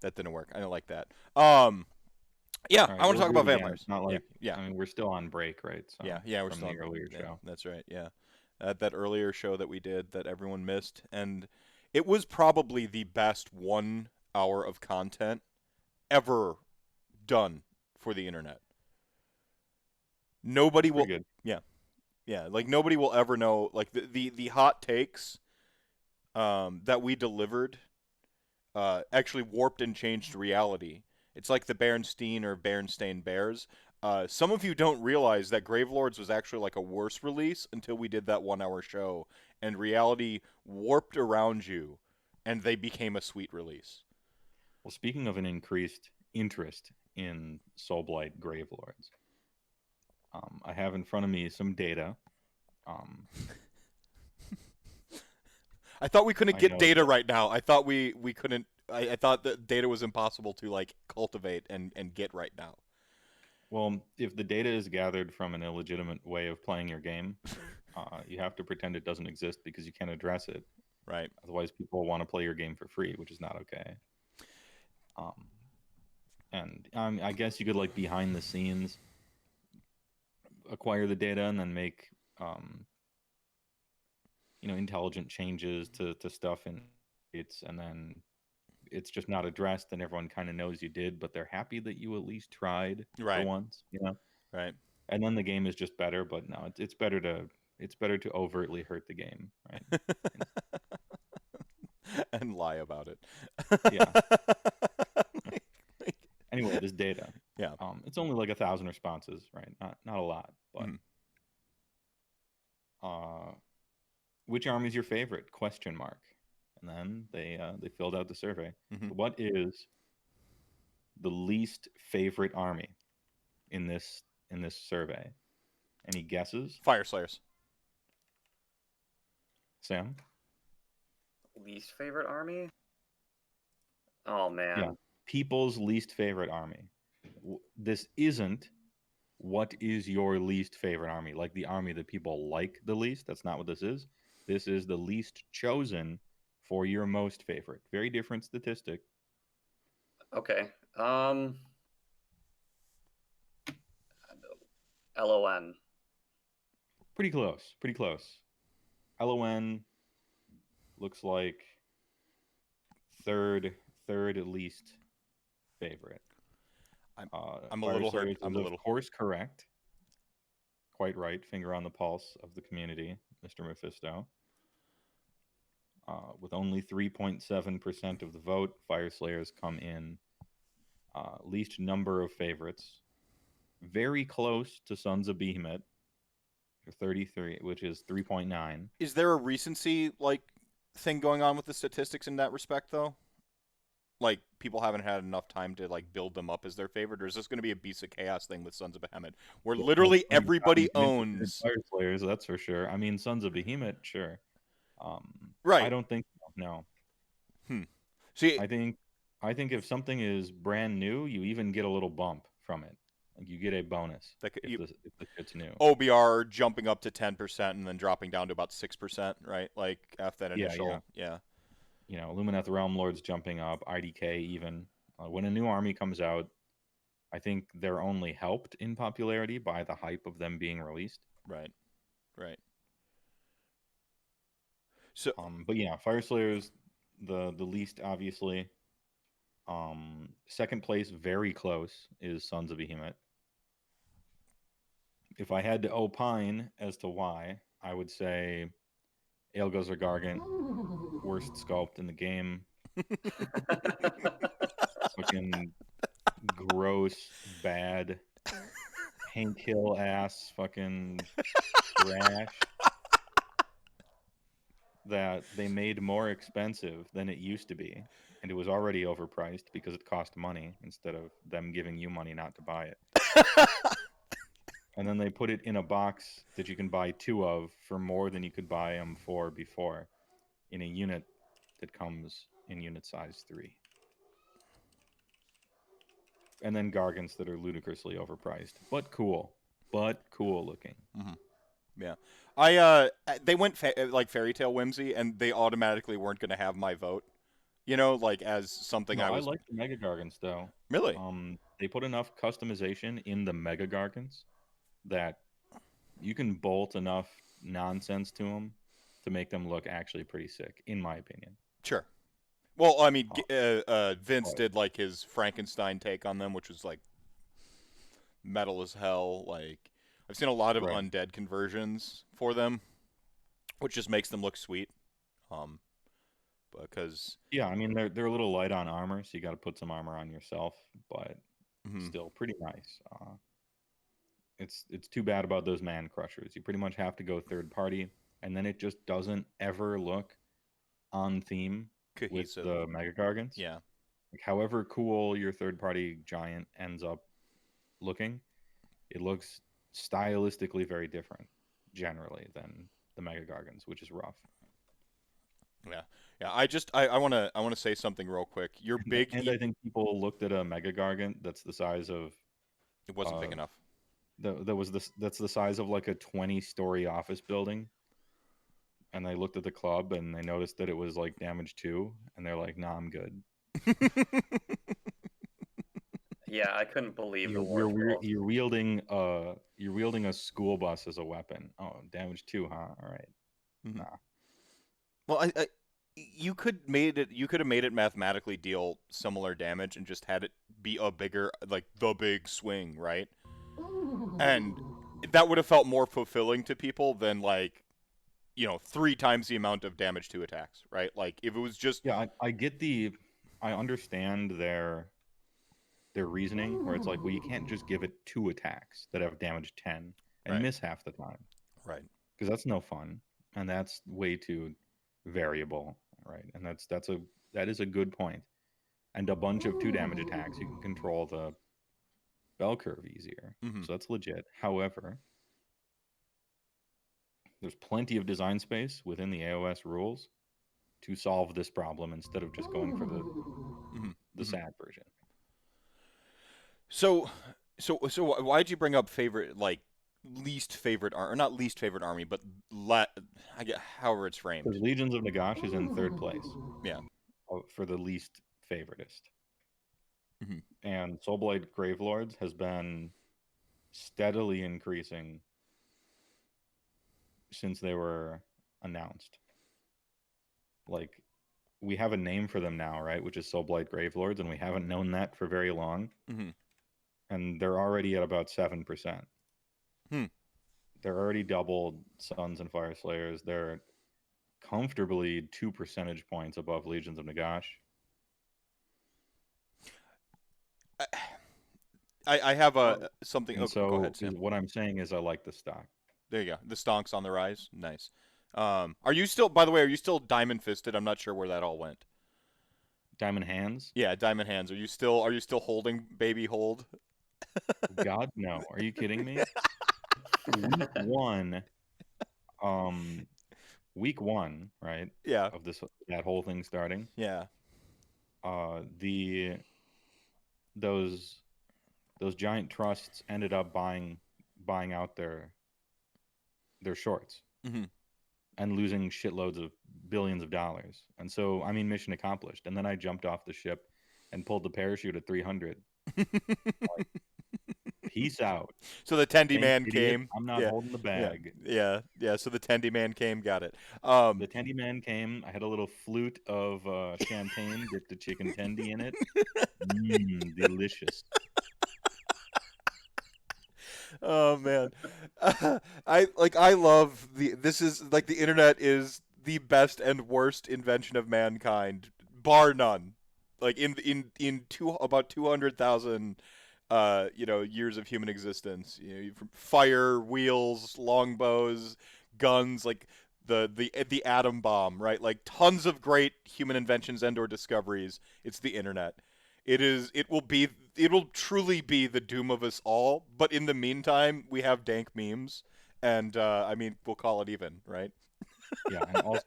that didn't work. I don't like that. Yeah, All right, I want to we'll talk do it about again. vampires. It's not Yeah, like, yeah, I mean, we're still on break, right? So yeah. We're from still the on. earlier Yeah, show. that's right. Yeah, that earlier show that we did that everyone missed, and it was probably the best 1 hour of content ever done for the internet. Nobody It's pretty will. good. Yeah, yeah. Like nobody will ever know. Like the hot takes that we delivered actually warped and changed reality. It's like the Bernstein or Bernstein Bears. Some of you don't realize that Gravelords was actually like a worse release until we did that 1 hour show, and reality warped around you, and they became a sweet release. Well, speaking of an increased interest in Soulblight Gravelords, I have in front of me some data. Um, I thought we couldn't I get know data that. right now. I thought we couldn't. I thought that data was impossible to like cultivate and get right now. Well, if the data is gathered from an illegitimate way of playing your game, you have to pretend it doesn't exist because you can't address it. Right. Otherwise, people want to play your game for free, which is not okay. Um, and I guess you could like behind the scenes acquire the data and then make intelligent changes to stuff in it's, and then it's just not addressed and everyone kind of knows you did, but they're happy that you at least tried for Right. once. Right. And then the game is just better, but no, it's better to overtly hurt the game, right? And And lie about it. yeah. Anyway, this data, Yeah. it's only like 1,000 responses, right? Not a lot, but Mhm. uh, which army is your favorite? Question mark. And then they filled out the survey. Mhm. So what is the least favorite army in this survey? Any guesses, Fire Slayers. Sam? Least favorite army? Oh Yeah, man. people's least favorite army. This isn't what is your least favorite army, like the army that people like the least. That's not what this is. This is the least chosen for your most favorite. Very different statistic. Okay. LON. Pretty close. Pretty close. LON looks like third least favorite. I'm I'm a Fire little hurt. Slayers I'm is a of little. course correct. Quite right. Finger on the pulse of the community, Mr. Mephisto. With only 3.7% of the vote, Fire Slayers come in least number of favorites. Very close to Sons of Behemoth, 33, which is 3.9. Is there a recency like thing going on with the statistics in that respect though? Like people haven't had enough time to like build them up as their favorite, or is this going to be a Beast of Chaos thing with Sons of Behemoth, where Well, most literally people have everybody been interested in owns? Fire Slayers, that's for sure. I mean, Sons of Behemoth, sure. I Right. don't think so, no. Hmm. See, I think if something is brand new, you even get a little bump from it. Like you get a bonus like if the shit's new. OBR jumping up to 10% and then dropping down to about 6%, right? Like after that Yeah, yeah. initial, yeah. Lumineth Realm Lords jumping up, IDK even. When a new army comes out, I think they're only helped in popularity by the hype of them being released. Right. Right. So But yeah, Fire Slayer's the least obviously. Second place, very close, is Sons of Behemoth. If I had to opine as to why, I would say Aelgos or Gargant, worst sculpt in the game. Fucking gross, bad, Hank Hill ass, fucking trash that they made more expensive than it used to be. And it was already overpriced because it cost money instead of them giving you money not to buy it. And then they put it in a box that you can buy two of for more than you could buy them for before in a unit that comes in unit size 3. And then Gargants that are ludicrously overpriced, but cool. Looking. yeah, they went like fairy tale whimsy, and they automatically weren't going to have my vote. You know, like as something No, I I was like the Mega Gargants though. really They put enough customization in the Mega Gargants that you can bolt enough nonsense to them to make them look actually pretty sick, in my opinion. sure. Well, I mean, Uh, Vince but did like his Frankenstein take on them, which was like metal as hell. Like I've seen a lot of right, undead conversions for them, which just makes them look sweet. Um, because yeah, I mean they're a little light on armor, so you got to put some armor on yourself, but mhm, still pretty nice. It's too bad about those man crushers. You pretty much have to go third party, and then it just doesn't ever look on theme with cohesive. the Mega Gargants. Yeah. Like, however cool your third party giant ends up looking, it looks stylistically very different generally than the Mega Gargants, which is rough. Yeah. Yeah. I wanna say something real quick. You're big. And I think people looked at a Mega Gargant that's the size of It wasn't big uh enough. that's the size of like a 20-story office building, and they looked at the club and they noticed that it was like damage 2, and they're like, "Nah, I'm good." Yeah, I couldn't believe the You're war trolls. you're wielding a school bus as a weapon. Oh, damage 2, huh? All right. Mhm. Nah. Well, you could have made it mathematically deal similar damage and just had it be a bigger like the big swing, right? And that would have felt more fulfilling to people than like 3 times the amount of damage to attacks, right? Like if it was just Yeah, I get I understand their reasoning where it's like, well, you can't just give it 2 attacks that have damage 10 and right, miss half the time right. because that's no fun and that's way too variable, right? And that is a good point. And a bunch of 2 damage attacks, you can control the bell curve easier. Hmm. So that's legit. However, there's plenty of design space within the AOS rules to solve this problem instead of just going for Hmm. the Hmm. sad version. So, so why'd you bring up favorite like least favorite or not least favorite army, but I get however it's framed. Because Legions of Nagash is in third place Yeah. for the least favoritist. Hmm. And Soulblight Gravelords has been steadily increasing since they were announced. Like, we have a name for them now, right? Which is Soulblight Gravelords, and we haven't known that for very long. Hmm. And they're already at about 7%. Hmm. They're already doubled Suns and Fire Slayers. They're comfortably 2 percentage points above Legions of Nagash. I have Um, a something. And Oh, go so ahead, Sam. what I'm saying is I like the stock. There you go. The stonks on the rise. Nice. Are you still? By the way, are you still diamond fisted? I'm not sure where that all went. Diamond Hands? Yeah, diamond hands. Are you still? Are you still holding baby hold? God, no. Are you kidding me? Week one, um, week one, right, Yeah. of that whole thing starting, Yeah. the those those giant trusts ended up buying out their shorts Hmm. and losing shitloads of billions of dollars. And so, I mean, mission accomplished. And then I jumped off the ship and pulled the parachute at 300. Like, peace out. So the Tendy Thanks, Man idiot. came. I'm not Yeah. holding the Yeah. bag. Yeah. Yeah. So the Tendy Man came. Got it. The tendy man came. I had a little flute of champagne dipped a chicken tendy in it. Mmm, delicious. Oh man, I love the this is like the internet is the best and worst invention of mankind, bar none. Like in about 200,000 years of human existence, from fire, wheels, longbows, guns, like the atom bomb, right? Like tons of great human inventions and or discoveries. It's the internet. It will truly be the doom of us all. But in the meantime, we have dank memes, and I mean, we'll call it even, right? Yeah, and also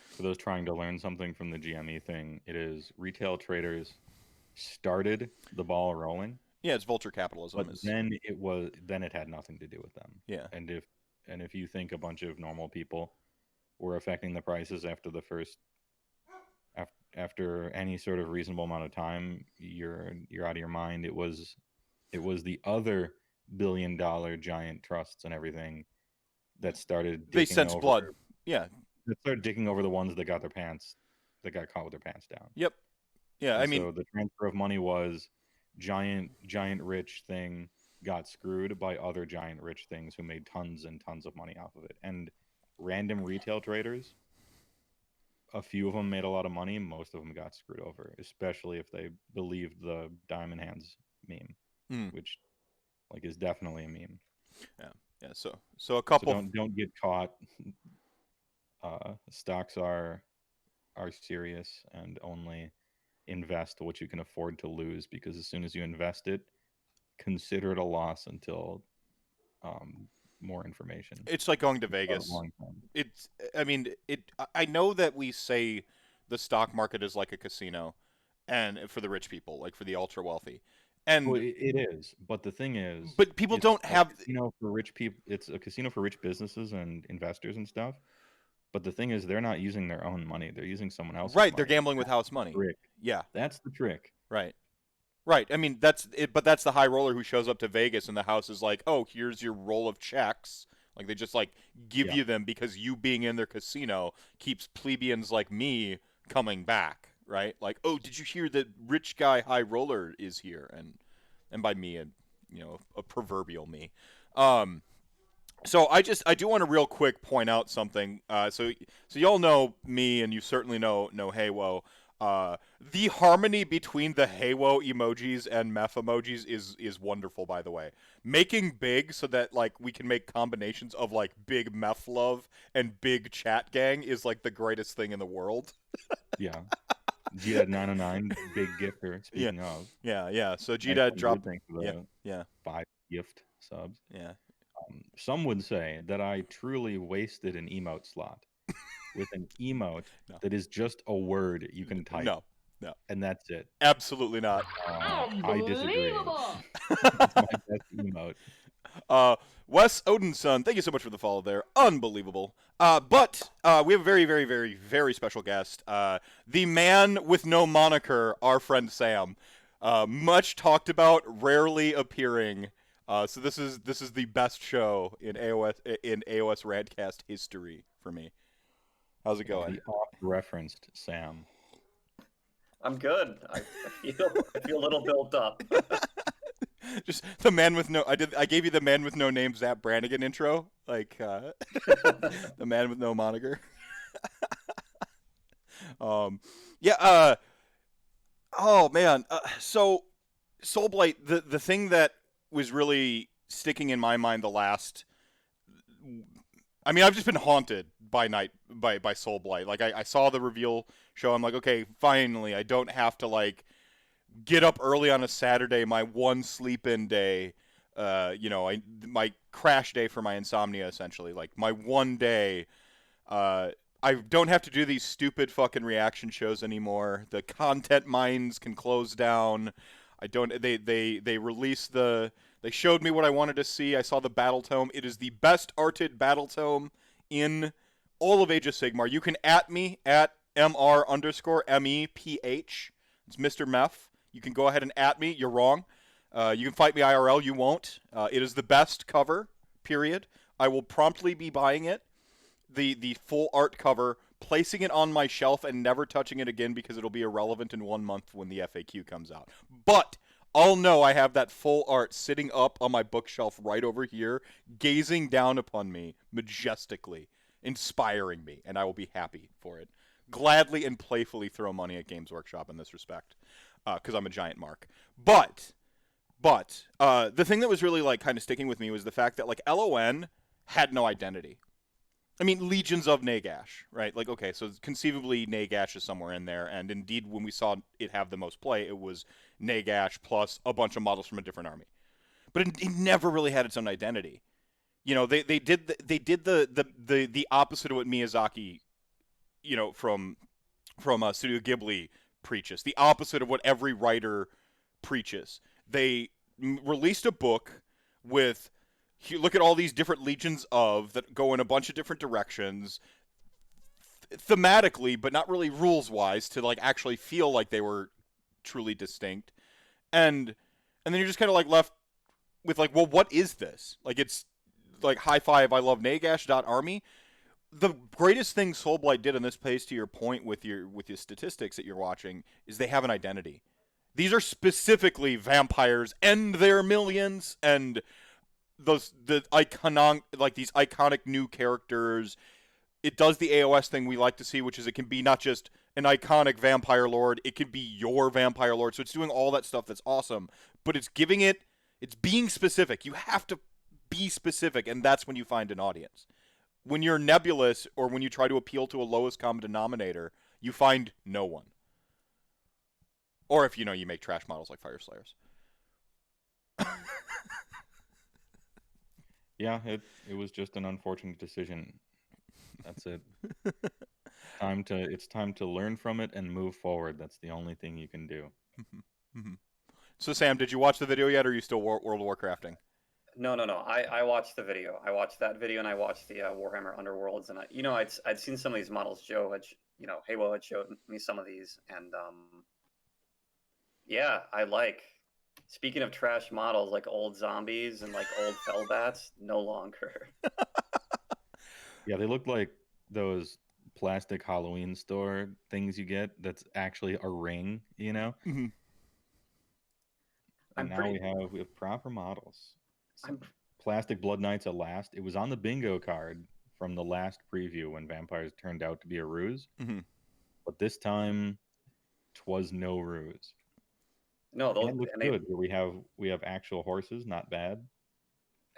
for those trying to learn something from the GME thing, it is retail traders started the ball rolling, Yeah, it's vulture capitalism. but Is then it had nothing to do with them. yeah, And if you think a bunch of normal people were affecting the prices after the first after any sort of reasonable amount of time, you're out of your mind. It was the other billion-dollar giant trusts and everything that started They digging sense blood. over Yeah. the ones that got caught with their pants down. Yep. Yeah. I And mean, so the transfer of money was giant rich thing got screwed by other giant rich things who made tons and tons of money off of it. And random retail traders, a few of them made a lot of money. Most of them got screwed over, especially if they believed the Diamond Hands meme, mm, which like is definitely a meme. yeah. A So couple. don't get caught. Stocks are serious, and only invest what you can afford to lose, because as soon as you invest it, consider it a loss until more information. It's like going to Vegas. Long term. It's. I mean, it. I know that we say the stock market is like a casino, and for the rich people, like for the ultra wealthy, and Well, it is, but the thing is, but people it's don't a have. casino for rich people. It's a casino for rich businesses and investors and stuff. But the thing is, they're not using their own money; they're using someone else's Right, money. they're gambling with That's house the money. trick. Yeah, That's the trick. right. Right. I mean, that's it, but that's the high roller who shows up to Vegas and the house is like, "Oh, here's your roll of checks." Like they just like give Yeah. you them because you being in their casino keeps plebeians like me coming back, right? Like, "Oh, did you hear that rich guy high roller is here?" And by me, and a proverbial me. Um so I do want to real quick point out something. So y'all know me, and you certainly know Heywoah. The harmony between the Heywoah emojis and meth emojis is wonderful. By the way, making big so that like we can make combinations of like big meth love and big chat gang is like the greatest thing in the world. Yeah. GDAD 909, big gifter. Yeah, Speaking of, yeah. So nice GDAD one, dude. dropped. Thanks for Yeah, the yeah, 5 gift subs. yeah. Some would say that I truly wasted an emote slot with an emote No, that is just a word you can type, no, no. and that's it. Absolutely not. I disagree. It's my best emote. Wes Odinson, thank you so much for the follow there. Unbelievable. But we have a very, very, very, very special guest. The man with no moniker, our friend Sam. Much talked about, rarely appearing. So this is the best show in AOS Radcast history for me. How's it going? The oft-referenced Sam. I'm good. I feel a little built up. Just the man with no. I gave you the man with no name Zap Brannigan intro, like the man with no moniker. Yeah. Oh man. So Soulblight, the thing that was really sticking in my mind the last. I mean, I've just been haunted by Soulblight. Like I saw the reveal show. I'm like, okay, finally, I don't have to like get up early on a Saturday, my one sleep-in day, my crash day for my insomnia, essentially. Like, my one day, I don't have to do these stupid fucking reaction shows anymore. The content mines can close down. I don't. They released the. They showed me what I wanted to see. I saw the battle tome. It is the best arted battle tome in all of Age of Sigmar. You can at me at mr_meph. It's Mr. Meth. You can go ahead and at me. You're wrong. You can fight me IRL. You won't. It is the best cover. Period. I will promptly be buying it. The full art cover, placing it on my shelf and never touching it again because it'll be irrelevant in 1 month when the FAQ comes out. But I'll know I have that full art sitting up on my bookshelf right over here, gazing down upon me majestically, inspiring me, and I will be happy for it. Gladly and playfully throw money at Games Workshop in this respect, because I'm a giant mark. But the thing that was really like kind of sticking with me was the fact that like LON had no identity. I mean, legions of Nagash, right? Like, okay, so conceivably Nagash is somewhere in there, and indeed, when we saw it have the most play, it was Nagash plus a bunch of models from a different army. But it never really had its own identity. You know, they did the opposite of what Miyazaki, from Studio Ghibli preaches. The opposite of what every writer preaches. They released a book with. You look at all these different legions of that go in a bunch of different directions. thematically, but not really rules wise, to like actually feel like they were truly distinct. And then you're just kind of like left with like, well, what is this? Like it's like high five, I love Nagash.army. The greatest thing Soulblight did, and this plays to your point with your statistics that you're watching, is they have an identity. These are specifically vampires and their millions, and the iconic, like these iconic new characters. It does the AOS thing we like to see, which is it can be not just an iconic vampire lord, it can be your vampire lord. So it's doing all that stuff that's awesome, but it's being specific. You have to be specific, and that's when you find an audience. When you're nebulous or when you try to appeal to a lowest common denominator, you find no one. Or if you make trash models like Fire Slayers. Yeah, it was just an unfortunate decision. That's it. It's time to learn from it and move forward. That's the only thing you can do. So Sam, did you watch the video yet, or are you still World of Warcrafting? No. I watched the video. I watched that video, and I watched the Warhammer Underworlds, and I'd seen some of these models. Joe had, Heywoah had showed me some of these, and yeah, I like. Speaking of trash models, like old zombies and like old fellbats, no longer. Yeah, they look like those plastic Halloween store things you get that's actually a ring, Mm-hmm. And now we have proper models. I'm Plastic Blood Knights at last. It was on the bingo card from the last preview when vampires turned out to be a ruse. Mm-hmm. But this time, 'twas no ruse. No, those And it looks good. We have actual horses, not bad.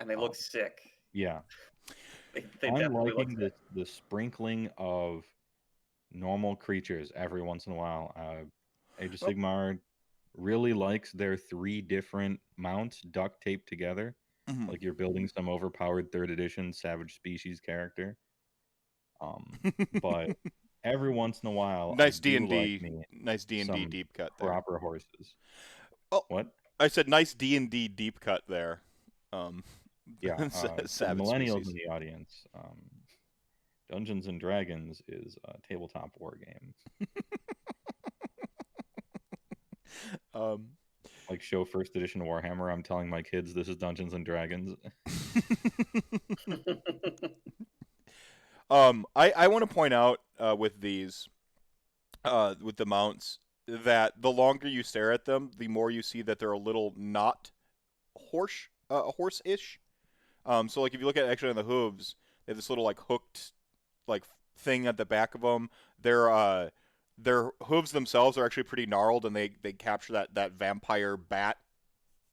and they look sick. Yeah. They I'm definitely liking look sick. the sprinkling of normal creatures every once in a while. Age of Sigmar really likes their 3 different mounts duct taped together. Mm-hmm. Like you're building some overpowered 3rd edition Savage Species character. But every once in a while, nice I do D&D, like me nice D&D some deep cut there. proper horses. Oh, What? I said nice D&D deep cut there. Yeah, for Savage millennials species. in the audience, Dungeons and Dragons is a tabletop war game. Like show 1st edition Warhammer, I'm telling my kids this is Dungeons and Dragons. I want to point out with these, with the mounts, that the longer you stare at them, the more you see that they're a little not horse-ish. So like if you look at actually on the hooves, they have this little like hooked like thing at the back of them. Their hooves themselves are actually pretty gnarled, and they capture that vampire bat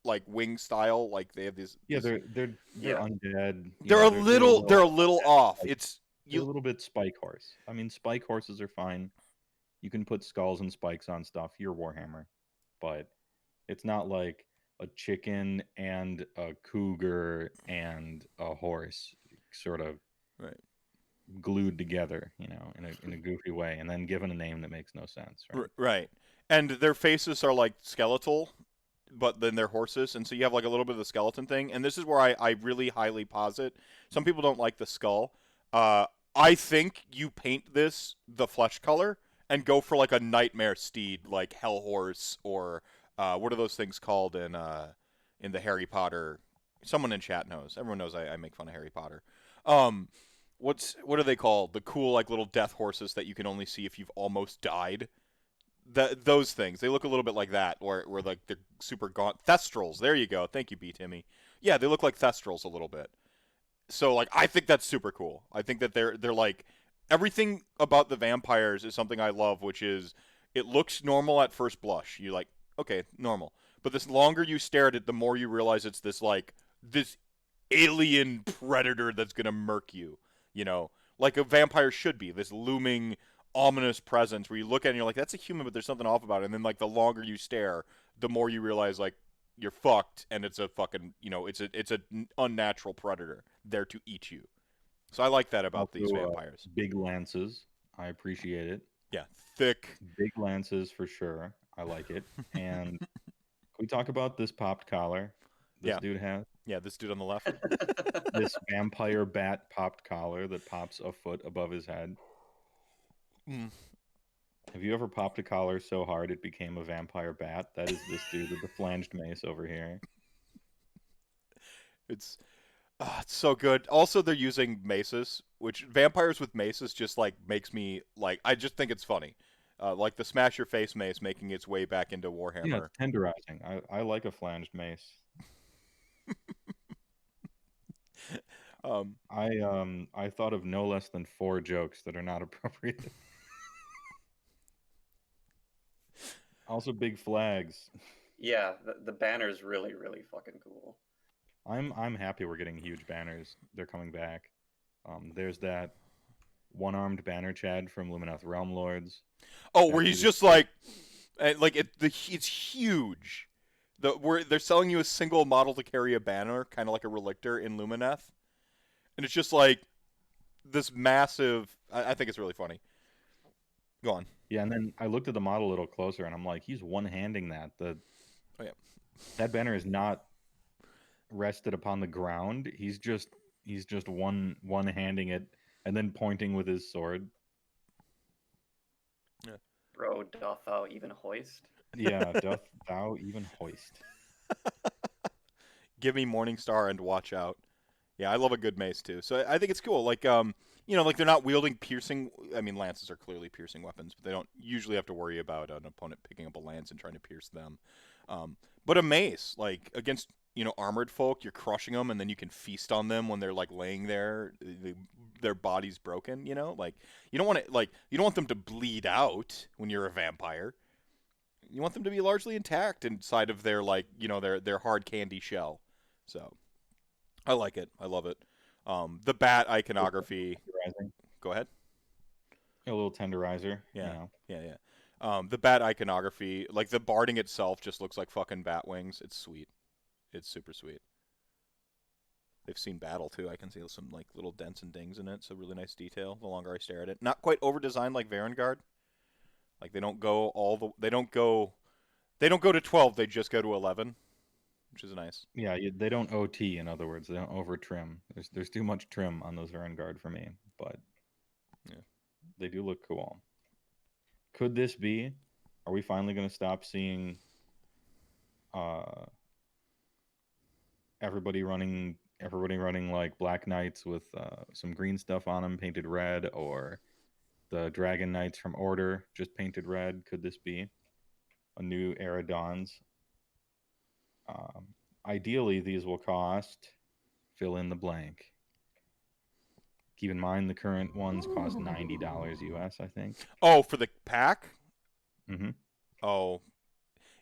like wing style. Like they have these. Yeah, they're undead. They're a little off. Like, It's a little bit spike horse. I mean, spike horses are fine. You can put skulls and spikes on stuff. You're Warhammer, but it's not like a chicken and a cougar and a horse sort of right. glued together, in a goofy way, and then given a name that makes no sense. Right. Right. And their faces are like skeletal, but then they're horses, and so you have like a little bit of the skeleton thing. And this is where I really highly posit. Some people don't like the skull. I think you paint this the flesh color and go for like a nightmare steed, like Hell Horse, or what are those things called in the Harry Potter? Someone in chat knows. Everyone knows I make fun of Harry Potter. What are they called? The cool like little death horses that you can only see if you've almost died. Those things, they look a little bit like that, where like they're super gaunt. Thestrals, there you go. Thank you, B Timmy. Yeah, they look like Thestrals a little bit. So like I think that's super cool. I think that they're like everything about the vampires is something I love, which is it looks normal at first blush. You're like, okay, normal. But this longer you stare at it, the more you realize it's this alien predator that's gonna murk you. Like a vampire should be, this looming, ominous presence where you look at it and you're like, that's a human, but there's something off about it. And then like the longer you stare, the more you realize like you're fucked, and it's a fucking, it's an unnatural predator there to eat you. So I like that about these vampires. Big lances, I appreciate it. Yeah, thick. Big lances for sure. I like it. And can we talk about this popped collar dude has? Yeah, this dude on the left. This vampire bat popped collar that pops a foot above his head. Mm. Have you ever popped a collar so hard it became a vampire bat? That is this dude with the flanged mace over here. It's it's so good. Also, they're using maces, which vampires with maces just like makes me like. I just think it's funny, like the smash your face mace making its way back into Yeah, it's Warhammer. tenderizing. I like a flanged mace. Um, I thought of no less than 4 jokes that are not appropriate. Also, big flags. Yeah, the banner's really really fucking cool. I'm happy we're getting huge banners. They're coming back. There's that one-armed banner Chad from Lumineth Realm Lords. oh, where That he's dude is just like it's huge. They're selling you a single model to carry a banner, kind of like a relictor in Lumineth, and it's just like this massive. I think it's really funny. Go on. Yeah, and then I looked at the model a little closer, and I'm like, he's one-handing that. Oh yeah. That banner is not rested upon the ground. He's just one-handing it and then pointing with his sword. Yeah. Bro, doth thou even hoist? Yeah, doth thou even hoist? Give me Morningstar and watch out. Yeah, I love a good mace too. So I think it's cool. Like like they're not wielding piercing. I mean, lances are clearly piercing weapons, but they don't usually have to worry about an opponent picking up a lance and trying to pierce them. But a mace, like against armored folk, you're crushing them, and then you can feast on them when they're like laying there, their body's broken. Like you don't want to you don't want them to bleed out when you're a vampire. You want them to be largely intact inside of their their hard candy shell. So I like it. I love it. The bat iconography. Tenderizing. Go ahead. A little tenderizer, Yeah, yeah, yeah. The bat iconography, like the barding itself, just looks like fucking bat wings. It's sweet. It's super sweet. They've seen battle too. I can see some like little dents and dings in it. So really nice detail. The longer I stare at it, not quite over designed like Varangard. Like they don't go all the. They don't go to 12. They just go to 11, which is nice. Yeah, they don't OT. In other words, they don't over trim. There's too much trim on those Vanguard for me, but Yeah. they do look cool. Could this be? Are we finally going to stop seeing uh, everybody running like Black Knights with some green stuff on them, painted red, or the Dragon Knights from Order just painted red? Could this be a new era dawns? Um, Ideally, these will cost fill in the blank. Keep in mind the current ones cost $90 US, I think. Oh, for the pack? Mm-hmm. Oh,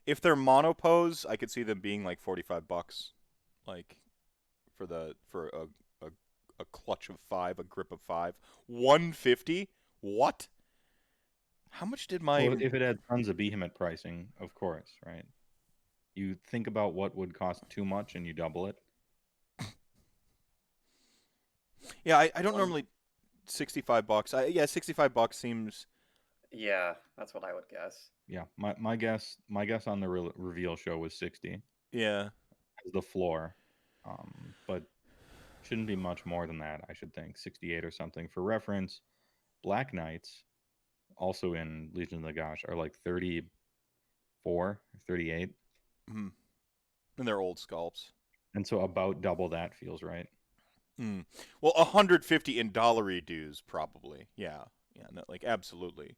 if they're monopose, I could see them being like $45, like for a clutch of 5, a grip of 5. 150? What? How much did my? Well, if it had tons of behemoth pricing, of course, right? You think about what would cost too much and you double it. Yeah, I don't One- normally $65. Yeah, $65 seems. Yeah, that's what I would guess. Yeah, my guess on the reveal show was 60 Yeah. as the floor, but shouldn't be much more than that. I should think 68 or something. For reference, Black Knights, also in Legion of the Gosh, are like 34, 38, Mm. And they're old sculpts. and so about double that feels right. Mm. Well, 150 in dollary dues probably. Yeah. Yeah, no, like absolutely.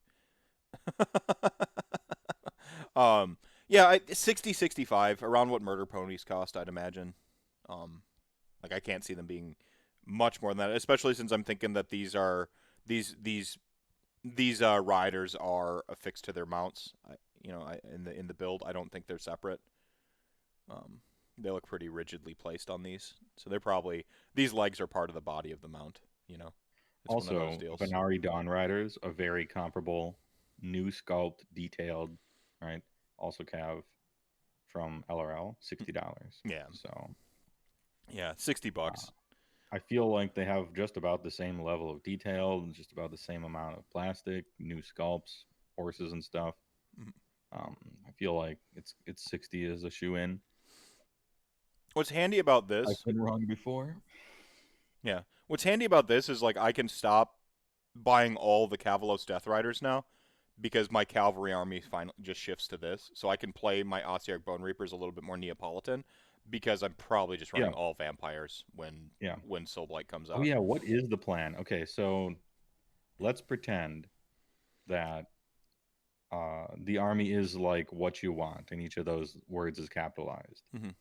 Yeah, 60 65 around what murder ponies cost, I'd imagine. Like I can't see them being much more than that, especially since I'm thinking that these riders are affixed to their mounts. In the build, I don't think they're separate. They look pretty rigidly placed on these, so these legs are part of the body of the mount. It's one of those Also, deals. Venari Dawn Riders, a very comparable, new sculpt, detailed, right? Also Cav from LRL, $60. Yeah, So yeah, $60. I feel like they have just about the same level of detail and just about the same amount of plastic, new sculpts, horses and stuff. Mhm. I feel like it's 60 as a shoe in. What's handy about I've this? been wrong before. Yeah, what's handy about this is like I can stop buying all the Cavalos Death Riders now because my cavalry army finally just shifts to this, so I can play my Ossiarch Bone Reapers a little bit more Neapolitan because I'm probably just running Yeah. all vampires when Yeah. Soul Blight comes Oh out. yeah, what is the plan? Okay, so let's pretend that the army is like what you want, and each of those words is capitalized. Mhm.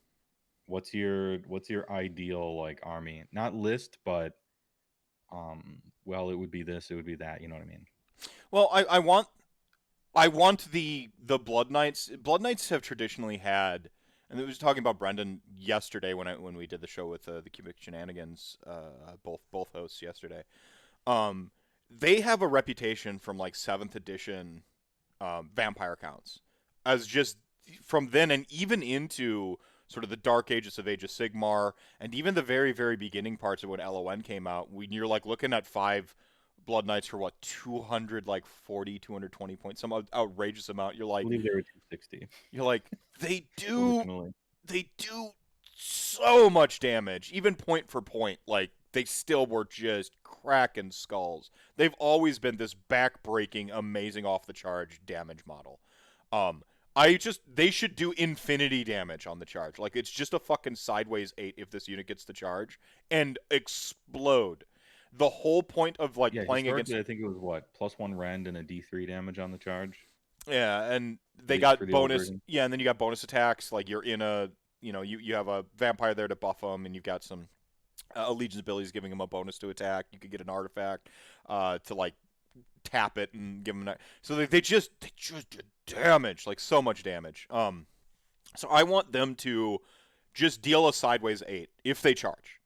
What's your ideal like army? Not list, but well, it would be this, it would be that. You know what I mean? Well, I want the Blood Knights. Blood Knights have traditionally had, and I was talking about Brendan yesterday when we did the show with the Cubic Shenanigans, both hosts yesterday. Um, they have a reputation from like seventh edition vampire counts as just from then and even into sort of the dark ages of Age of Sigmar and even the very beginning parts of when LON came out. When you're like looking at 5 Blood Knights for what 200 like 40 220 points, some outrageous amount. I believe they were 260 you're like they do originally. they do so much damage, even point for point. Like they still were just cracking skulls. They've always been this back-breaking, amazing off the charge damage model. Um, they should do infinity damage on the charge. Like it's just a fucking sideways 8 if this unit gets the charge and explode. The whole point of like Yeah, playing against historically, I think it was what +1 rend and a D3 damage on the charge yeah, and for they for got the old bonus. version. Yeah, and then you got bonus attacks. Like you're in a, you have a vampire there to buff them, and you've got some allegiance abilities giving them a bonus to attack. You could get an artifact to like tap it and give them. So they just did damage, like so much damage. So I want them to just deal a sideways 8 if they charge.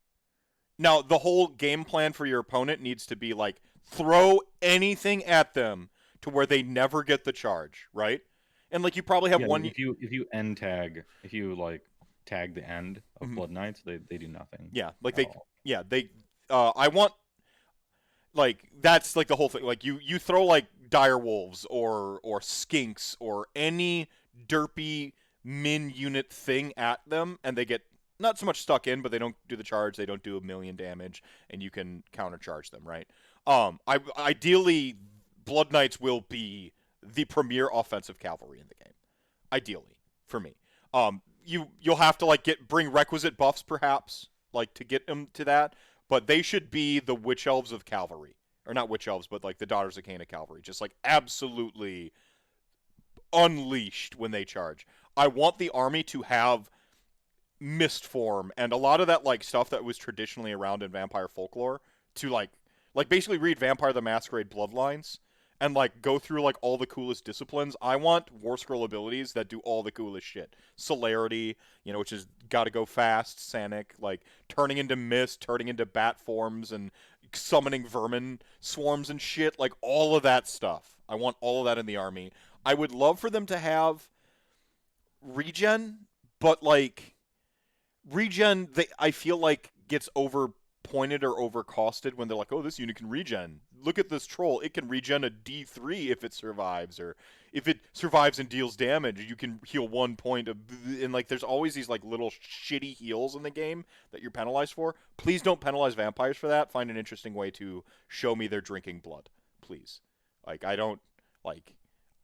Now the whole game plan for your opponent needs to be like throw anything at them to where they never get the charge, right? And like you probably have Yeah, one. if you end tag, if you like tag the end of Mhm. Blood Knights, they do nothing Yeah, like at all. they. I want like that's like the whole thing. Like you throw like dire wolves or skinks or any derpy min unit thing at them, and they get not so much stuck in, but they don't do the charge. They don't do a million damage, and you can countercharge them, right? I ideally Blood Knights will be the premier offensive cavalry in the game. Ideally, for me, you'll have to like bring requisite buffs perhaps like to get them to that, but they should be the witch elves of cavalry, or not witch elves, but like the daughters of Cana cavalry, just like absolutely unleashed when they charge. I want the army to have mist form and a lot of that like stuff that was traditionally around in vampire folklore to like basically read Vampire the Masquerade Bloodlines and like go through like all the coolest disciplines. I want War Scroll abilities that do all the coolest shit. Celerity, which is got to go fast, Sanic, like turning into mist, turning into bat forms and summoning vermin swarms and shit, like all of that stuff. I want all of that in the army. I would love for them to have regen, but like regen I feel like gets overpointed or overcosted when they're like, oh, this unit can regen. Look at this troll, it can regen a D3 if it survives, or if it survives and deals damage you can heal 1 point of, and like there's always these like little shitty heals in the game that you're penalized for. Please don't penalize vampires for that. Find an interesting way to show me they're drinking blood, please. like i don't like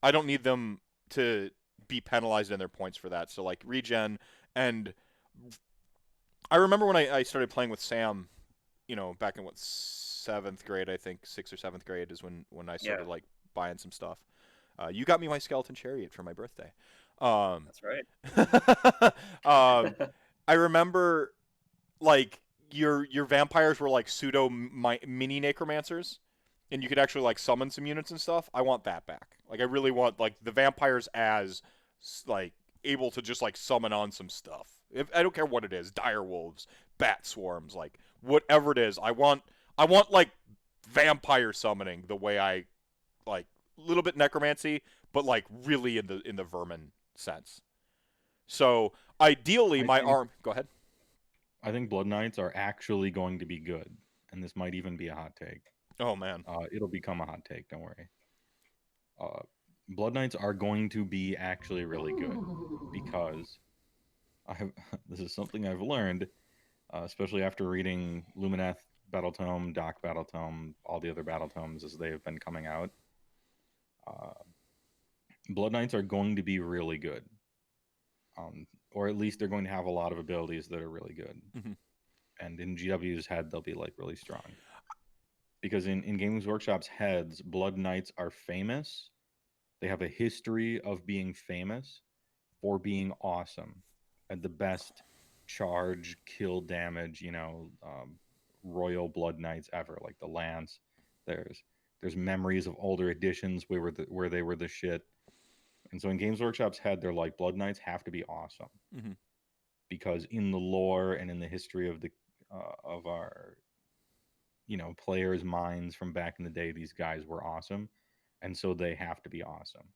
I don't need them to be penalized in their points for that. So like regen. And I remember when I started playing with Sam, back in what 7th grade, I think 6th or 7th grade is when I Yeah, started like buying some stuff. You got me my skeleton chariot for my birthday. Um, that's right. um, I remember like your vampires were like pseudo mini necromancers, and you could actually like summon some units and stuff. I want that back. Like I really want like the vampires as like able to just like summon on some stuff. If I don't care what it is, dire wolves, bat swarms, like whatever it is, I want like vampire summoning the way I like a little bit necromancy, but like really in the vermin sense. So ideally, I my think arm. Go ahead. Blood Knights are actually going to be good, and this might even be a hot take. Oh man. It'll become a hot take. Don't worry. Uh, Blood Knights are going to be actually really good because I have this is something I've learned, especially after reading Lumineth Battletome, Doc Battletome, all the other Battletomes as they have been coming out. Blood Knights are going to be really good. Or at least they're going to have a lot of abilities that are really good. Mm-hmm. And in GW's head, they'll be like really strong. Because in Games Workshop's heads, Blood Knights are famous. They have a history of being famous for being awesome and the best charge, kill damage, royal Blood Knights ever, like the Lance. There's memories of older editions where they were the shit. And so in Games Workshop's head, they're like, Blood Knights have to be awesome. Mm-hmm. Because in the lore and in the history of our players' minds from back in the day, these guys were awesome, and so they have to be awesome.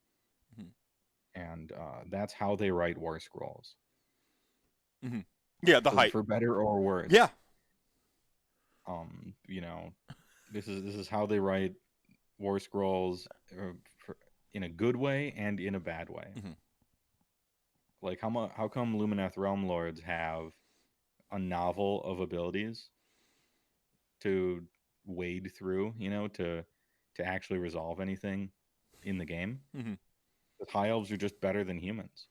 Mm-hmm. And that's how they write War Scrolls. Mm-hmm. Yeah, the hype, for better or worse. Yeah. This is how they write War Scrolls in a good way and in a bad way. Mm-hmm. Like how come Lumineth Realm Lords have a novel of abilities to wade through, to actually resolve anything in the game? Mm-hmm. The High Elves are just better than humans.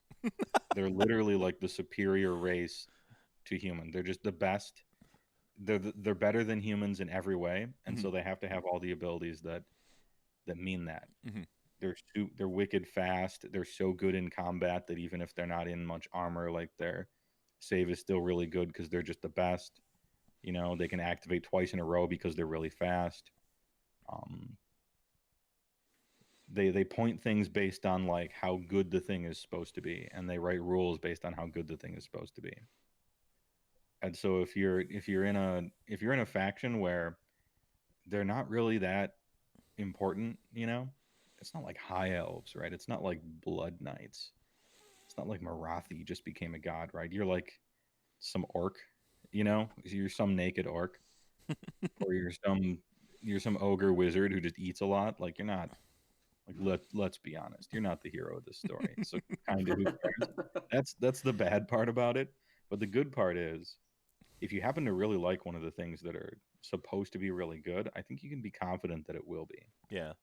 They're literally like the superior race to human. They're just the best. They're better than humans in every way, and Mm-hmm. so they have to have all the abilities that mean that. Mm-hmm. They're wicked fast. They're so good in combat that even if they're not in much armor, like their save is still really good because they're just the best. They can activate twice in a row because they're really fast. They point things based on like how good the thing is supposed to be, and they write rules based on how good the thing is supposed to be. And so if you're in a faction where they're not really that important, it's not like High Elves, right? It's not like Blood Knights. It's not like Marathi just became a god, right? You're like some orc, you're some naked orc, or you're some ogre wizard who just eats a lot. Like you're not. Like let's be honest, you're not the hero of this story. So kind of who cares? That's the bad part about it. But the good part is, if you happen to really like one of the things that are supposed to be really good, I think you can be confident that it will be. Yeah.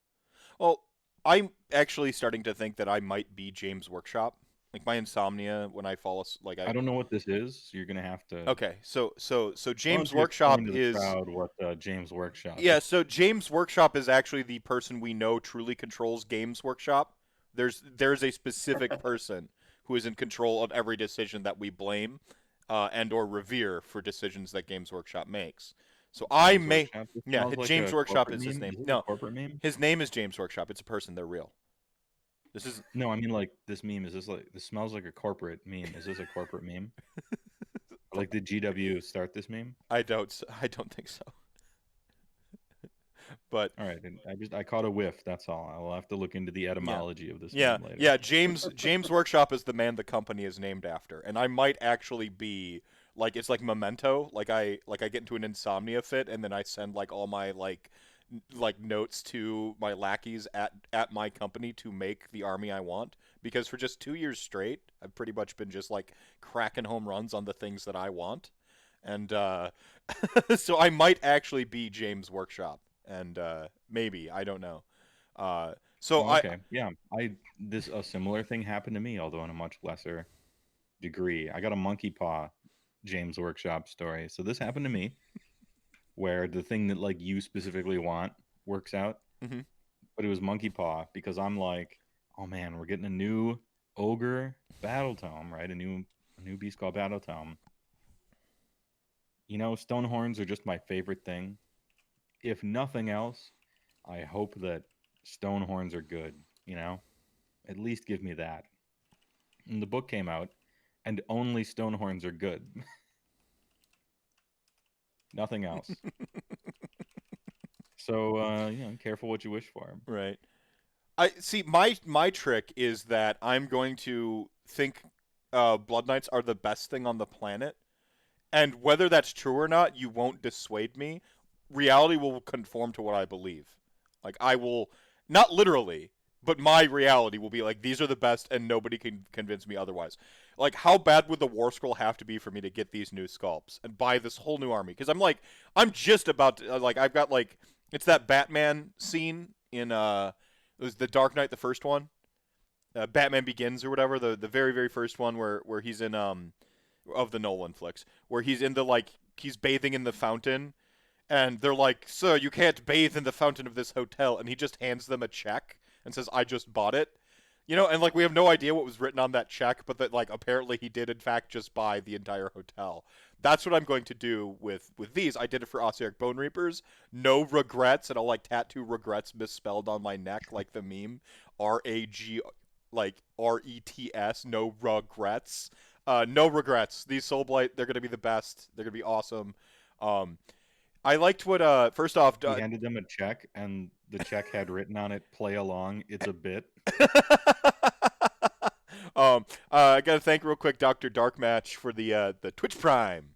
Well, I'm actually starting to think that I might be James Workshop. Like my insomnia when I fall asleep. I don't know what this is, so you're gonna have to. Okay, so Why don't James you Workshop explain to the is crowd what James Workshop yeah. is? So James Workshop is actually the person we know truly controls Games Workshop. There's a specific person who is in control of every decision that we blame, and or revere for decisions that Games Workshop makes. So I James may Workshop? This yeah. smells like James a Workshop corporate is his meme. name. Is this a No, corporate meme? his name is James Workshop. It's a person. They're real. This is No, I mean like this meme. This smells like a corporate meme. Is this a corporate meme? Like did GW start this meme? I don't think so. But All right, I caught a whiff. That's all. I'll have to look into the etymology of this yeah, meme later. yeah. James Workshop is the man the company is named after, and I might actually be like it's like Memento. Like I get into an insomnia fit, and then I send like all my like notes to my lackeys at my company to make the army I want. Because for just 2 years straight, I've pretty much been just like cracking home runs on the things that I want, and so I might actually be James Workshop, and maybe I don't know. So Oh, okay. Yeah. A similar thing happened to me, although in a much lesser degree. I got a monkey paw James Workshop story. So this happened to me where the thing that like you specifically want works out. Mhm. But it was monkey paw because I'm like, oh man, we're getting a new ogre battle tome, right? A new beast called battle tome. Stone horns are just my favorite thing. If nothing else, I hope that stone horns are good, At least give me that. And the book came out, and only stone horns are good. Nothing else. So, careful what you wish for. Right. I see. My trick is that I'm going to think Blood Knights are the best thing on the planet, and whether that's true or not, you won't dissuade me. Reality will conform to what I believe. Like I will, not literally, But my reality will be like, these are the best, and nobody can convince me otherwise. Like, how bad would the War Scroll have to be for me to get these new sculpts and buy this whole new army? Because I'm just about to, I've got like, it's that Batman scene in it was the Dark Knight, the first one, Batman Begins or whatever, the very very first one where he's in of the Nolan flicks, where he's in the like he's bathing in the fountain, and they're like, "Sir, you can't bathe in the fountain of this hotel," and he just hands them a check and says, "I just bought it." You know, and like we have no idea what was written on that check, but that like apparently he did in fact just buy the entire hotel. That's what I'm going to do with these. I did it for Ossiarch Bone Reapers. No regrets, and I'll like tattoo regrets misspelled on my neck like the meme. RAG like RETS, no regrets. No regrets. These Soulblight, they're gonna be the best. They're gonna be awesome. Um, I liked what first off He handed them a check, and the check had written on it, "Play along. It's a bit." I gotta thank real quick Dr. Darkmatch for the Twitch Prime.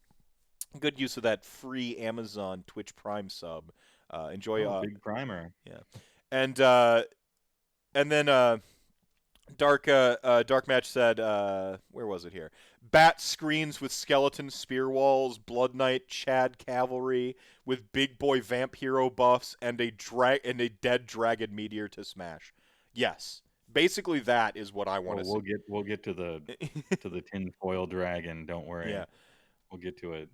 Good use of that free Amazon Twitch Prime sub. Enjoy. Big primer. Yeah, and then Dark Match said, where was it here? Bat screens with skeleton spear walls, Blood Knight, Chad cavalry with big boy vamp hero buffs, and a dead dragon meteor to smash. Yes, basically that is what I want to see. We'll get to the tinfoil dragon. Don't worry. Yeah, we'll get to it.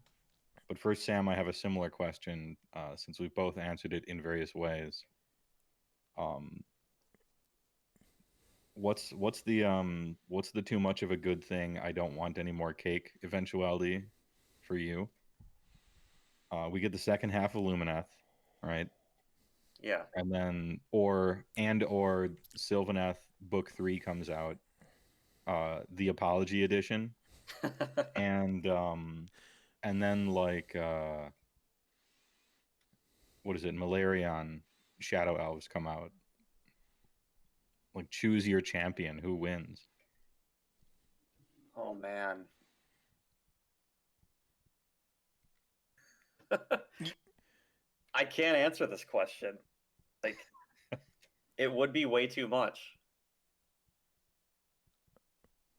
But first, Sam, I have a similar question. Since we've both answered it in various ways. What's the too much of a good thing? I don't want any more cake eventuality for you. We get the second half of Lumineth, right? Yeah. And then or Sylvaneth Book 3 comes out, the Apology Edition, and then like what is it? Malarion Shadow Elves come out. Like, choose your champion. Who wins? Oh man. I can't answer this question. Like, it would be way too much.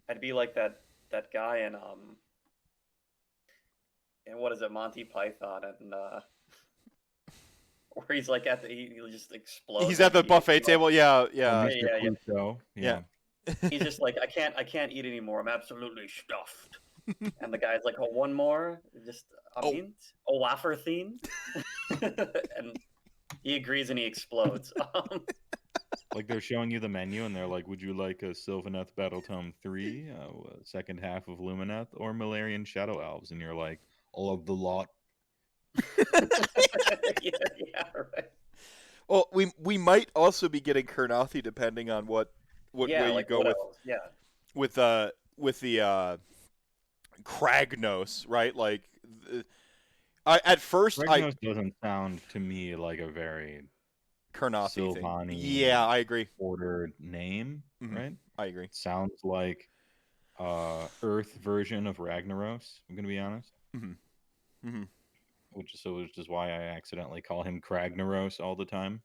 I'd be like that guy in what is it, Monty Python, and where he's like he just explodes. He's at the buffet table. Yeah. Yeah. He's just like, I can't eat anymore. I'm absolutely stuffed. And the guy's like, oh, one more, just wafer theme, and he agrees and he explodes. Like, they're showing you the menu and they're like, would you like a Sylvaneth Battle Tome 3, second half of Lumineth, or Malarian Shadow Elves? And you're like, all of the lot. yeah, right. Well, we might also be getting Kurnothi depending on what way you go with. Else? Yeah. With the Kragnos, right? Like, at first Kragnos doesn't sound to me like a very Kurnothi thing. Sylvani. Yeah, I agree. Ordered name, right? I agree. Sounds like Earth version of Ragnaros. I'm gonna be honest. Which is why I accidentally call him Kragnaros all the time.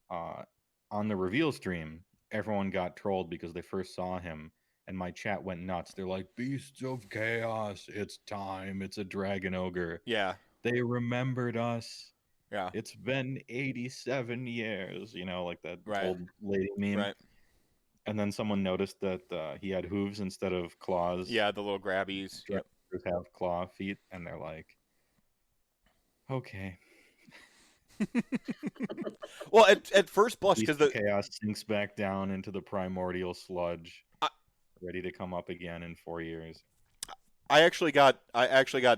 On the reveal stream, everyone got trolled because they first saw him, and my chat went nuts. They're like, "Beasts of Chaos! It's time! It's a dragon ogre!" Yeah, they remembered us. Yeah, it's been 87 years. You know, like that old lady meme. Right. And then someone noticed that he had hooves instead of claws. Yeah, the little grabbies. Yep. Have claw feet, and they're like, okay. Well, at first blush, because the chaos sinks back down into the primordial sludge, ready to come up again in 4 years. I actually got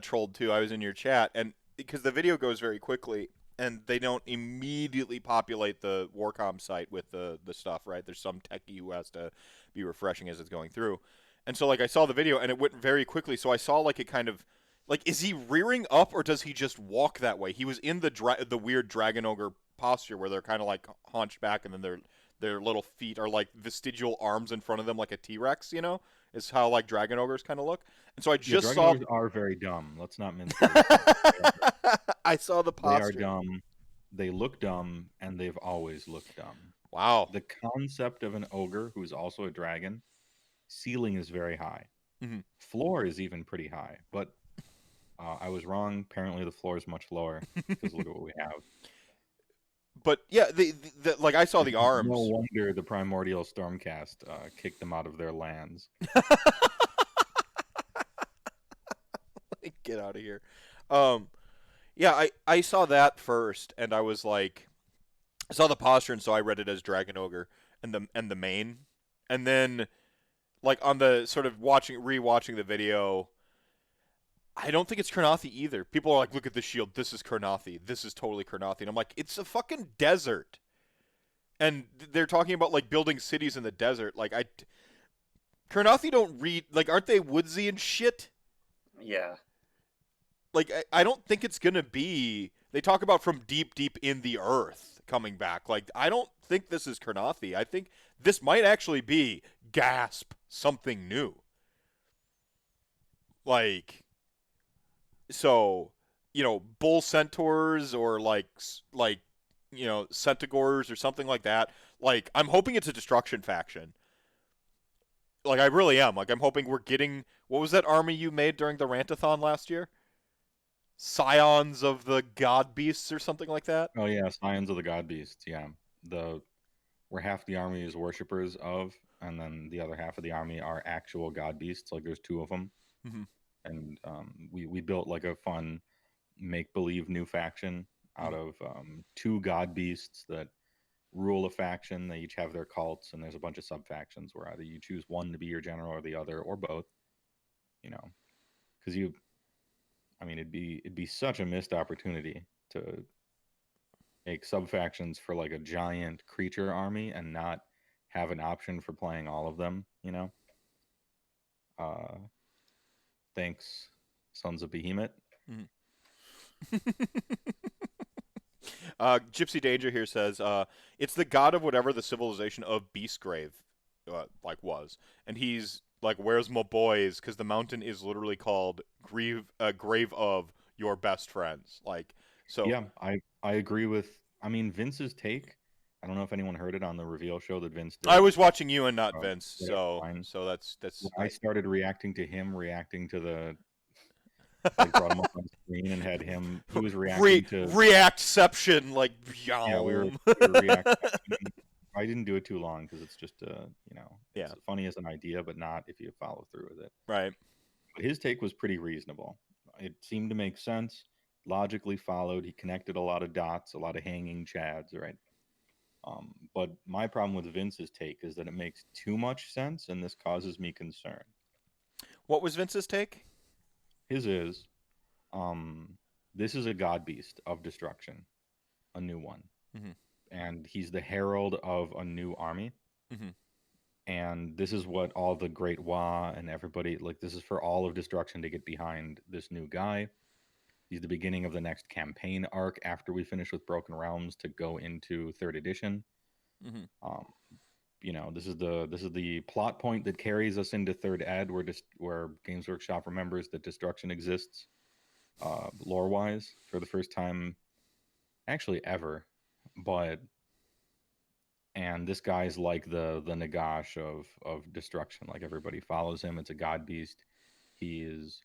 trolled too. I was in your chat, and because the video goes very quickly, and they don't immediately populate the Warcom site with the stuff, right? There's some techie who has to be refreshing as it's going through. And so, like, I saw the video, and it went very quickly, so I saw, like, it kind of... Like, is he rearing up, or does he just walk that way? He was in the weird Dragon Ogre posture, where they're kind of, like, haunched back, and then their little feet are, like, vestigial arms in front of them, like a T-Rex, you know? Is how, like, Dragon Ogres kind of look. And so I just Dragon saw... Ogres are very dumb. Let's not mince I saw the posture. They are dumb. They look dumb, and they've always looked dumb. Wow. The concept of an ogre who's also a dragon, ceiling is very high. Hmm. Floor is even pretty high, but I was wrong. Apparently, the floor is much lower because look at what we have. But yeah, like I saw the No arms. wonder the primordial stormcast kicked them out of their lands. Get out of here. Um, yeah, I saw that first, and I was like, I saw the posture, and so I read it as Dragon Ogre and the main, and then like on the sort of rewatching the video, I don't think it's Kurnothi either. People are like, look at the shield. This is Kurnothi. This is totally Kurnothi. And I'm like, it's a fucking desert. And they're talking about like building cities in the desert. Like Kurnothi don't read like aren't they woodsy and shit? Yeah. Like I don't think it's gonna be. They talk about from deep, deep in the earth coming back. Like I don't think this is Kurnothi. I think this might actually be gasp something new. Like so, bull centaurs or like centaurs or something like that. Like I'm hoping it's a destruction faction. Like I really am. Like I'm hoping we're getting what was that army you made during the Rantathon last year? Scions of the God Beasts or something like that. Oh yeah, Scions of the God Beasts. Yeah, the where half the army is worshippers of, and then the other half of the army are actual God Beasts. Like there's two of them, Hmm. and we built like a fun make believe new faction out Hmm. of two God Beasts that rule a faction. They each have their cults, and there's a bunch of sub factions where either you choose one to be your general or the other, or both. You know, because I mean, it'd be such a missed opportunity to make sub factions for like a giant creature army and not have an option for playing all of them. Uh, thanks, Sons of Behemoth. Hmm. Gypsy Danger here says, it's the god of whatever the civilization of Beastgrave, was, and he's like, "Where's my boys?" Because the mountain is literally called Grave of Your Best Friends. Like, so Yeah, I agree with. I mean, Vince's take. I don't know if anyone heard it on the reveal show that Vince I did. was watching you and not Vince, Right so online. that's When I started reacting to him, reacting to like brought him up on screen and had him. He was reacting to. reactception, like, Yeah, yum. we were reacting. I didn't do it too long because it's just Yeah, it's funny as an idea, but not if you follow through with it. right. But his take was pretty reasonable. It seemed to make sense, logically followed. He connected a lot of dots, a lot of hanging chads, right? But my problem with Vince's take is that it makes too much sense, and this causes me concern. What was Vince's take? His is, this is a god beast of destruction, a new one, Hmm. and he's the herald of a new army. Hmm. And this is what all the Great Wa and everybody like. This is for all of destruction to get behind this new guy. He's the beginning of the next campaign arc after we finish with Broken Realms to go into third edition. Hmm. Um, this is the plot point that carries us into third ed, where Games Workshop remembers that destruction exists, lore wise, for the first time, actually ever. But and this guy's like the Nagash of destruction. Like everybody follows him. It's a god beast. He is,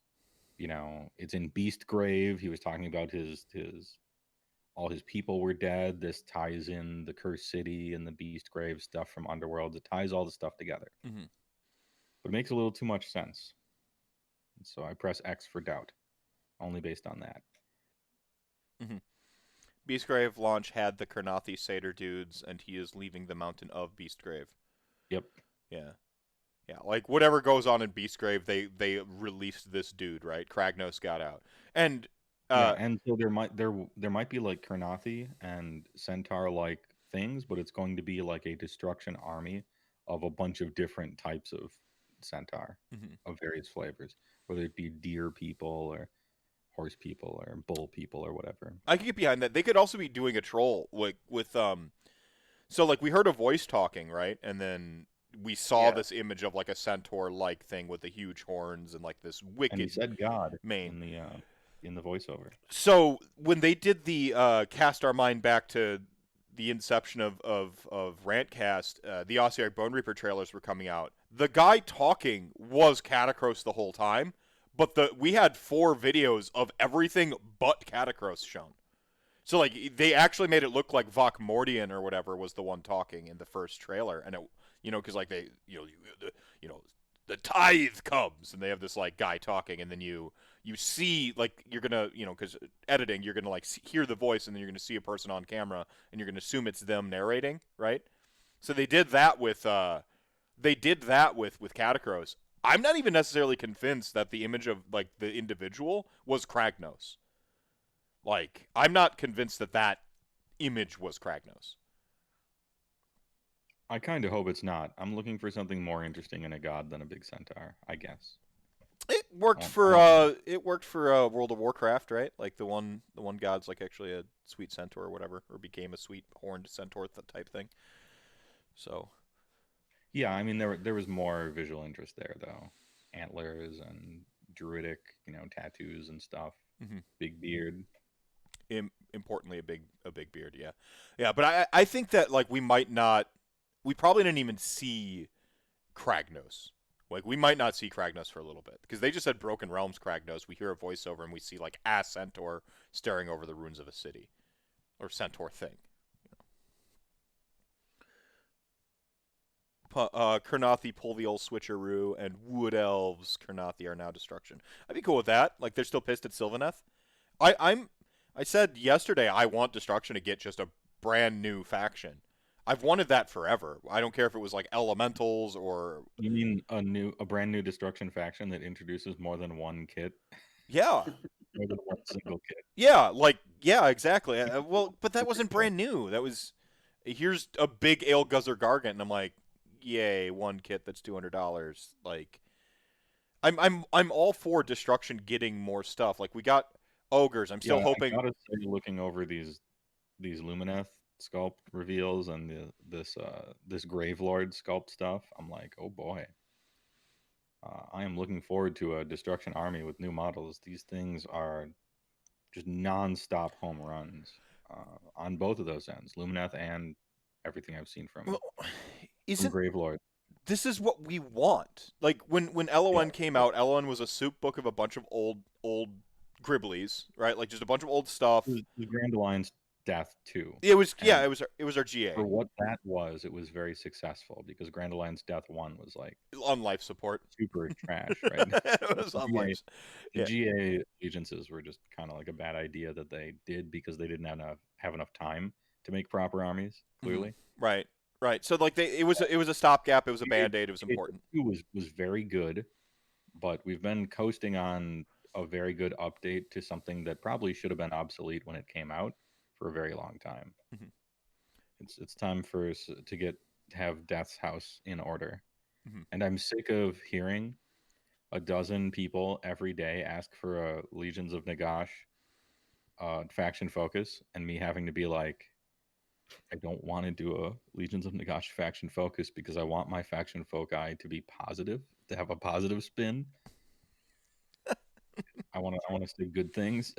it's in Beast Grave. He was talking about his all his people were dead. This ties in the Cursed City and the Beast Grave stuff from Underworlds. It ties all the stuff together, Hmm. but it makes a little too much sense. And so I press X for doubt, only based on that. Hmm. Beastgrave launch had the Kurnothi Satyr dudes, and he is leaving the mountain of Beastgrave. Yep. Yeah. Yeah, like whatever goes on in Beastgrave, they released this dude, right? Kragnos got out, and Yeah, and so there might be like Kurnothi and Centaur like things, but it's going to be like a destruction army of a bunch of different types of Centaur mhm. of various flavors, whether it be deer people or horse people or bull people or whatever. I could get behind that. They could also be doing a troll like with So like we heard a voice talking, right? And then we saw Yeah. this image of like a centaur like thing with the huge horns and like this And he wicked said God mane. in the voiceover. So when they did the cast our mind back to the inception of Rantcast, the Ossiarch Bone Reaper trailers were coming out. The guy talking was Catacross the whole time, but we had 4 videos of everything but Catacross shown. So like they actually made it look like Vok Mordian or whatever was the one talking in the first trailer, and it, because like they, the tithe comes, and they have this like guy talking, and then you see like you're gonna, because editing, you're gonna like hear the voice, and then you're gonna see a person on camera, and you're gonna assume it's them narrating, right? So they did that with Catacross. I'm not even necessarily convinced that the image of like the individual was Kragnos. Like, I'm not convinced that image was Kragnos. I kind of hope it's not. I'm looking for something more interesting in a god than a big centaur, I guess. It worked for World of Warcraft, right? Like the one god's like actually a sweet centaur or whatever, or became a sweet horned centaur type thing. So, yeah, I mean there was more visual interest there though, antlers and druidic, tattoos and stuff, big beard. Importantly, a big beard, yeah. But I think that like we probably didn't even see Kragnos. Like we might not see Kragnos for a little bit because they just said Broken Realms Kragnos. We hear a voiceover and we see like a centaur staring over the ruins of a city, or centaur thing. Kurnothi pull the old switcheroo, and Wood Elves Kurnothi are now destruction. I'd be cool with that. Like they're still pissed at Sylvaneth. I said yesterday I want Destruction to get just a brand new faction. I've wanted that forever. I don't care if it was like Elementals or. You mean a brand new Destruction faction that introduces more than one kit? Yeah. More than one single kit. Yeah, exactly. Well, but that wasn't brand new. That was, here's a big Ale Guzzler Gargant, and I'm like, yay, one kit that's $200. Like, I'm all for Destruction getting more stuff. Like we got ogres. I'm still hoping. I gotta say, looking over these Lumineth sculpt reveals and this Gravelord sculpt stuff, I'm like, oh boy. I am looking forward to a Destruction army with new models. These things are just non-stop home runs on both of those ends, Lumineth and everything I've seen from Gravelord. This is what we want. Like when LON came out, LON was a soup book of a bunch of old Gribblies, right? Like just a bunch of old stuff. It was Grand Alliance Death 2. It was our GA. For what that was, it was very successful because Grand Alliance Death 1 was like on life support. Super trash, right? It was on life. The GA allegiances were just kind of like a bad idea that they did because they didn't have enough time to make proper armies, clearly. Mm-hmm. Right. So like it was a stopgap, it was a band-aid, it was important. It was very good, but we've been coasting on a very good update to something that probably should have been obsolete when it came out for a very long time. Mm-hmm. It's time for us to have Death's House in order. Mm-hmm. And I'm sick of hearing a dozen people every day ask for a Legions of Nagash faction focus, and me having to be like, I don't want to do a Legions of Nagash faction focus because I want my faction foci to be positive, to have a positive spin. I want to say good things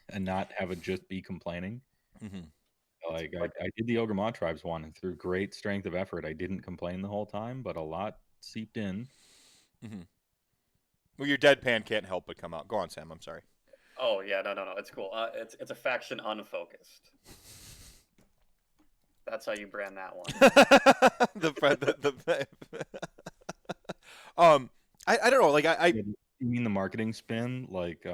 and not have it just be complaining. Mm-hmm. Like I did the Ogre Maw Tribes one, and through great strength of effort, I didn't complain the whole time, but a lot seeped in. Mm-hmm. Well, your deadpan can't help but come out. Go on, Sam. I'm sorry. Oh yeah, no, it's cool. It's a faction unfocused. That's how you brand that one. I don't know. Like You mean the marketing spin, like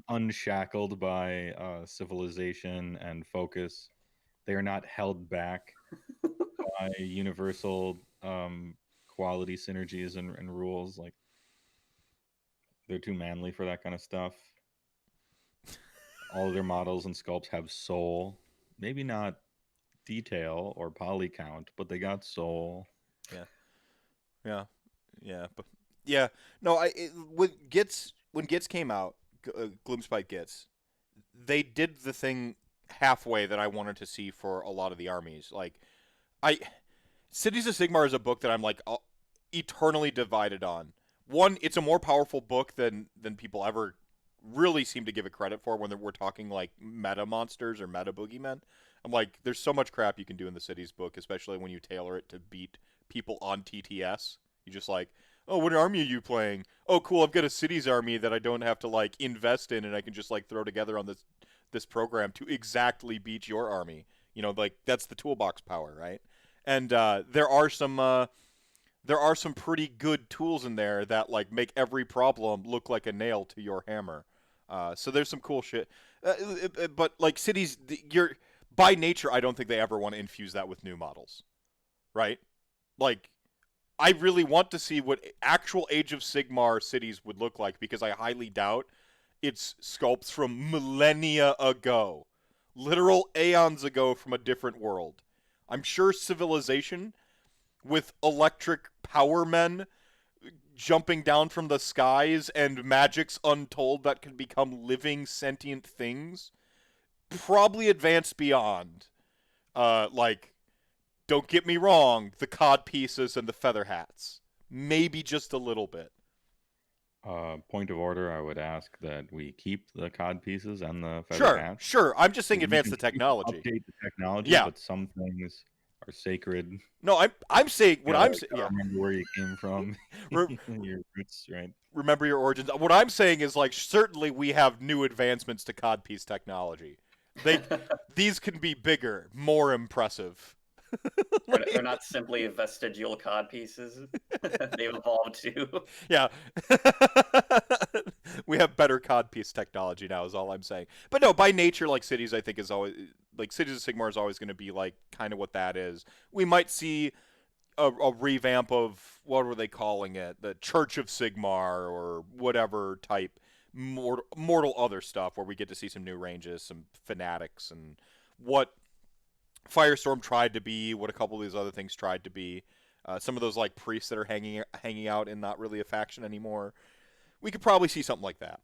unshackled by civilization and focus. They are not held back by universal quality synergies and rules. Like they're too manly for that kind of stuff. All of their models and sculpts have soul. Maybe not detail or poly count, but they got soul. Yeah. But yeah, no. When Gitz came out, Gloomspite Gitz, they did the thing halfway that I wanted to see for a lot of the armies. Like, Cities of Sigmar is a book that I'm like eternally divided on. One, it's a more powerful book than people ever really seem to give it credit for when we're talking like meta monsters or meta boogeymen. I'm like, there's so much crap you can do in the cities book, especially when you tailor it to beat people on TTS. You just like, oh, what army are you playing? Oh, cool, I've got a cities army that I don't have to like invest in, and I can just like throw together on this program to exactly beat your army. Like that's the toolbox power, right? And there are some pretty good tools in there that like make every problem look like a nail to your hammer. So there's some cool shit. But like cities, you're by nature, I don't think they ever want to infuse that with new models, right? Like I really want to see what actual Age of Sigmar cities would look like because I highly doubt it's sculpts from millennia ago, literal aeons ago from a different world. I'm sure civilization with electric power men jumping down from the skies and magics untold that can become living sentient things probably advanced beyond like don't get me wrong, the cod pieces and the feather hats. Maybe just a little bit. Point of order, I would ask that we keep the cod pieces and the feather Sure, hats. sure. I'm just saying We advance can the technology. update the technology, Yeah. but some things are sacred. No, I'm saying what I'm saying. Yeah. Remember where you came from, Re- your roots, right? remember your origins. What I'm saying is like certainly we have new advancements to codpiece technology. These can be bigger, more impressive. They're not simply vestigial cod pieces. They've evolved too. Yeah. We have better codpiece technology now is all I'm saying. But no, by nature like cities I think is always like Cities of Sigmar is always going to be like kind of what that is. We might see a revamp of what were they calling it? The Church of Sigmar or whatever type mortal other stuff where we get to see some new ranges, some fanatics and what Firestorm tried to be, what a couple of these other things tried to be. Some of those like priests that are hanging out and not really a faction anymore. We could probably see something like that,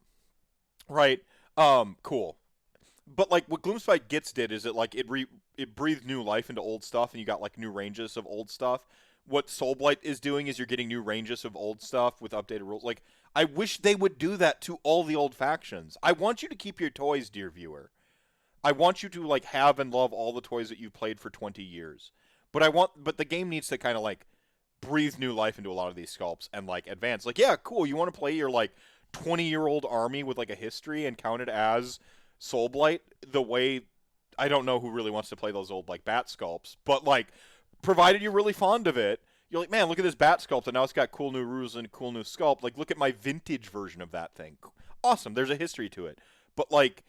right? Cool. But like what Gloomspite Gits did is it breathed new life into old stuff, and you got like new ranges of old stuff. What Soulblight is doing is you're getting new ranges of old stuff with updated rules. Like I wish they would do that to all the old factions. I want you to keep your toys, dear viewer. I want you to like have and love all the toys that you've played for 20 years. But the game needs to kind of like breathe new life into a lot of these sculpts and like advance. Like, yeah, cool. You want to play your like 20-year-old army with like a history and count it as Soulblight the way I don't know who really wants to play those old like bat sculpts, but like provided you're really fond of it, you're like, man, look at this bat sculpt and now it's got cool new rules and cool new sculpt. Like look at my vintage version of that thing. Awesome. There's a history to it. But like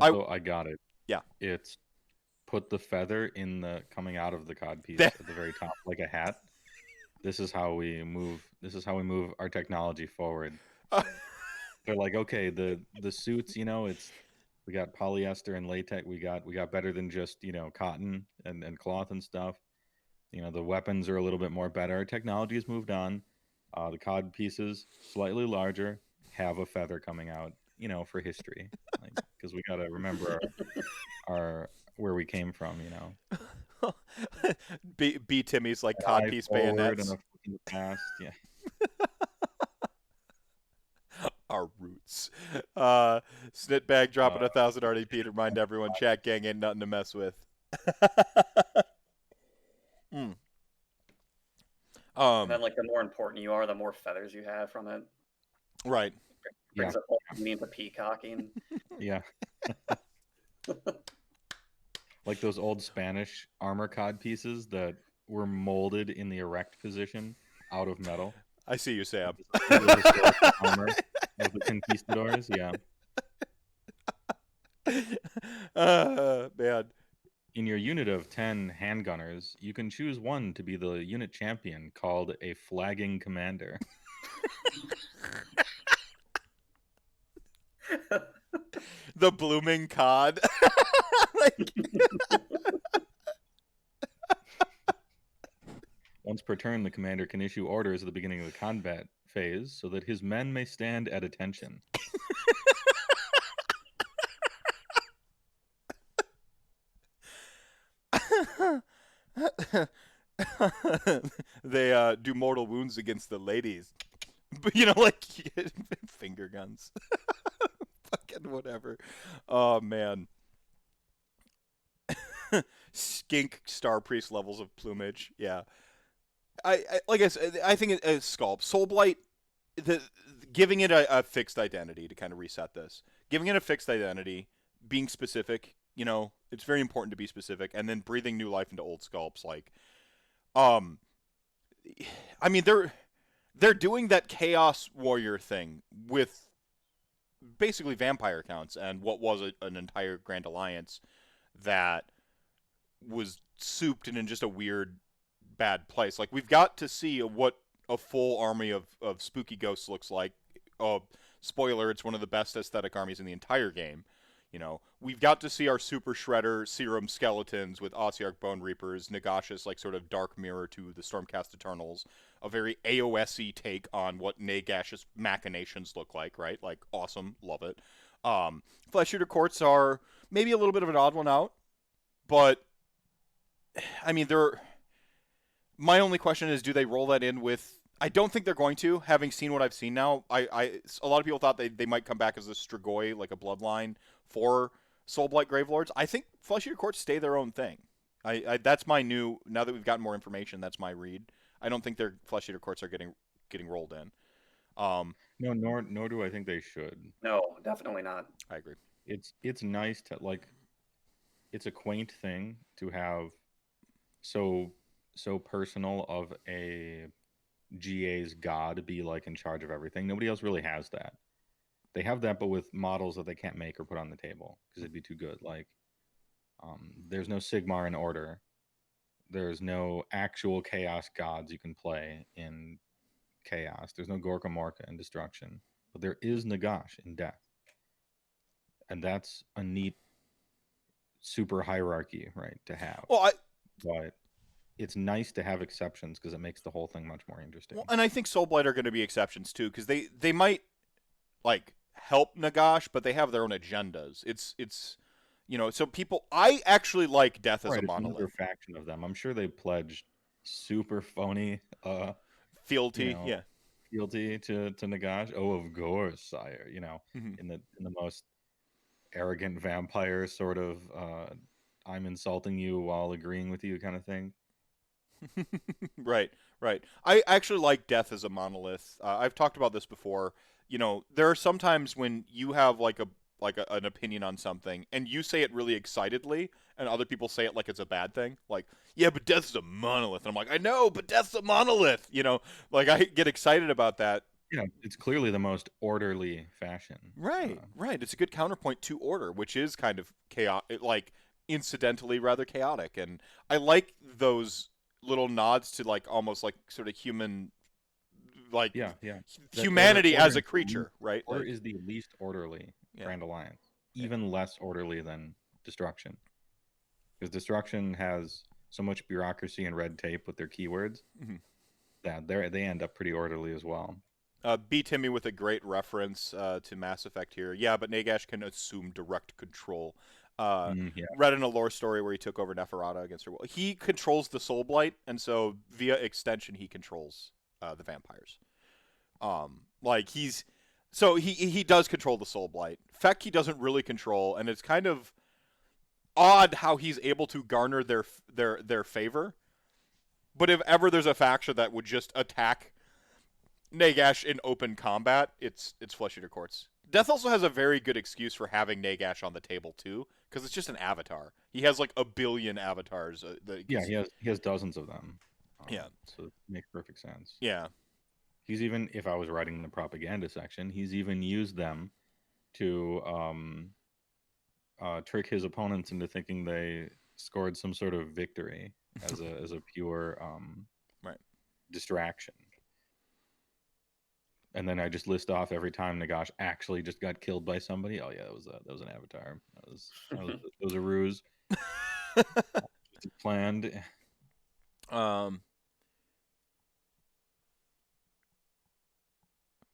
Also, I got it. Yeah. It's put the feather in the coming out of the cod piece That- at the very top, like a hat. This is how we move. This is how we move our technology forward. They're like, okay, the suits, we got polyester and latex. We got better than just cotton and cloth and stuff. The weapons are a little bit more better. Our technology has moved on. The cod pieces slightly larger, have a feather coming out. For history, because we gotta remember our where we came from. B Timmy's like An eye codpiece forward bayonets. and a foot in the past. Yeah. Our roots. Snitbag dropping 1,000 RDP to remind everyone chat gang ain't nothing to mess with. And then, like, the more important you are, the more feathers you have from it. Right. Brings up all means of peacocking. Yeah. Like those old Spanish armor cod pieces that were molded in the erect position out of metal. I see you, Sam. The historical armor of the conquistadors. Yeah. Man. In your unit of 10 handgunners, you can choose one to be the unit champion called a flagging commander. The blooming cod. Like, Once per turn, the commander can issue orders at the beginning of the combat phase so that his men may stand at attention. They do mortal wounds against the ladies. But like finger guns. Fucking whatever. Oh man. skink star priest levels of plumage. Yeah, I like I said, I think it's sculpt Soulblight. The giving it a fixed identity to kind of reset this, giving it a fixed identity, being specific. It's very important to be specific, and then breathing new life into old sculpts. Like, um, I mean, they're doing that Chaos Warrior thing with basically vampire counts and what was an entire Grand Alliance that was souped in just a weird, bad place. Like, we've got to see what a full army of spooky ghosts looks like. Spoiler, it's one of the best aesthetic armies in the entire game. We've got to see our Super Shredder Serum Skeletons with Ossiarch Bone Reapers, Nagash's like sort of dark mirror to the Stormcast Eternals, a very AOS-y take on what Nagash's machinations look like, right? Like, awesome, love it. Flesh Eater Courts are maybe a little bit of an odd one out, but I mean, my only question is, do they roll that in with? I don't think they're going to. Having seen what I've seen now, a lot of people thought they might come back as a Strigoi, like a bloodline for Soulblight Gravelords. I think Flesh Eater Courts stay their own thing. That's my new. Now that we've gotten more information, that's my read. I don't think their Flesh Eater Courts are getting rolled in. No, nor do I think they should. No, definitely not. I agree. It's nice to like. It's a quaint thing to have so personal of a GA's god be like in charge of everything. Nobody else really has that. They have that, but with models that they can't make or put on the table because it'd be too good. Like, there's no Sigmar in Order. There's no actual Chaos gods you can play in Chaos. There's no Gorka Morka in Destruction, but there is Nagash in Death, and that's a neat super hierarchy, right, to have. Well, but it's nice to have exceptions because it makes the whole thing much more interesting. and I think Soulblight are going to be exceptions too, because they might like help Nagash, but they have their own agendas. It's so people. I actually like Death as a monolith. Another faction of them. I'm sure they pledged super phony fealty, yeah, fealty to Nagash. Oh, of course, sire. Mm-hmm. in the most arrogant vampire sort of I'm insulting you while agreeing with you kind of thing. Right. I actually like Death as a monolith. I've talked about this before. There are some times when you have an opinion on something and you say it really excitedly, and other people say it like it's a bad thing. Like, yeah, but Death's a monolith. And I'm like, I know, but Death's a monolith. Like, I get excited about that. Yeah, it's clearly the most orderly fashion. Right. It's a good counterpoint to Order, which is kind of chaotic, like incidentally rather chaotic, and I like those little nods to like almost like sort of human, like humanity Order as a creature, right? Order is the least orderly Grand Alliance, even less orderly than Destruction, because Destruction has so much bureaucracy and red tape with their keywords that they end up pretty orderly as well. B. Timmy with a great reference to Mass Effect here. Yeah, but Nagash can assume direct control. Read in a lore story where he took over Neferata against her will. He controls the Soulblight, and so via extension, he controls the vampires. He does control the Soulblight. Feck he doesn't really control, and it's kind of odd how he's able to garner their favor. But if ever there's a faction that would just attack Nagash in open combat, it's Flesh Eater Courts. Death also has a very good excuse for having Nagash on the table too, because it's just an avatar. He has like a billion avatars. He has dozens of them. So it makes perfect sense. Yeah. He's even, if I was writing the propaganda section, he's even used them to trick his opponents into thinking they scored some sort of victory as a pure distraction. And then I just list off every time Nagash actually just got killed by somebody. Oh yeah, that was an avatar. That was a ruse. Planned.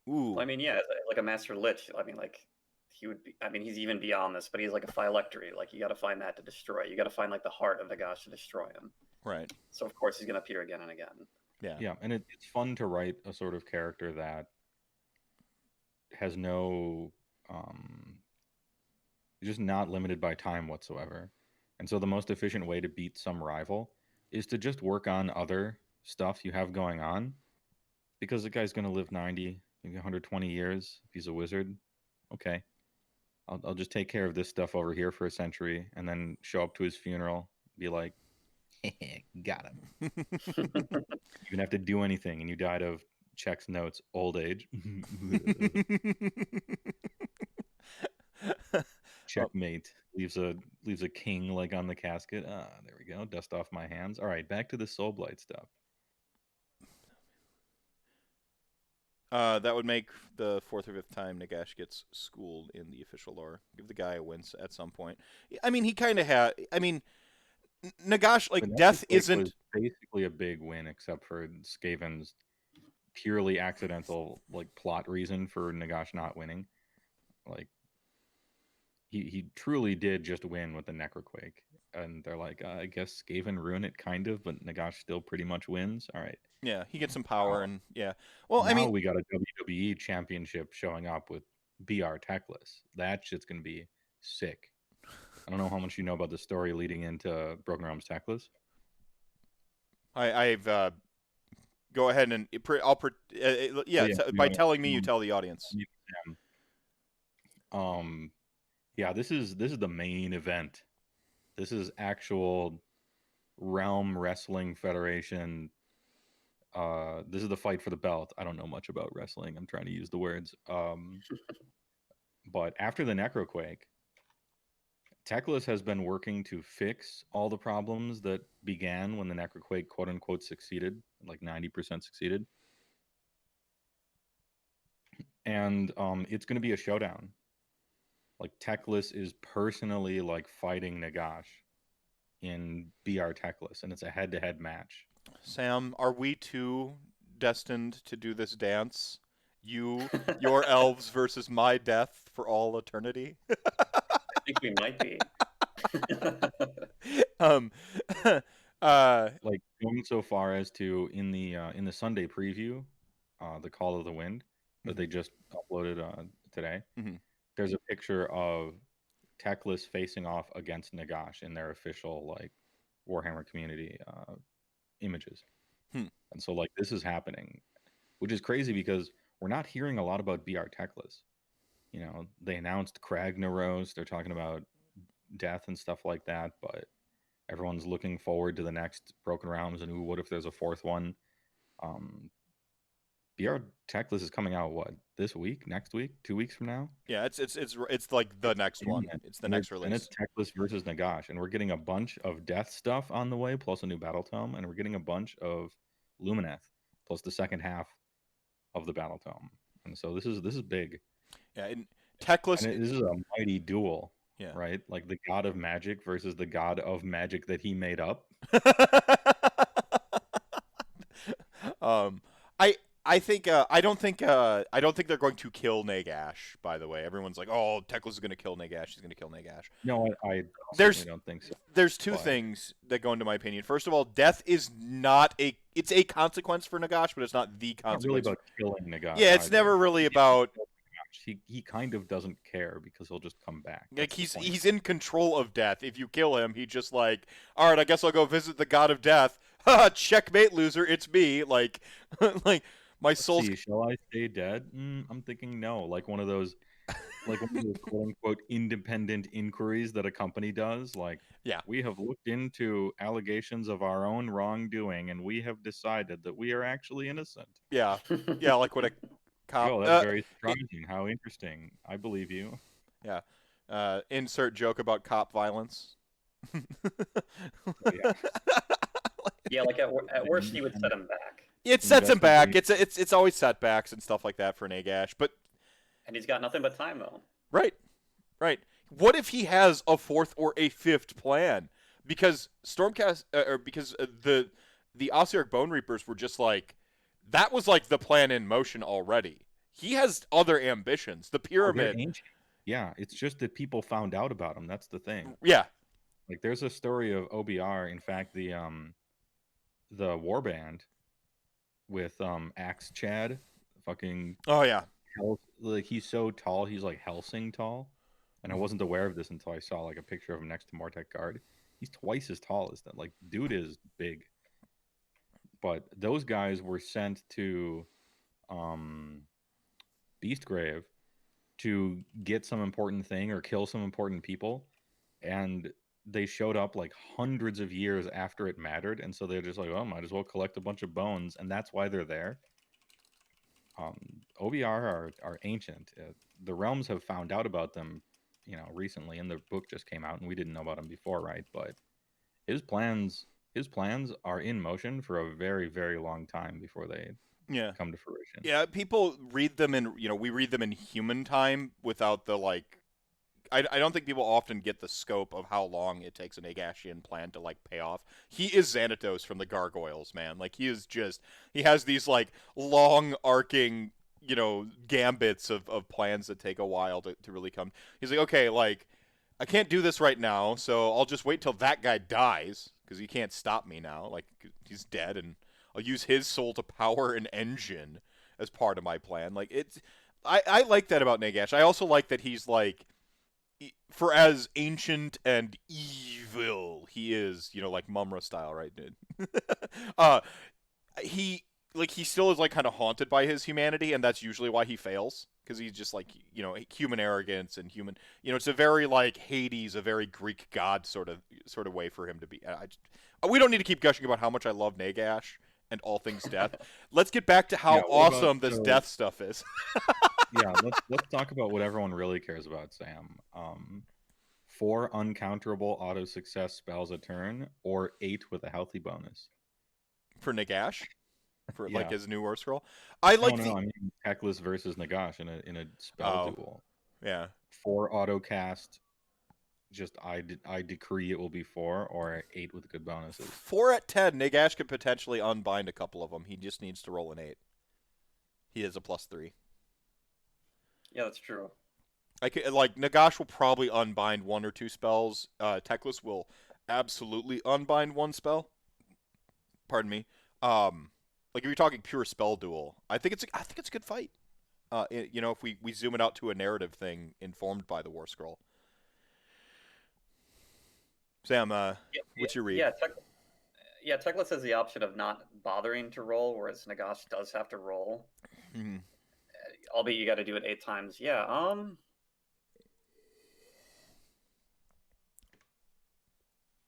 Ooh. I mean, yeah, like a Master Lich. I mean, like he would be. I mean, he's even beyond this, but he's like a Phylactery. Like you got to find that to destroy. You got to find like the heart of Nagash to destroy him. Right. So of course he's gonna appear again and again. Yeah, and it's fun to write a sort of character that has no just not limited by time whatsoever, And so the most efficient way to beat some rival is to just work on other stuff you have going on, because the guy's going to live 90, maybe 120 years if he's a wizard. Okay. I'll just take care of this stuff over here for a century and then show up to his funeral, be like, got him. You didn't have to do anything and you died of checks notes old age. Checkmate. Leaves a king like on the casket. There we go. Dust off my hands. All right, back to the Soul Blight stuff. That would make the fourth or fifth time Nagash gets schooled in the official lore. Give the guy a win at some point. I mean, he kind of had. I mean, Nagash, like, death isn't was basically a big win, except for Skaven's purely accidental like plot reason for Nagash not winning. Like, he truly did just win with the Necroquake, and they're like, I guess Skaven ruin it kind of, but Nagash still pretty much wins. All right. Yeah, he gets some power, Wow. and yeah. Well, Now I mean, we got a WWE championship showing up with BR Techless. That shit's gonna be sick. I don't know how much you know about the story leading into Broken Realms Techless. I've go ahead and I'll yeah. By telling me, you tell the audience. Yeah, this is the main event. This is actual Realm Wrestling Federation. This is the fight for the belt. I don't know much about wrestling. I'm trying to use the words. But after the Necroquake, Techless has been working to fix all the problems that began when the Necroquake quote unquote succeeded, like 90% succeeded. And it's going to be a showdown. Like, Techless is personally like fighting Nagash in BR Techless, and it's a head-to-head match. Sam, are we two destined to do this dance? Your elves versus my death for all eternity? I think we might be. Like, going so far as to in the Sunday preview, the Call of the Wind that they just uploaded today. Mhm. There's a picture of Techless facing off against Nagash in their official like Warhammer community images. And so like this is happening, which is crazy because we're not hearing a lot about BR Techless. You know, they announced Kragnaros, they're talking about death and stuff like that, but everyone's looking forward to the next Broken Realms and ooh, what if there's a fourth one? BR Techless is coming out what, this week, next week, 2 weeks from now? Yeah, it's like the next one. It's the next release. And it's Techless versus Nagash, and we're getting a bunch of death stuff on the way, plus a new battle tome, and we're getting a bunch of Lumineth, plus the second half of the battle tome. And so this is big. Yeah, and Techless. And this is a mighty duel. Yeah. Right? Like the god of magic versus the god of magic that he made up. I think I don't think they're going to kill Nagash. By the way, everyone's like, "Oh, Techless is going to kill Nagash. He's going to kill Nagash." No, I don't think so. There's two things that go into my opinion. First of all, death is not it's a consequence for Nagash, but it's not the consequence. It's not really about killing Nagash. Yeah, it's never really about. He kind of doesn't care because he'll just come back. Like he's in control of death. If you kill him, he just like, all right, I guess I'll go visit the god of death. Ha! Checkmate, loser. It's me. Like, like my soul's. Shall I stay dead? I'm thinking no. Like one of those quote unquote independent inquiries that a company does. Like, yeah, we have looked into allegations of our own wrongdoing, and we have decided that we are actually innocent. Yeah, yeah. Like what a cop. Oh, that's very surprising. How interesting. I believe you. Yeah. Insert joke about cop violence. Yeah. Yeah, like at worst, you would set him back. It sets him back. It's always setbacks and stuff like that for Nagash, but. And he's got nothing but time though. Right. What if he has a fourth or a fifth plan? Because Stormcast, or because the Ossiarch Bone Reapers were just like, that was like the plan in motion already. He has other ambitions. The pyramid. Yeah, it's just that people found out about him. That's the thing. Yeah. Like there's a story of OBR. In fact, the warband with Axe Chad, fucking. Oh yeah. Like he's so tall, he's like Helsing tall, and I wasn't aware of this until I saw like a picture of him next to Mortek Guard. he's twice as tall as them. Like, dude is big. But those guys were sent to Beastgrave to get some important thing or kill some important people, and they showed up like hundreds of years after it mattered, and so they're just like, oh, might as well collect a bunch of bones, and that's why they're there. OBR are ancient. The realms have found out about them, recently, and the book just came out, and we didn't know about them before, right? But his plans are in motion for a very, very long time before they Yeah. come to fruition. Yeah, people read them in, we read them in human time without the, like, I don't think people often get the scope of how long it takes an Agashian plan to, like, pay off. He is Xanatos from the Gargoyles, man. Like, he has these, like, long arcing, gambits of plans that take a while to really come. He's like, okay, like, I can't do this right now, so I'll just wait till that guy dies, because he can't stop me now. Like, he's dead, and I'll use his soul to power an engine as part of my plan. Like, I like that about Nagash. I also like that he's, like, for as ancient and evil he is, like Mumra style, right, dude? He he still is, like, kind of haunted by his humanity, and that's usually why he fails, because he's just, like, human arrogance and human, it's a very, like, Hades, a very Greek god sort of way for him to be. We don't need to keep gushing about how much I love Nagash and all things death. Let's get back to how awesome this death stuff is. Yeah, let's talk about what everyone really cares about, Sam. 4 uncounterable auto success spells a turn, or 8 with a healthy bonus. For Nagash? For Yeah. like his new war scroll? I like I mean Teclis versus Nagash in a spell duel. Yeah. 4 auto cast, just I decree it will be 4, or 8 with good bonuses. 4 at 10, Nagash could potentially unbind a couple of them. He just needs to roll an 8. He is a +3. Yeah, that's true. Nagash will probably unbind 1 or 2 spells. Teclis will absolutely unbind 1 spell. Pardon me. Like, if you're talking pure spell duel, I think it's a good fight. If we zoom it out to a narrative thing informed by the War Scroll. Sam, what's your read? Yeah, Teclis has the option of not bothering to roll, whereas Nagash does have to roll. Mm-hmm. Albeit you got to do it 8 times. Yeah.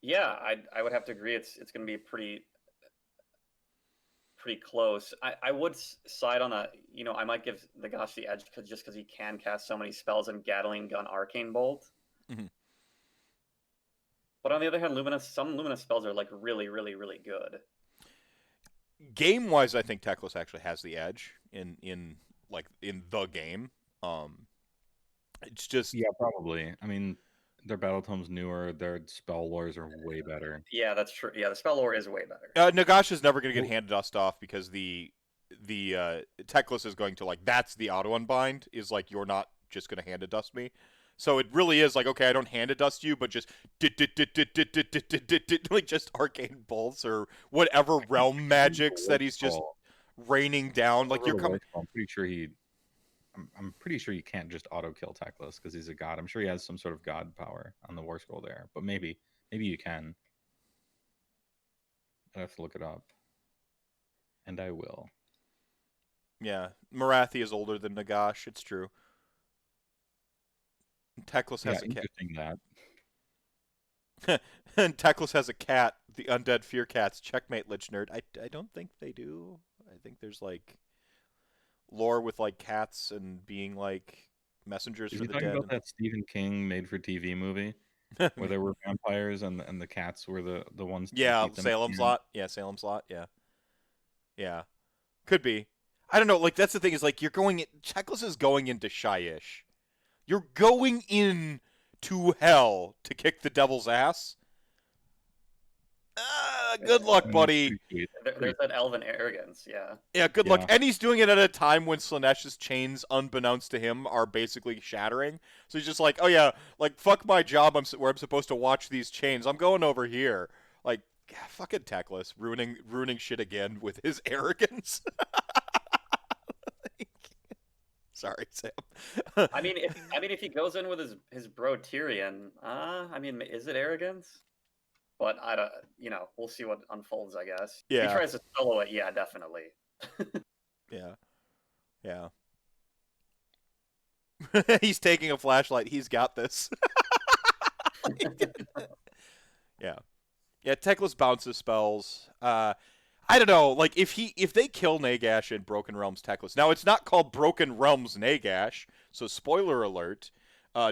Yeah, I would have to agree. It's going to be pretty close. I would side on I might give Nagash the edge because he can cast so many spells and Gatling Gun, Arcane Bolt. Mm-hmm. But on the other hand, some Luminous spells are, like, really, really, really good. Game-wise, I think Teclis actually has the edge in the game. It's just... Yeah, probably. I mean, their battle tomes newer, their spell lores are way better. Yeah, that's true. Yeah, the spell lore is way better. Nagash is never going to get hand dust off, because the Teclis is going to, like, that's the auto unbind, is like, you're not just going to hand dust me. So it really is like, okay, I don't hand dust you, but just like, just arcane bolts or whatever realm magics that he's just raining down. Like, you're coming. I'm pretty sure you can't just auto kill Teclis because he's a god. I'm sure he has some sort of god power on the War Scroll there, but maybe you can. I have to look it up, and I will. Yeah, Marathi is older than Nagash. It's true. Teclis has a cat. That. And Teclis has a cat. The undead fear cats. Checkmate, Lich Nerd. I don't think they do. I think there's, like, lore with, like, cats and being, like, messengers for the dead. Are you talking about that Stephen King made-for-TV movie where there were vampires and the cats were the ones? Yeah, Salem's Lot. Yeah, Salem's Lot. Yeah. Yeah. Could be. I don't know. Like, that's the thing, is, like, Teclis is going into Shyish. You're going in to hell to kick the devil's ass. Good luck, buddy. There's that elven arrogance, yeah. Yeah, good luck. And he's doing it at a time when Slaaneish's chains, unbeknownst to him, are basically shattering. So he's just like, oh yeah, like, fuck my job where I'm supposed to watch these chains. I'm going over here. Like, fucking Teclis, ruining shit again with his arrogance. Sorry, Sam. I mean, if he goes in with his bro Tyrion, I mean, is it arrogance? But I don't, we'll see what unfolds. I guess if he Yeah, tries to solo it, yeah, definitely. yeah, yeah. He's taking a flashlight. He's got this. Yeah, yeah. Teclis bounces spells. I don't know. Like if they kill Nagash in Broken Realms Teclis. Now it's not called Broken Realms Nagash, so spoiler alert.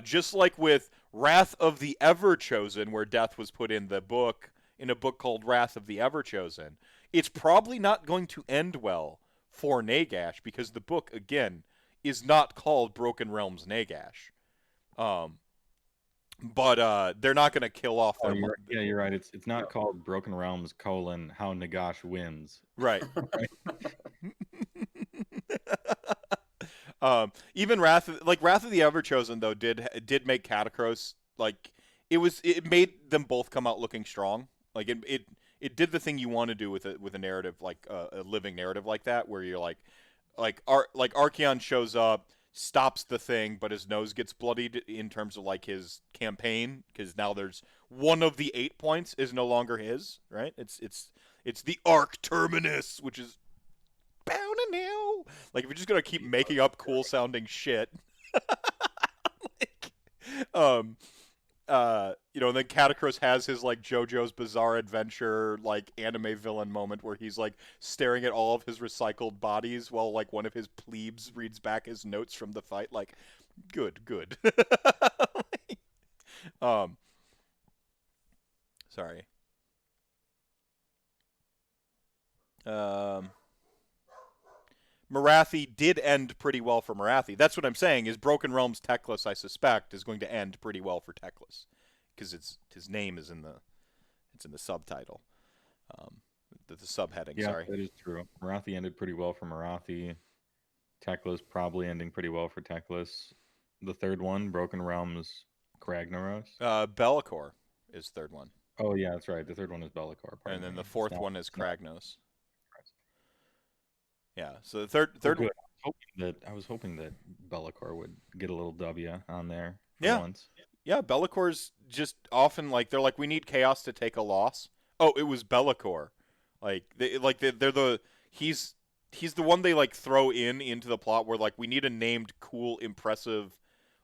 Just like with Wrath of the Everchosen, where death was put in the book in a book called Wrath of the Everchosen, it's probably not going to end well for Nagash because the book again is not called Broken Realms Nagash. Um, but they're not going to kill off Oh, their you're right. It's not called Broken Realms: How Nagash Wins. right. Right? Even Wrath of the Everchosen though did make Katakros like it made them both come out looking strong. Like it did the thing you want to do with a narrative like a living narrative like that where you're like Archeon shows up, stops the thing, but his nose gets bloodied in terms of like his campaign because now there's one of the 8 points is no longer his, right? It's the Arc Terminus, which is bound and now. Like if you're just gonna keep making up cool sounding shit, like, and then Catacross has his like JoJo's Bizarre Adventure like anime villain moment where he's like staring at all of his recycled bodies while like one of his plebes reads back his notes from the fight. Like, good. um, sorry. Um, Marathi did end pretty well for Marathi. That's what I'm saying. Is Broken Realms Teclis, I suspect, is going to end pretty well for Teclis, because his name is in the subtitle, um, the subheading. Yeah, Sorry. that is true. Marathi ended pretty well for Marathi. Teclis probably ending pretty well for Teclis. The third one, Broken Realms Kragnaros. Be'lakor is third one, Oh yeah, that's right. The third one is Be'lakor. and Pardon then me. the It's fourth not. one is It's not. Kragnos. Yeah. So the Oh, third good. I was hoping that Be'lakor would get a little W on there for yeah. once. Yeah, Bellacor's just often like they're like we need chaos to take a loss. Oh, it was Be'lakor. They're the he's the one they like throw into the plot where like we need a named cool impressive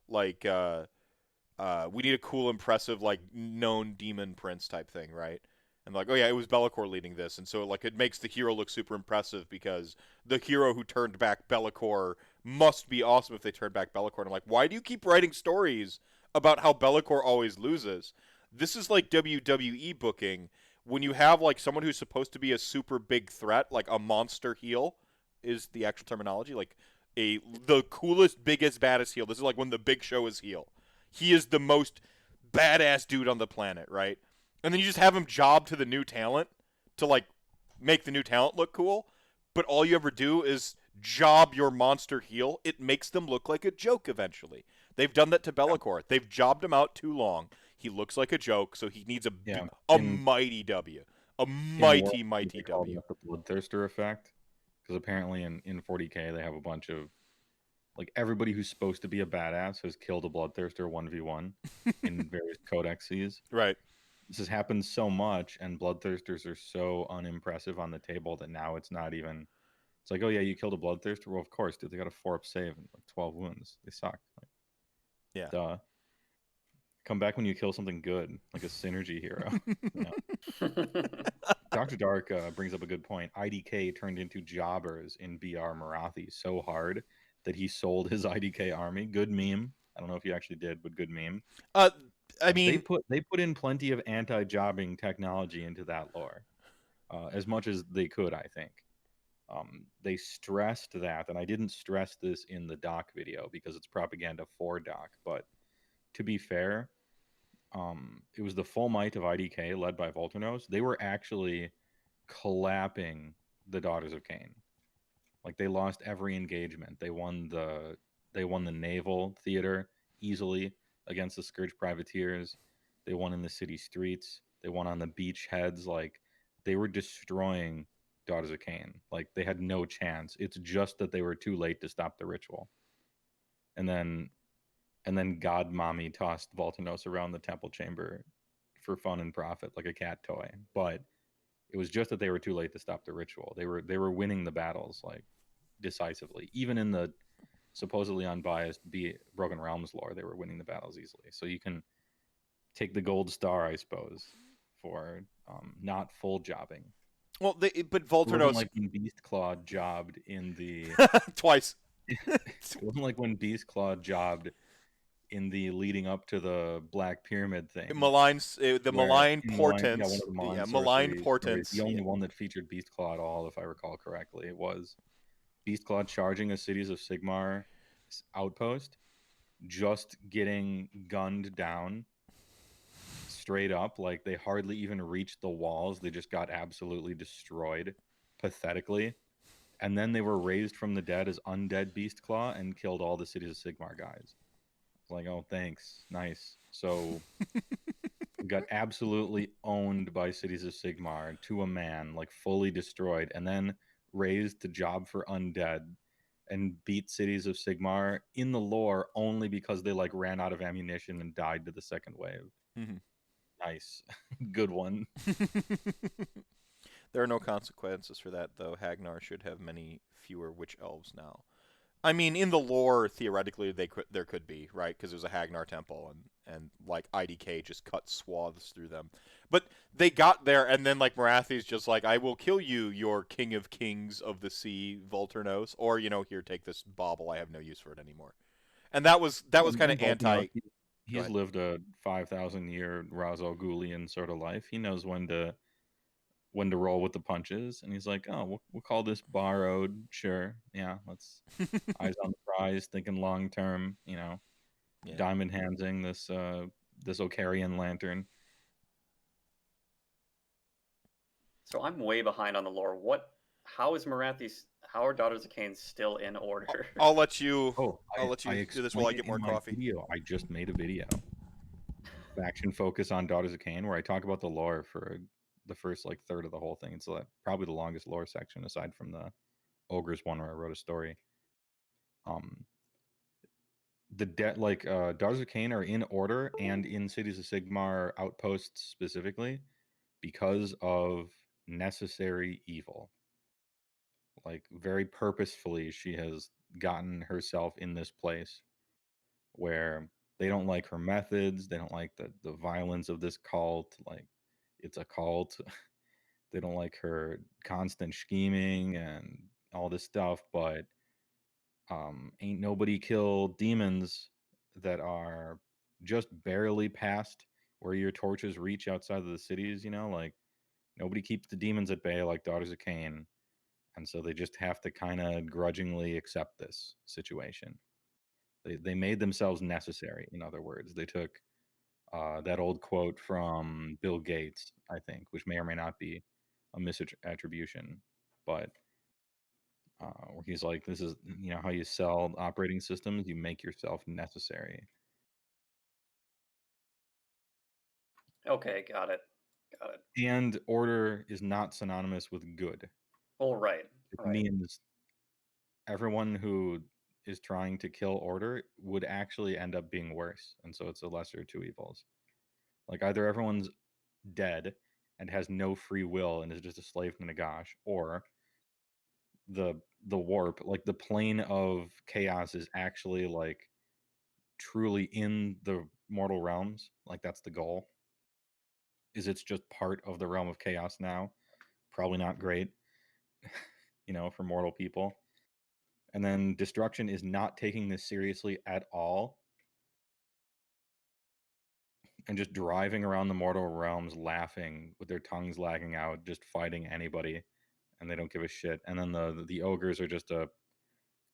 like we need a cool impressive like known demon prince type thing, right? And like, oh yeah, it was Be'lakor leading this, and so like it makes the hero look super impressive because the hero who turned back Be'lakor must be awesome if they turn back Be'lakor. And I'm like, why do you keep writing stories about how Be'lakor always loses? This is like WWE booking when you have like someone who's supposed to be a super big threat, like a monster heel is the actual terminology, like the coolest, biggest, baddest heel. This is like when the Big Show is heel. He is the most badass dude on the planet, right? And then you just have him job to the new talent to like make the new talent look cool, but all you ever do is job your monster heel. It makes them look like a joke eventually. They've done that to Be'lakor. They've jobbed him out too long. He looks like a joke, so he needs Yeah. a In mighty W. A Warcraft, mighty they call W. that the Bloodthirster effect, because apparently in 40k they have a bunch of like everybody who's supposed to be a badass has killed a Bloodthirster 1v1 in various codexes. Right. This has happened so much, and Bloodthirsters are so unimpressive on the table that now it's not even. It's like, oh yeah, you killed a Bloodthirster. Well, of course, dude. They got a 4-up save and like 12 wounds. They suck. Like, Yeah. duh. Come back when you kill something good, like a synergy hero. You know? Dr. Dark brings up a good point. IDK turned into jobbers in BR Marathi so hard that he sold his IDK army. Good meme. I don't know if you actually did, but good meme. I They mean, put in plenty of anti-jobbing technology into that lore, as much as they could, I think. They stressed that, and I didn't stress this in the doc video because it's propaganda for doc. But to be fair, it was the full might of IDK led by Volturnos. They were actually clapping the Daughters of Cain. Like they lost every engagement. They won the naval theater easily against the Scourge privateers. They won in the city streets. They won on the beach heads. Like they were destroying Daughters of Cain. Like they had no chance. It's just that they were too late to stop the ritual. And then God Mommy tossed Voltanos around the temple chamber for fun and profit, like a cat toy. But it was just that they were too late to stop the ritual. They were winning the battles like decisively, even in the supposedly unbiased Broken Realms lore. They were winning the battles easily. So you can take the gold star, I suppose, for not full jobbing. Well, but It wasn't Volturnos like when Beastclaw jobbed in the. twice. It wasn't like when Beastclaw jobbed in the leading up to the Black Pyramid thing. The malign portents. Yeah, one of the malign malign sorcery portents. stories. The only one that featured Beastclaw at all, if I recall correctly, it was Beastclaw charging a Cities of Sigmar outpost, just getting gunned down straight up. Like they hardly even reached the walls. They just got absolutely destroyed, pathetically. And then they were raised from the dead as undead Beastclaw and killed all the Cities of Sigmar guys. Like, oh, thanks, nice. So got absolutely owned by Cities of Sigmar to a man, like fully destroyed, and then raised to job for undead and beat Cities of Sigmar in the lore only because they like ran out of ammunition and died to the second wave. Mm-hmm. Nice. Good one. There are no consequences for that, though. Hagnar should have many fewer witch elves now. I mean, in the lore, theoretically, there could be, right? Because there's a Hagnar temple, and like IDK just cut swaths through them. But they got there, and then like Marathi's just like, I will kill you, your king of kings of the sea, Volturnos, or here, take this bauble. I have no use for it anymore. And that was kind of anti. He's lived a 5,000-year Razo Gulian sort of life. He knows when to roll with the punches, and he's like, oh, we'll call this borrowed. Sure, yeah, let's eyes on the prize, thinking long term. Yeah. Diamond handsing this Ocarian lantern. So I'm way behind on the lore. How are Daughters of Cain still in order? I'll let you. I'll let you do this while I get more coffee. Video. I just made a video. Faction focus on Daughters of Cain, where I talk about the lore for the first like third of the whole thing. It's probably the longest lore section aside from the Ogres one where I wrote a story. Daughters of Cain are in order and in Cities of Sigmar outposts specifically because of necessary evil. Like very purposefully, she has gotten herself in this place where they don't like her methods. They don't like the violence of this cult. Like it's a cult. They don't like her constant scheming and all this stuff, but ain't nobody kill demons that are just barely past where your torches reach outside of the cities, like nobody keeps the demons at bay like Daughters of Cain. And so they just have to kind of grudgingly accept this situation. They made themselves necessary, in other words. They took that old quote from Bill Gates, I think, which may or may not be a misattribution, but where he's like, this is how you sell operating systems, you make yourself necessary. Okay, got it. And order is not synonymous with good. Oh, right. It means everyone who is trying to kill order would actually end up being worse, and so it's a lesser of two evils. Like either everyone's dead and has no free will and is just a slave to Nagash, or the warp, like the plane of chaos, is actually like truly in the mortal realms. Like that's the goal. It's just part of the realm of chaos now. Probably not great, for mortal people. And then destruction is not taking this seriously at all and just driving around the mortal realms laughing with their tongues lagging out, just fighting anybody, and they don't give a shit. And then the ogres are just a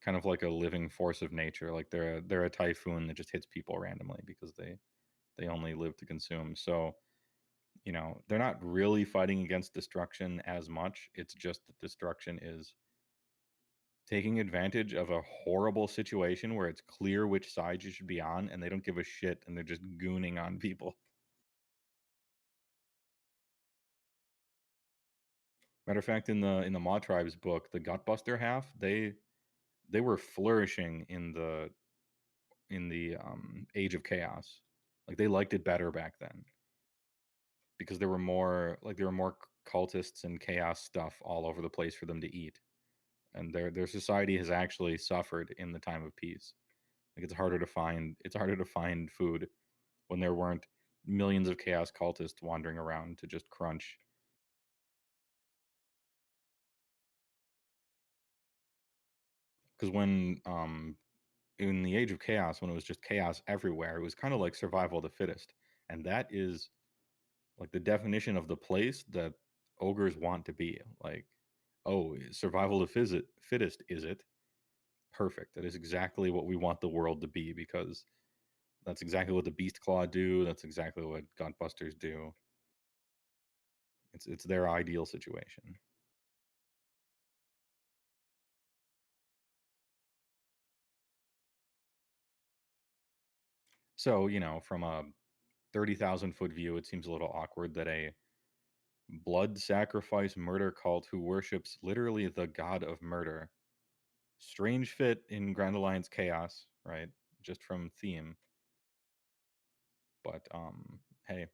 kind of like a living force of nature. Like they're a typhoon that just hits people randomly because they only live to consume. So they're not really fighting against destruction as much. It's just that destruction is taking advantage of a horrible situation where it's clear which side you should be on, and they don't give a shit, and they're just gooning on people. Matter of fact, in the Maw Tribes book, the Gutbuster half, they were flourishing in the Age of Chaos. Like they liked it better back then. because there were more cultists and chaos stuff all over the place for them to eat, and their society has actually suffered in the time of peace. Like it's harder to find food when there weren't millions of chaos cultists wandering around to just crunch. Because when in the age of chaos, when it was just chaos everywhere, it was kind of like survival of the fittest, and that is like the definition of the place that ogres want to be. Like, oh, survival of the fittest, is it? Perfect. That is exactly what we want the world to be, because that's exactly what the Beast Claw do. That's exactly what Gunbusters do. It's their ideal situation. So, from a 30,000-foot view, it seems a little awkward that a blood sacrifice murder cult who worships literally the god of murder, strange fit in Grand Alliance chaos, right? Just from theme. But hey,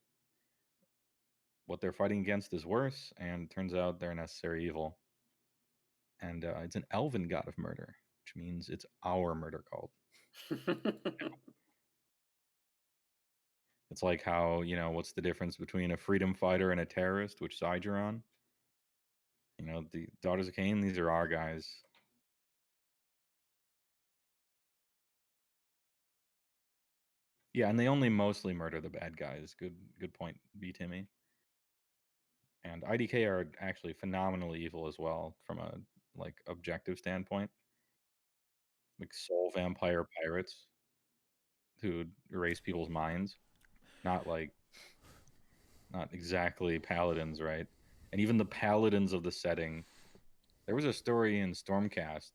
what they're fighting against is worse, and turns out they're necessary evil. And it's an elven god of murder, which means it's our murder cult. It's like how, what's the difference between a freedom fighter and a terrorist? Which side you're on? The Daughters of Cain, these are our guys. Yeah, and they only mostly murder the bad guys. Good point, B. Timmy. And IDK are actually phenomenally evil as well from a objective standpoint. Like soul vampire pirates who erase people's minds. Not exactly paladins, right? And even the paladins of the setting. There was a story in Stormcast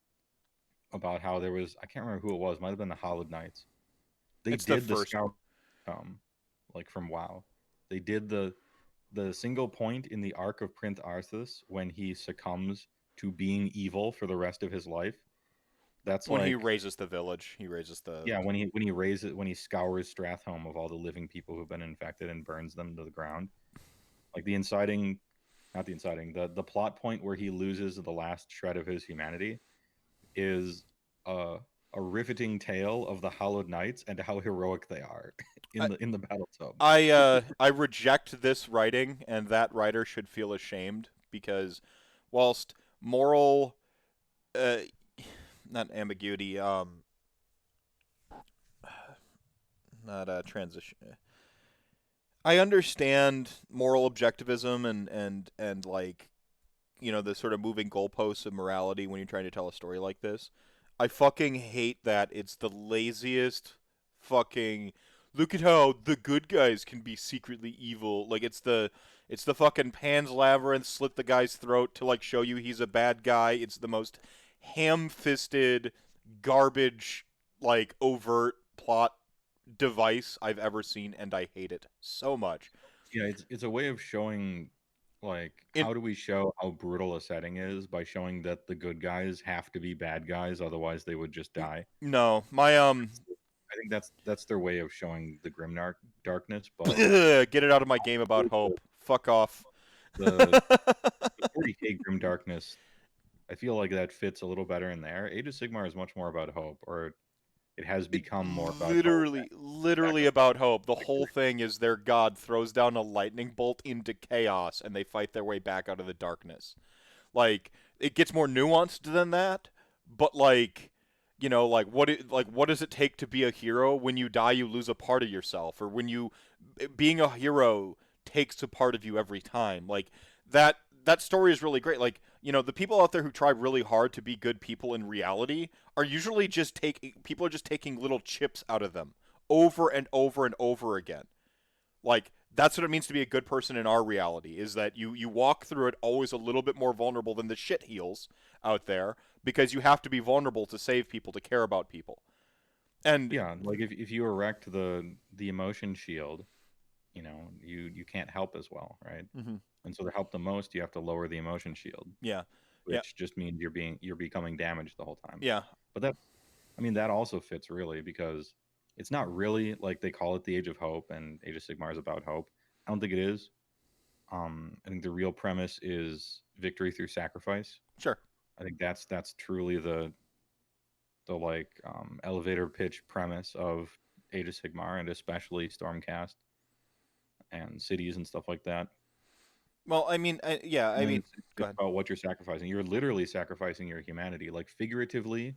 about how there was, I can't remember who it was, might have been the Hollowed Knights. They It's the did the first scout from WoW. They did the single point in the arc of Prince Arthas when he succumbs to being evil for the rest of his life. That's when he like, raises the village. He raises the yeah, when he scours Strathhome of all the living people who've been infected and burns them to the ground. Like the plot point where he loses the last shred of his humanity is a riveting tale of the Hallowed Knights and how heroic they are in the battle tub. I reject this writing, and that writer should feel ashamed because, whilst moral, not ambiguity, not transition. I understand moral objectivism and like the sort of moving goalposts of morality when you're trying to tell a story like this. I fucking hate that it's the laziest fucking look at how the good guys can be secretly evil. Like it's the fucking Pan's Labyrinth slit the guy's throat to like show you he's a bad guy. It's the most ham-fisted garbage like overt plot device I've ever seen, and I hate it so much. Yeah, it's a way of showing, like, In how do we show how brutal a setting is by showing that the good guys have to be bad guys, otherwise they would just die. no, my I think that's their way of showing the grim darkness. But get it out of my game about hope. Fuck off. the 40K grim darkness, I feel like that fits a little better in there. Age of Sigmar is much more about hope, or it has become more about hope. Literally about hope. The whole thing is their god throws down a lightning bolt into chaos and they fight their way back out of the darkness. Like it gets more nuanced than that, but like like what does it take to be a hero? When you die you lose a part of yourself, or when you being a hero takes a part of you every time. Like that story is really great. Like, the people out there who try really hard to be good people in reality are usually just taking little chips out of them over and over and over again. Like that's what it means to be a good person in our reality, is that you walk through it always a little bit more vulnerable than the shit heels out there, because you have to be vulnerable to save people, to care about people. And Yeah, like if you erect the emotion shield, you can't help as well, right? mm-hmm. And so to help the most, you have to lower the emotion shield, Yeah. Yeah. which just means you're becoming damaged the whole time. Yeah. But that also fits really, because it's not really like they call it the Age of Hope and Age of Sigmar is about hope. I don't think it is. I think the real premise is victory through sacrifice. Sure. I think that's truly the like elevator pitch premise of Age of Sigmar, and especially Stormcast and cities and stuff like that. Well, I mean, yeah, And I then mean, go it's ahead. about what you're sacrificing. You're literally sacrificing your humanity. Like figuratively,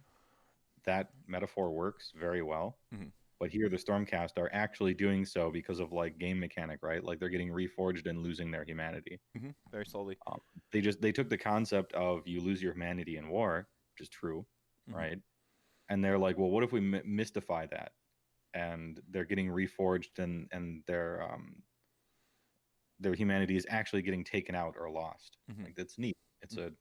that metaphor works very well. Mhm. But here, the Stormcast are actually doing so because of like game mechanic, right? Like they're getting reforged and losing their humanity. Very slowly. They took the concept of you lose your humanity in war, which is true, Mhm. right? And they're like, well, what if we mystify that? And they're getting reforged, and their humanity is actually getting taken out or lost. Mhm. Like that's neat. It's a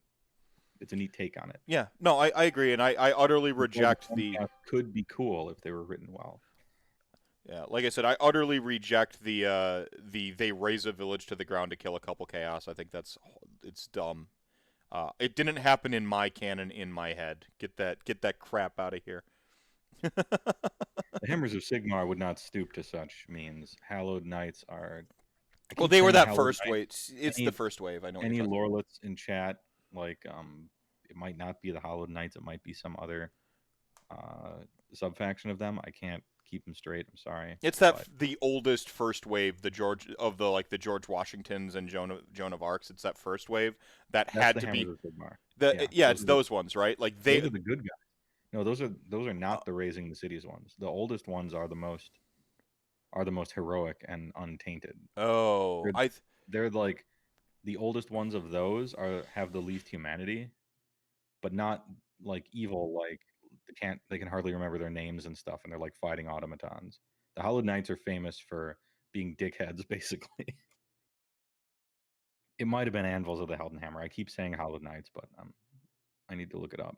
neat take on it. Yeah, no, I agree, and I utterly That's why the reject the Stormcast could be cool if they were written well. yeah. Like I said, I utterly reject the they raise a village to the ground to kill a couple chaos. I think it's dumb. It didn't happen in my canon in my head. Get that crap out of here. The Hammers of Sigmar would not stoop to such means. Hallowed Knights are. I Well, keep they were saying that Hallowed first Knights. wave. It's the Any first wave. I know what any you're talking about. lorelets in chat, like it might not be the Hallowed Knights. It might be some other subfaction of them. I can't keep them straight. I'm sorry, It's that but the oldest first wave, the George of the George Washingtons and Joan of Arcs. It's that first wave that that's had the to Hammers be of Sigmar. the Yeah, yeah. It's those ones, right? Like those are the good guys. No, those are uh, not the raising the cities ones. The oldest ones are the most heroic and untainted. oh, They're they're like the oldest ones of those are have the least humanity, but not like evil. Like they can hardly remember their names and stuff, and they're like fighting automatons. The Hallowed Knights are famous for being dickheads, basically. It might have been Anvils of the Helden Hammer. I keep saying Hallowed Knights, but I need to look it up.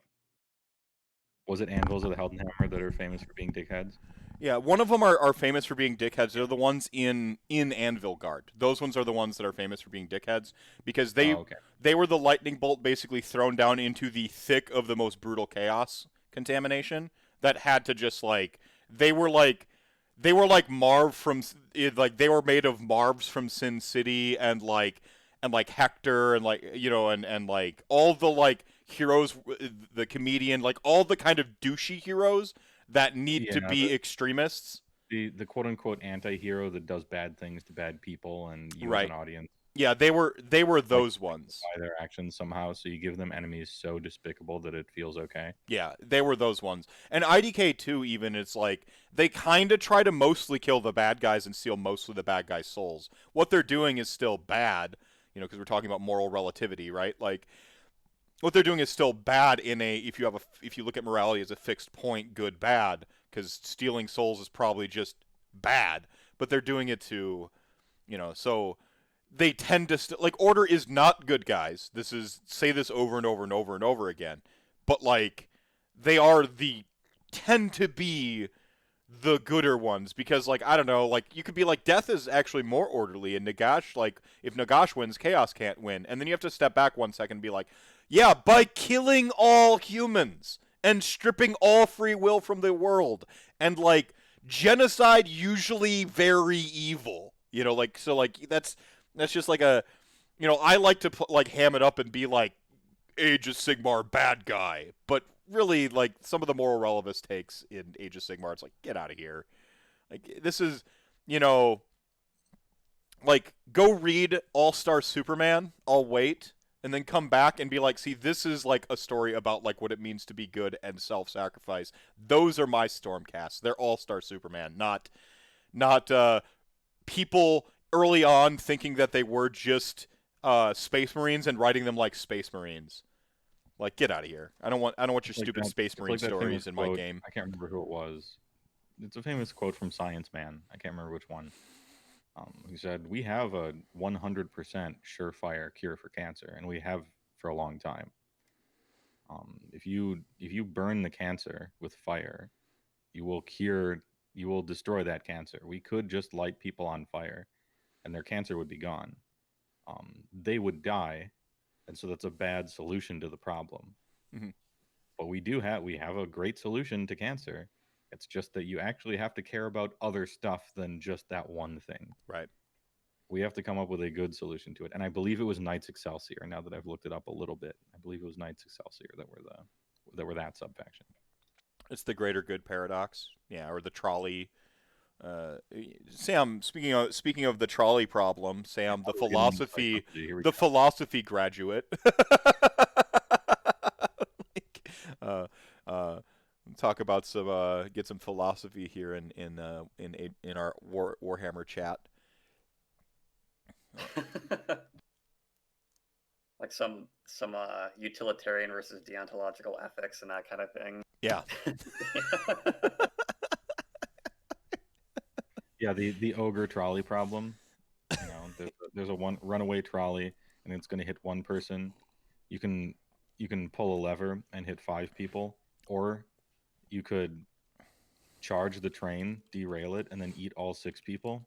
Was it Anvils of the Helden Hammer that are famous for being dickheads? yeah. One of them are famous for being dickheads. They're the ones in Anvil Guard. Those ones are the ones that are famous for being dickheads because Oh, okay. they were the lightning bolt basically thrown down into the thick of the most brutal chaos contamination that had to just like they were like they were like Marv from like they were made of Marvs from Sin City and like Hector and like and like all the like heroes, the comedian, like all the kind of douchey heroes that need to Yeah, be extremists. the quote unquote anti-hero that does bad things to bad people, and you as an Right. audience Yeah, they were like those ones. justify their actions somehow, so you give them enemies so despicable that it feels okay. Yeah, they were those ones. And IDK 2 even it's like they kind of try to mostly kill the bad guys and steal mostly the bad guys' souls. What they're doing is still bad, because we're talking about moral relativity, right? Like what they're doing is still bad in a if you look at morality as a fixed point, good bad, because stealing souls is probably just bad, but they're doing it to, so they tend to like Order is not good guys. This is say this over and over and over and over again, but like they are the tend to be the gooder ones because like I don't know, like you could be like Death is actually more orderly and Nagash, like if Nagash wins, Chaos can't win. And then you have to step back 1 second and be like, yeah, by killing all humans and stripping all free will from the world and like genocide usually very evil. Like so like that's just like a I like to like ham it up and be like Age of Sigmar bad guy, but really like some of the moral relevance takes in Age of Sigmar, it's like get out of here. Like this is, you know, like go read All Star Superman. I'll wait and then come back and be like, see, this is like a story about like what it means to be good and self-sacrifice. Those are my Stormcasts. They're All Star Superman, not people early on thinking that they were just Space Marines and writing them like Space Marines. Like, get out of here. I don't want your stupid Space It's Marine like that famous stories in my quote. game. I can't remember who it was. It's a famous quote from Science Man. I can't remember which one. He said, "We have a 100% surefire cure for cancer, and we have for a long time. If you burn the cancer with fire, you will cure, you will destroy that cancer. We could just light people on fire, and their cancer would be gone. They would die, and so that's a bad solution to the problem. Hmm. But we have a great solution to cancer. It's just that you actually have to care about other stuff than just that one thing." Right. We have to come up with a good solution to it. And I believe it was Knights Excelsior. Now that I've looked it up a little bit, I believe it was Knights Excelsior that were that subfaction. It's the greater good paradox. Yeah, or the trolley. Sam, speaking of the trolley problem, Sam, the We're getting into philosophy psychology. Here we the go. philosophy graduate. Like, uh, uh, talk about some get some philosophy here in our Warhammer chat. Like some utilitarian versus deontological ethics and that kind of thing. Yeah. Yeah, the ogre trolley problem. You know, there's a one runaway trolley, and it's going to hit one person. You can pull a lever and hit 5 people, or you could charge the train, derail it, and then eat all 6 people.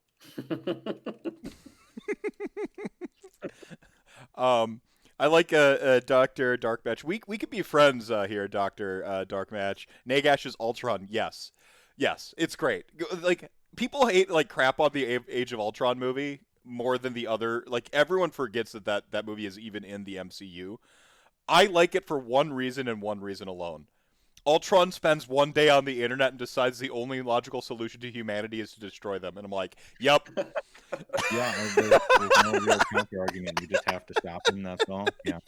I like Doctor Darkmatch. We could be friends here, Doctor Darkmatch. Nagash is Ultron. Yes, it's great. Like people hate like crap on the Age of Ultron movie more than the other. Like everyone forgets that movie is even in the MCU. I like it for one reason and one reason alone. Ultron spends one day on the internet and decides the only logical solution to humanity is to destroy them. And I'm like, yep. Yeah, there's no real counter argument. You just have to stop him. That's all. Yeah.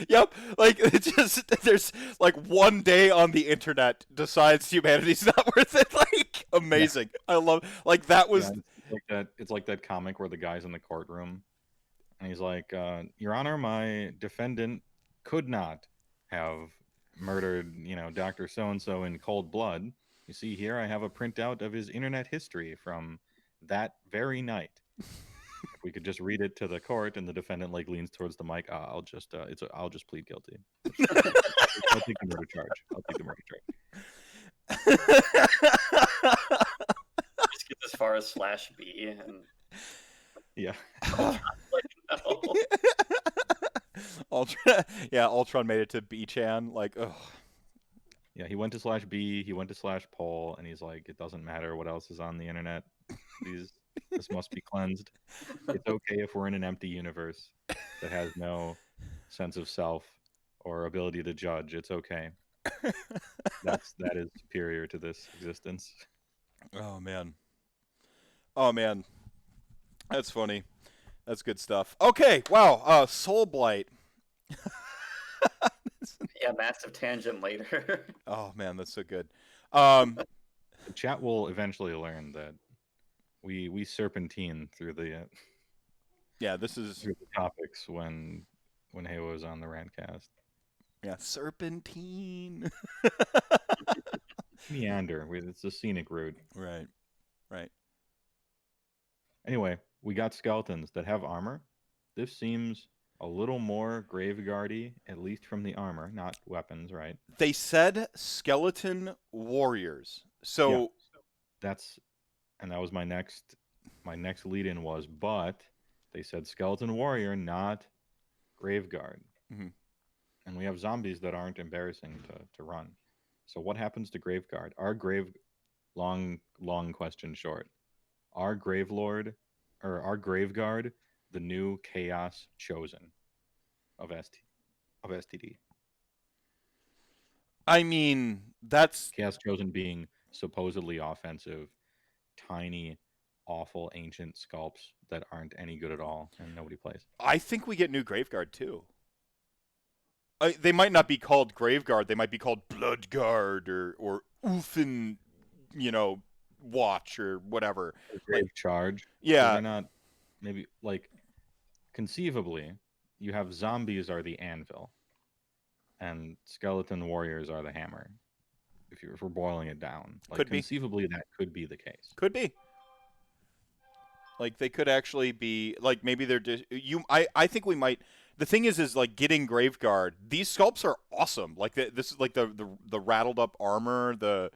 Yep. Like it's just there's like one day on the internet decides humanity's not worth it. Like amazing. Yeah. I love like that was it's like that. It's like that comic where the guy's in the courtroom and he's like, "Your Honor, my defendant could not have murdered, Dr. So-and-so in cold blood. You see here, I have a printout of his internet history from that very night." If we could just read it to the court, and the defendant like leans towards the mic, I'll just plead guilty. I'll take the murder charge. Just get as far as /B and yeah. No. Ultron made it to B-Chan. Like, ugh. Yeah, he went to /B, he went to /Pol, and he's like, it doesn't matter what else is on the internet. This must be cleansed. It's okay if we're in an empty universe that has no sense of self or ability to judge. It's okay. That is superior to this existence. Oh man. That's funny. That's good stuff. Okay, wow. Soul Blight. Yeah, massive tangent later. Oh man, that's so good. The chat will eventually learn that we serpentine through the this is through the topics when Heywoah was on the Rantcast. Yeah, serpentine. Meander. It's a scenic route. Right. Anyway, we got skeletons that have armor. This seems a little more graveguardy, at least from the armor, not weapons, right? They said skeleton warriors. So that was my next lead-in was, but they said skeleton warrior, not graveguard. Mm-hmm. And we have zombies that aren't embarrassing to run. So what happens to graveguard? Long question short. Our graveguard the new chaos chosen of STD? I mean, that's chaos chosen being supposedly offensive, tiny, awful ancient sculpts that aren't any good at all and nobody plays. I think we get new graveguard too. They might not be called graveguard. They might be called bloodguard or Ulfen, watch or whatever. Grave charge. Yeah. They're not maybe like conceivably you have zombies are the anvil and skeleton warriors are the hammer. If we're boiling it down, like conceivably that could be the case. Could be. Like they could actually be like maybe they're I think we might. The thing is like getting graveguard. These sculpts are awesome. Like this is like the rattled up armor, the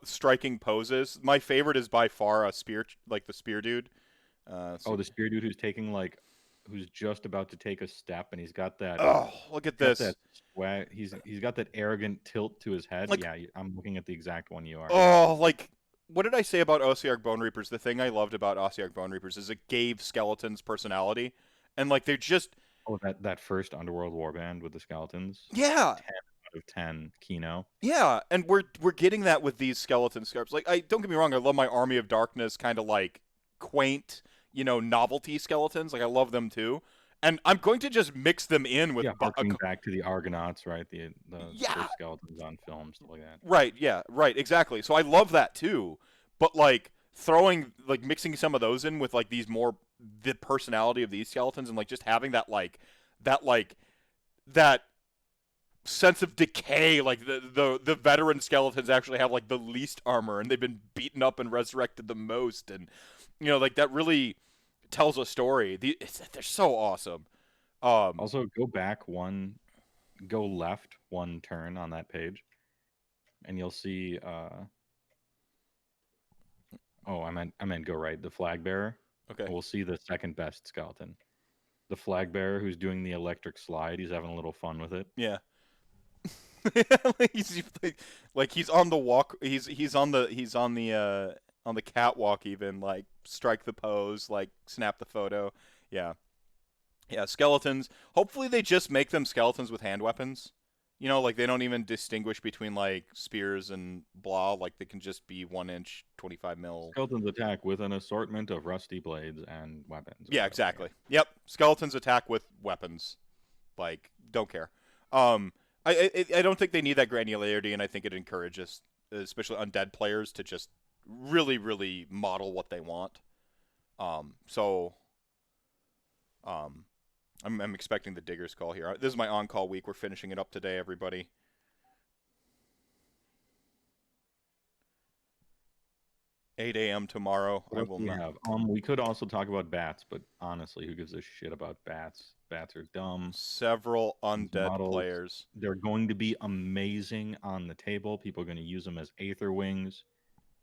striking poses. My favorite is by far a spear, like the spear dude. The spear dude who's just about to take a step, and he's got that. Oh, look at this! That swag. He's got that arrogant tilt to his head. Like, yeah, I'm looking at the exact one you are. Oh, like what did I say about Ossiarch Bone Reapers? The thing I loved about Ossiarch Bone Reapers is it gave skeletons personality, and like they're just Oh, that first Underworld Warband with the skeletons, yeah, 10 Kino. yeah, and we're getting that with these skeleton scarps. Like I don't get me wrong, I love my Army of Darkness kind of like quaint, novelty skeletons. Like I love them too, and I'm going to just mix them in with Yeah, harking back to the Argonauts, right? The yeah, first skeletons on film, stuff like that. right, yeah, right, exactly. So I love that too, but like mixing some of those in with like the personality of these skeletons and like just having that like that sense of decay. Like the veteran skeletons actually have like the least armor and they've been beaten up and resurrected the most, and like that really tells a story. They're so awesome. Also, go left one turn on that page, and you'll see. Oh, I meant go right. The flag bearer. Okay. We'll see the second best skeleton. The flag bearer who's doing the electric slide. He's having a little fun with it. Yeah. he's on the walk. He's on the catwalk even, like strike the pose, like snap the photo. Yeah. Yeah, skeletons. Hopefully they just make them skeletons with hand weapons. Like they don't even distinguish between like spears and blah. Like they can just be 1-inch, 25 mil. Skeletons attack with an assortment of rusty blades and weapons. Yeah, exactly. Yep. Skeletons attack with weapons. Like, don't care. I don't think they need that granularity, and I think it encourages, especially undead players, to just really, really model what they want. I'm expecting the Diggers call here. This is my on-call week. We're finishing it up today, everybody. $8 a.m. tomorrow. I will not. We could also talk about bats, but honestly, who gives a shit about bats? Bats are dumb. Several undead players. They're going to be amazing on the table. People are going to use them as Aether Wings.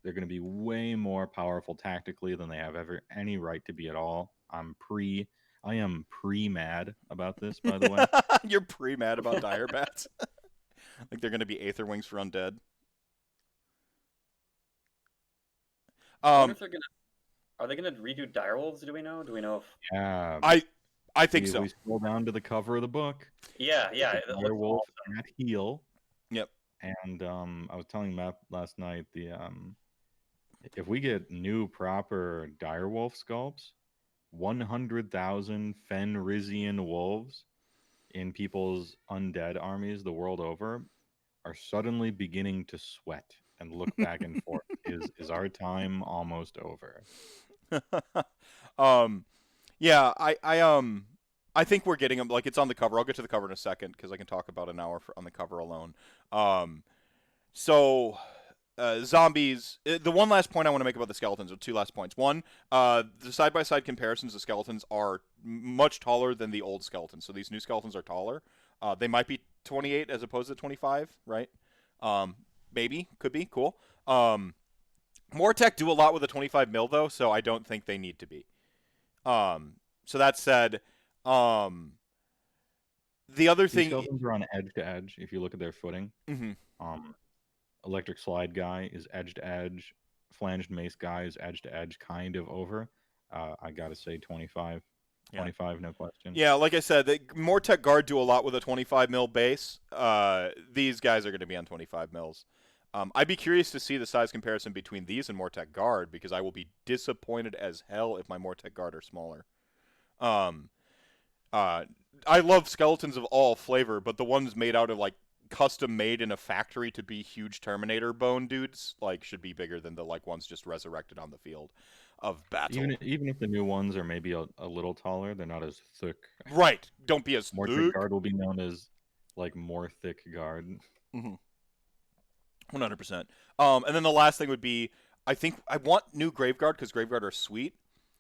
They're going to be way more powerful tactically than they have ever any right to be at all. I am pre-mad about this, by the way. You're pre-mad about dire bats? Like they're going to be Aether Wings for undead? I wonder if are they gonna redo direwolves? Do we know? If... Yeah, I think so. We scroll down to the cover of the book. Yeah. Direwolf at heel. Yep. And I was telling Matt last night if we get new proper direwolf sculpts, 100,000 Fenrisian wolves in people's undead armies the world over are suddenly beginning to sweat and look back and forth. Is our time almost over? Yeah, I think we're getting them. Like it's on the cover. I'll get to the cover in a second because I can talk about an hour on the cover alone. Zombies. The one last point I want to make about the skeletons, or two last points. One, the side-by-side comparisons of skeletons are much taller than the old skeletons. So these new skeletons are taller. They might be 28 as opposed to 25, right? Maybe, could be, cool. Mortec do a lot with a 25 mil though, so I don't think they need to be. So that said, the other thing, skeletons are on edge to edge. If you look at their footing, mm-hmm. Electric slide guy is edge to edge. Flanged mace guy is edge to edge, kind of over. I gotta say 25. 25, no question. Yeah, like I said, Mortec guard do a lot with a 25 mil base. These guys are going to be on 25 mils. I'd be curious to see the size comparison between these and Mortec guard, because I will be disappointed as hell if my Mortec guard are smaller. I love skeletons of all flavor, but the ones made out of like custom made in a factory to be huge Terminator bone dudes like should be bigger than the like ones just resurrected on the field of battle. Even if the new ones are maybe a little taller, they're not as thick. Right. Don't be as more thick. Thick guard will be known as like more thick guard. 100%. And then the last thing would be, I think I want new Graveguard because Graveguard are sweet,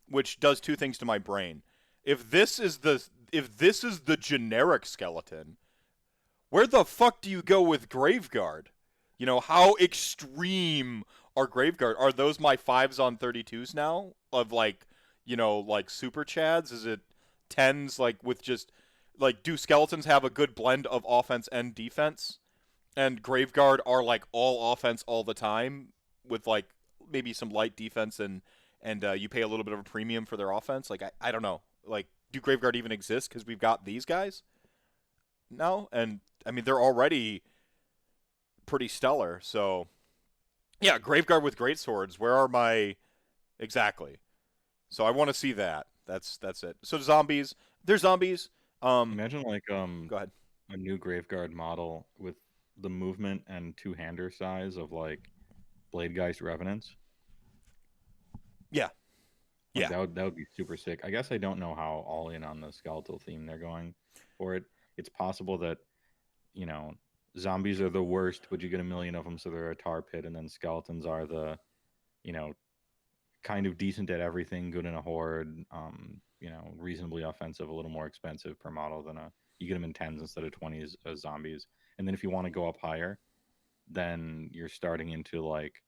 which does two things to my brain. If this is the generic skeleton, where the fuck do you go with Graveguard? How extreme are Graveguard? Are those my 5s on 32s now? Of like super chads? Is it 10s like with just like, do skeletons have a good blend of offense and defense? And Graveguard are like all offense all the time with like maybe some light defense and you pay a little bit of a premium for their offense. Like I don't know. Like do Graveguard even exist because we've got these guys now? And I mean they're already pretty stellar. So yeah, Graveguard with great swords. Where are my exactly? So I want to see that. That's it. So zombies, they're zombies. Imagine like Go ahead. a new Graveguard model with the movement and two-hander size of like Bladegeist Revenants. Yeah, Like yeah. that would be super sick. I guess I don't know how all in on the skeletal theme they're going for it. It's possible that, you know, zombies are the worst, but you get a million of them, so they're a tar pit, and then skeletons are the, you know, kind of decent at everything, good in a horde, reasonably offensive, a little more expensive per model than a you get them in tens instead of 20s as zombies. And then if you want to go up higher, then you're starting into like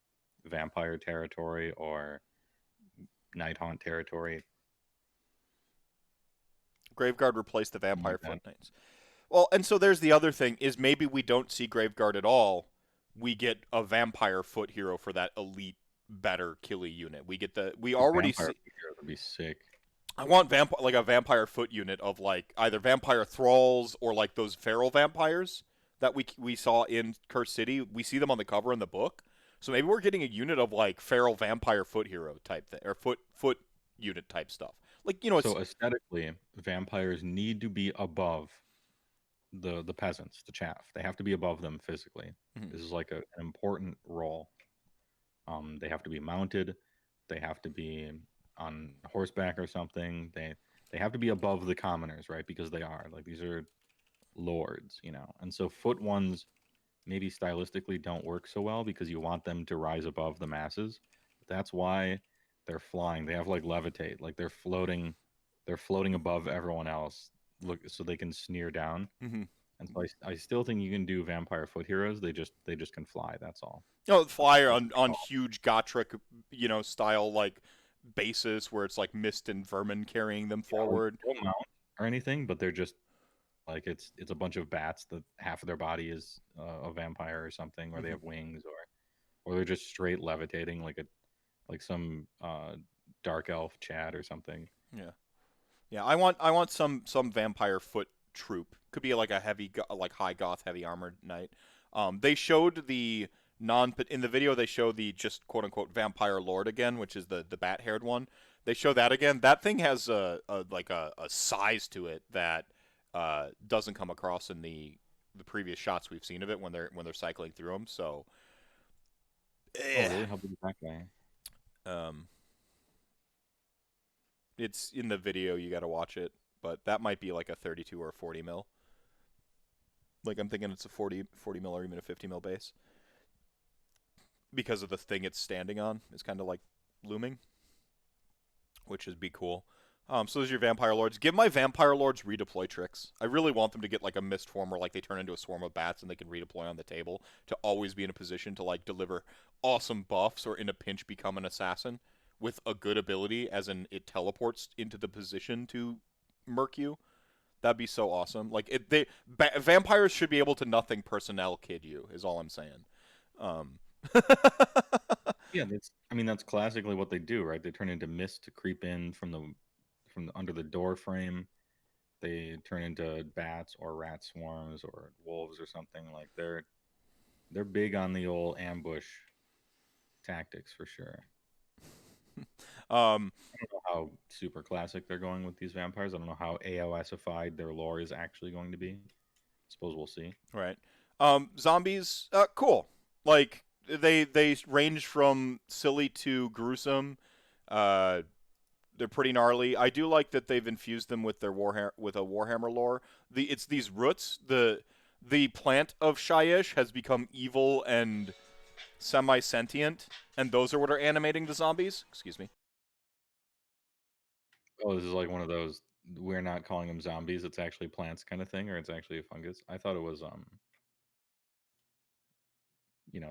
vampire territory or night haunt territory. Graveguard replaced the Something vampire like foot that. knights. Well, and so there's the other thing is maybe we don't see Graveguard at all. We get a vampire foot hero for that elite better killy unit. We A already vampire see figure would be sick. I want like a vampire foot unit of like either vampire thralls or like those feral vampires that we saw in Curse City. We see them on the cover in the book. So maybe we're getting a unit of like feral vampire foot hero type thing or foot unit type stuff. Like it's So aesthetically, vampires need to be above the peasants, the chaff. They have to be above them physically. Mhm. This is like an important role. They have to be mounted. They have to be on horseback or something. They have to be above the commoners, right? Because they are like these are lords, you know. And so foot ones maybe stylistically don't work so well because you want them to rise above the masses. That's why they're flying. They have like levitate, like they're floating above everyone else. Look, so they can sneer down. Mhm. And so I still think you can do vampire foot heroes. They just can fly. That's all. Flyer That's on huge Gotrek, style like basis where it's like mist and vermin carrying them yeah, like forward. they don't mount or anything, but they're just like it's a bunch of bats that half of their body is a vampire or something, or they Mhm. have wings, or they're just straight levitating like some dark elf Chad or something. Yeah. Yeah, I want some vampire foot troop. Could be like a heavy like high goth heavy armored knight. They showed the non in the video they show the just quote unquote vampire lord again, which is the bat haired one. They show that again. That thing has a size to it that doesn't come across in the previous shots we've seen of it when they're cycling through them. So, Oh, eh, really? How big is that guy? um, it's in the video. You got to watch it, but that might be like a 32 or a 40 mil. Like I'm thinking it's a 40 mil or even a 50 mil base because of the thing it's standing on is kind of like looming, which would be cool. So those are your vampire lords. Give my vampire lords redeploy tricks. I really want them to get like a mist form where like they turn into a swarm of bats and they can redeploy on the table to always be in a position to like deliver awesome buffs or in a pinch become an assassin with a good ability as in it teleports into the position to murk you. That'd be so awesome. Like vampires should be able to nothing personnel kid you is all I'm saying. Um, Yeah, that's classically what they do, right? They turn into mist to creep in from under the door frame. They turn into bats or rat swarms or wolves or something. Like they're big on the old ambush tactics for sure. um, I don't know how super classic they're going with these vampires. I don't know how AOSified their lore is actually going to be. Suppose we'll see. right. Zombies, cool. Like they range from silly to gruesome. Uh, they're pretty gnarly. I do like that they've infused them with their with a Warhammer lore. It's these roots. The plant of Shyish has become evil and semi-sentient, and those are what are animating the zombies. Excuse me. Oh, this is like one of those we're not calling them zombies. It's actually plants kind of thing, or it's actually a fungus. I thought it was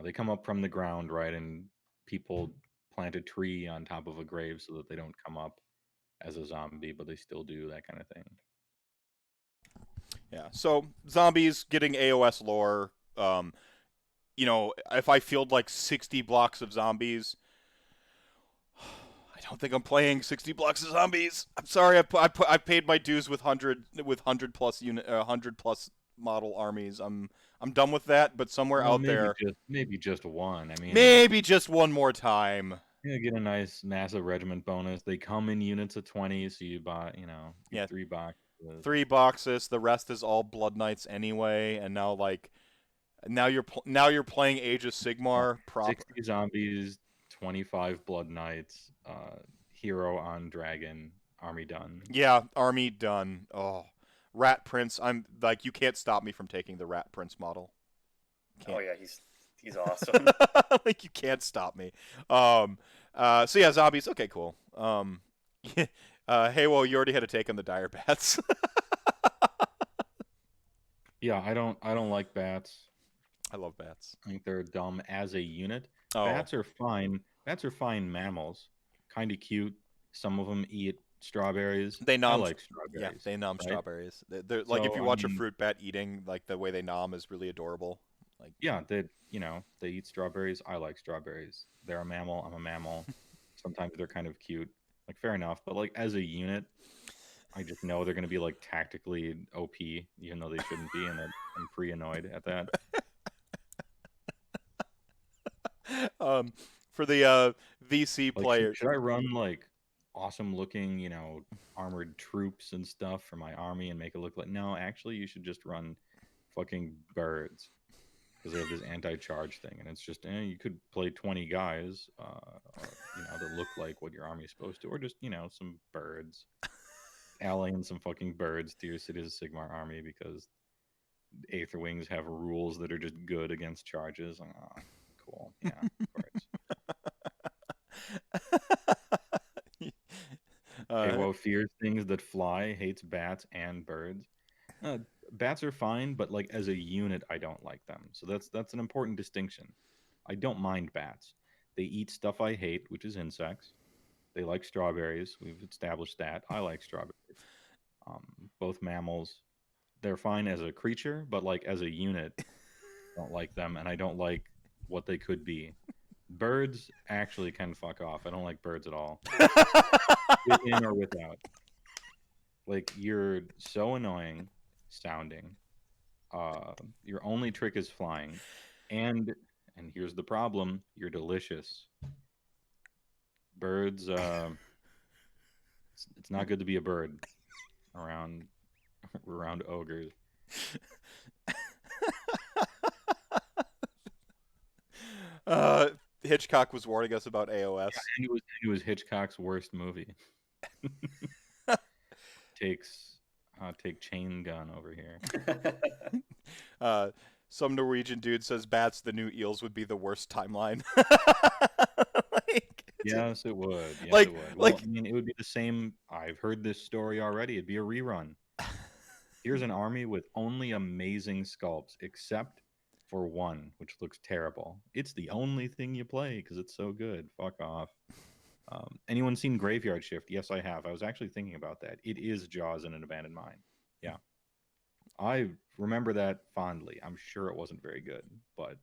they come up from the ground, right? And people plant a tree on top of a grave so that they don't come up as a zombie, but they still do that kind of thing. Yeah. So zombies getting AOS lore. If I field like 60 blocks of zombies, I don't think I'm playing 60 blocks of zombies. I'm sorry. I paid my dues with 100 plus unit 100 plus model armies. I'm done with that. But somewhere Well, out there, maybe just one. I mean, maybe just one more time. you get a nice massive regiment bonus. They come in units of 20, so you buy, get Yeah, 3 boxes. 3 boxes. The rest is all Blood Knights anyway. And now now you're playing Age of Sigmar proper. 60 zombies, 25 blood knights, hero on dragon, army done. Yeah, army done. Oh, Rat Prince. I'm like, you can't stop me from taking the Rat Prince model. Can't. Oh yeah, he's awesome. Like, you can't stop me. So yeah, zombies. Okay, cool. Heywoah, you already had a take on the dire bats. Yeah, I don't like bats. I love bats. I think they're dumb as a unit. Oh, Bats are fine. Bats are fine mammals. Kind of cute. Some of them eat strawberries. they I nom. like Yeah, strawberries. they nom right? strawberries. They're like, if So, you I watch a mean, fruit bat eating, like the way they nom is really adorable. Like, yeah, they eat strawberries. I like strawberries. They're a mammal. I'm a mammal. Sometimes they're kind of cute. Like, fair enough. But like as a unit, I just know they're going to be like tactically OP, even though they shouldn't be, and I'm pretty annoyed at that. for the VC Like, players. should I run like awesome looking, armored troops and stuff for my army and make it look like? No, actually, you should just run fucking birds because they have this anti-charge thing, and it's just you could play 20 guys, that look like what your army is supposed to, or just some birds, allying some fucking birds to your Cities of Sigmar army because Aether Wings have rules that are just good against charges. Oh, cool, yeah, birds. Heywoah fears things that fly, hates bats and birds. Bats are fine, but like as a unit, I don't like them. So that's an important distinction. I don't mind bats. They eat stuff I hate, which is insects. They like strawberries. We've established that. I like strawberries. Both mammals. They're fine as a creature, but like as a unit, I don't like them, and I don't like what they could be. Birds actually can fuck off. I don't like birds at all. Within or without. Like, you're so annoying sounding. Your only trick is flying, and here's the problem: you're delicious. Birds. It's not good to be a bird around ogres. Hitchcock was warning us about AOS. Yeah, and it was Hitchcock's worst movie. Take chain gun over here. Some Norwegian dude says bats, the new eels, would be the worst timeline. Yes, it would. Yes, like, it would. like, Well, I mean, it would be the same. I've heard this story already. It'd be a rerun. Here's an army with only amazing sculpts, except for one, which looks terrible. It's the only thing you play because it's so good. Fuck off. Anyone seen Graveyard Shift? Yes, I have. I was actually thinking about that. It is Jaws in an abandoned mine. Yeah. I remember that fondly. I'm sure it wasn't very good, but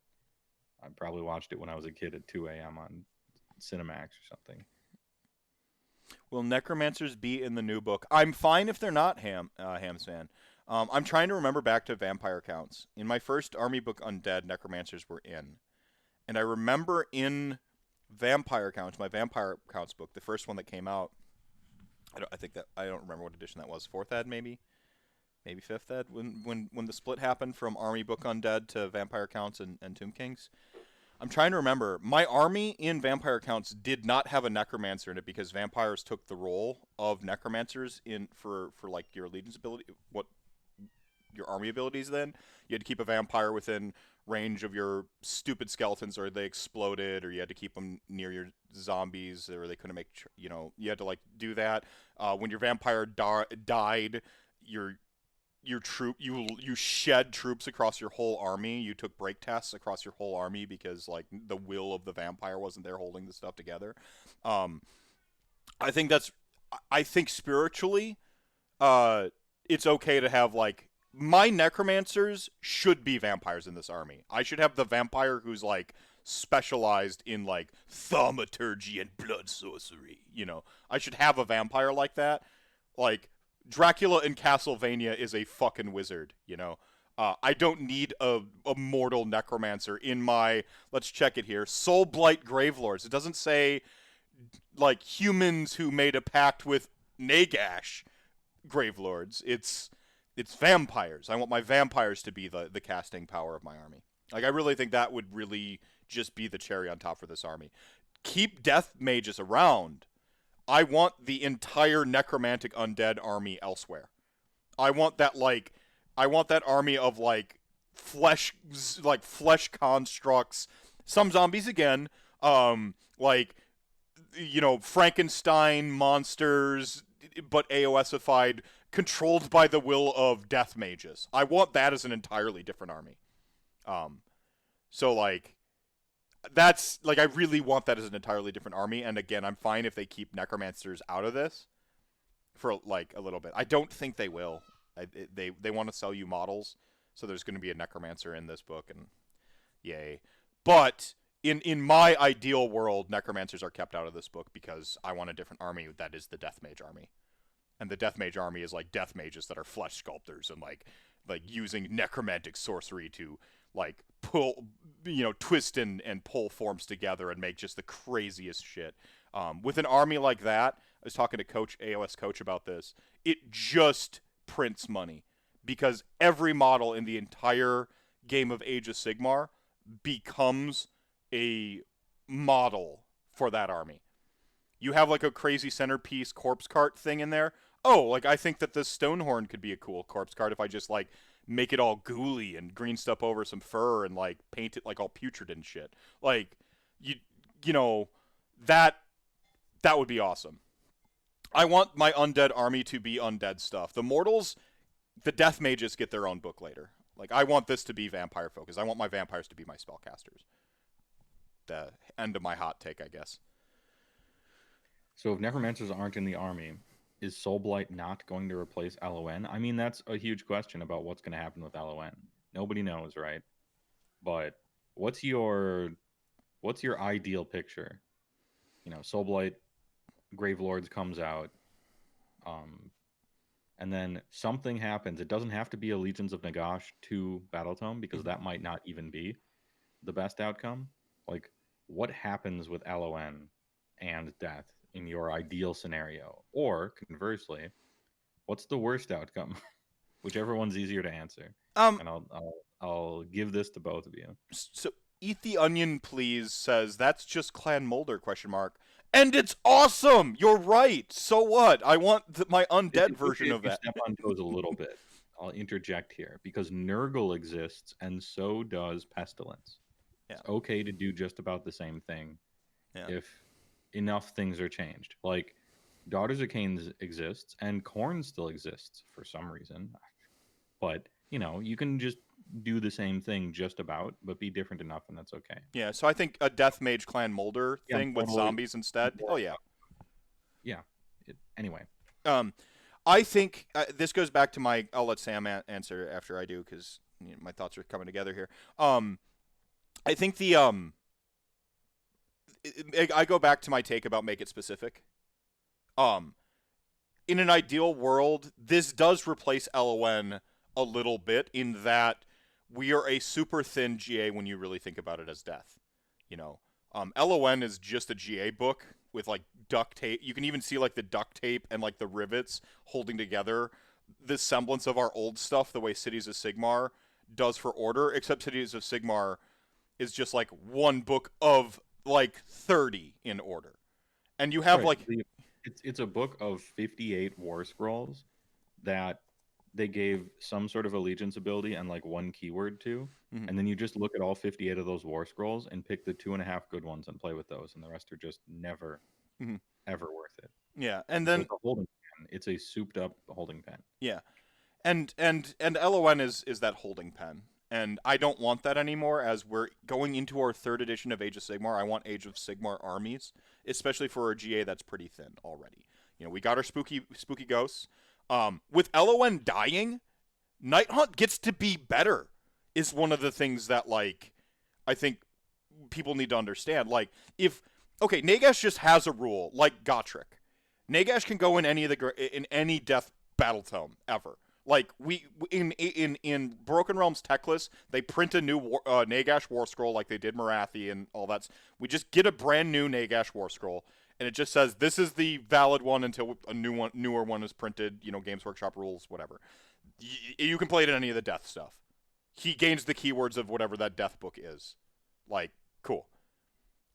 I probably watched it when I was a kid at 2 a.m. on Cinemax or something. Will necromancers be in the new book? I'm fine if they're not, Hams fan. I'm trying to remember back to vampire counts. In my first army book, Undead, necromancers were in. And I remember in vampire counts, my vampire counts book, the first one that came out, I don't remember what edition that was. 4th ed, maybe 5th ed, when the split happened from army book Undead to vampire counts and Tomb Kings. I'm trying to remember. My army in vampire counts did not have a necromancer in it because vampires took the role of necromancers for like your allegiance ability, what your army abilities. Then you had to keep a vampire within range of your stupid skeletons, or they exploded, or you had to keep them near your zombies, or they couldn't make you had to like do that. When your vampire died, your troop you shed troops across your whole army. You took break tests across your whole army because like the will of the vampire wasn't there holding the stuff together. I think spiritually, it's okay to have like my necromancers should be vampires in this army. I should have the vampire who's like specialized in like thaumaturgy and blood sorcery. I should have a vampire like that. Like Dracula in Castlevania is a fucking wizard. I don't need a mortal necromancer in my, let's check it here, Soul Blight Gravelords. It doesn't say like humans who made a pact with Nagash Gravelords. It's vampires. I want my vampires to be the casting power of my army. Like I really think that would really just be the cherry on top for this army. Keep death mages around. I want the entire necromantic undead army elsewhere. I want that army of flesh constructs, some zombies again, like Frankenstein monsters, but AOSified, controlled by the will of death mages. I want that as an entirely different army. So that's I really want that as an entirely different army. And again, I'm fine if they keep necromancers out of this for a little bit. I don't think they will. They want to sell you models, so there's going to be a necromancer in this book, and yay. But in my ideal world, necromancers are kept out of this book because I want a different army that is the death mage army. And the death mage army is like death mages that are flesh sculptors and like using necromantic sorcery to pull, twist and pull forms together and make just the craziest shit. With an army like that, I was talking to AOS Coach about this, it just prints money because every model in the entire game of Age of Sigmar becomes a model for that army. You have a crazy centerpiece corpse cart thing in there. Oh, I think that this Stonehorn could be a cool corpse cart if I just make it all ghouly and green stuff over some fur and paint it all putrid and shit. That would be awesome. I want my undead army to be undead stuff. The mortals, the death mages get their own book later. I want this to be vampire focused. I want my vampires to be my spellcasters. The end of my hot take, I guess. So if necromancers aren't in the army, is Soulblight not going to replace LON? I mean, that's a huge question about what's going to happen with LON. Nobody knows, right? But what's your ideal picture? Soulblight Gravelords comes out, and then something happens. It doesn't have to be a Legions of Nagash 2 Battletome, because that might not even be the best outcome. What happens with LON and death in your ideal scenario? Or conversely, what's the worst outcome? Whichever one's easier to answer. And I'll give this to both of you. So Eat the Onion Please says that's just Clan Molder ? And it's awesome. You're right. So what? I want my undead version of that. Step on toes a little bit. I'll interject here because Nurgle exists, and so does Pestilence. Yeah. It's okay to do just about the same thing if enough things are changed. Daughters of Cain exists, and Khorne still exists for some reason. But, you can just do the same thing just about, but be different enough, and that's okay. Yeah, so I think a Death Mage Clan Molder thing with zombies instead. Oh, yeah. Yeah. Anyway. I think this goes back to my... I'll let Sam answer after I do, because my thoughts are coming together here. I think I go back to my take about make it specific. In an ideal world, this does replace LON a little bit in that we are a super thin GA when you really think about it as death. LON is just a GA book with duct tape. You can even see the duct tape and the rivets holding together the semblance of our old stuff the way Cities of Sigmar does for Order, except Cities of Sigmar is just one book of 30 in Order. And you have it's a book of 58 war scrolls that they gave some sort of allegiance ability and one keyword to, and then you just look at all 58 of those war scrolls and pick the 2.5 good ones and play with those, and the rest are just never ever worth it. Yeah, and then it's a holding pen. It's a souped up holding pen. Yeah, and LON is that holding pen, and I don't want that anymore. As we're going into our 3rd edition of Age of Sigmar, I want Age of Sigmar armies, especially for a GA that's pretty thin already. We got our spooky ghosts. With LON dying, Night Hunt gets to be better is one of the things that I think people need to understand. Like, if okay, Nagash just has a rule like Gotrek. Nagash can go in any death battle tome ever. Like we in Broken Realms Techless, they print a new Nagash War Scroll like they did Marathi and all that. We just get a brand new Nagash War Scroll, and it just says this is the valid one until a newer one is printed. You know, Games Workshop rules, whatever. You can play it in any of the death stuff. He gains the keywords of whatever that death book is. Like, cool.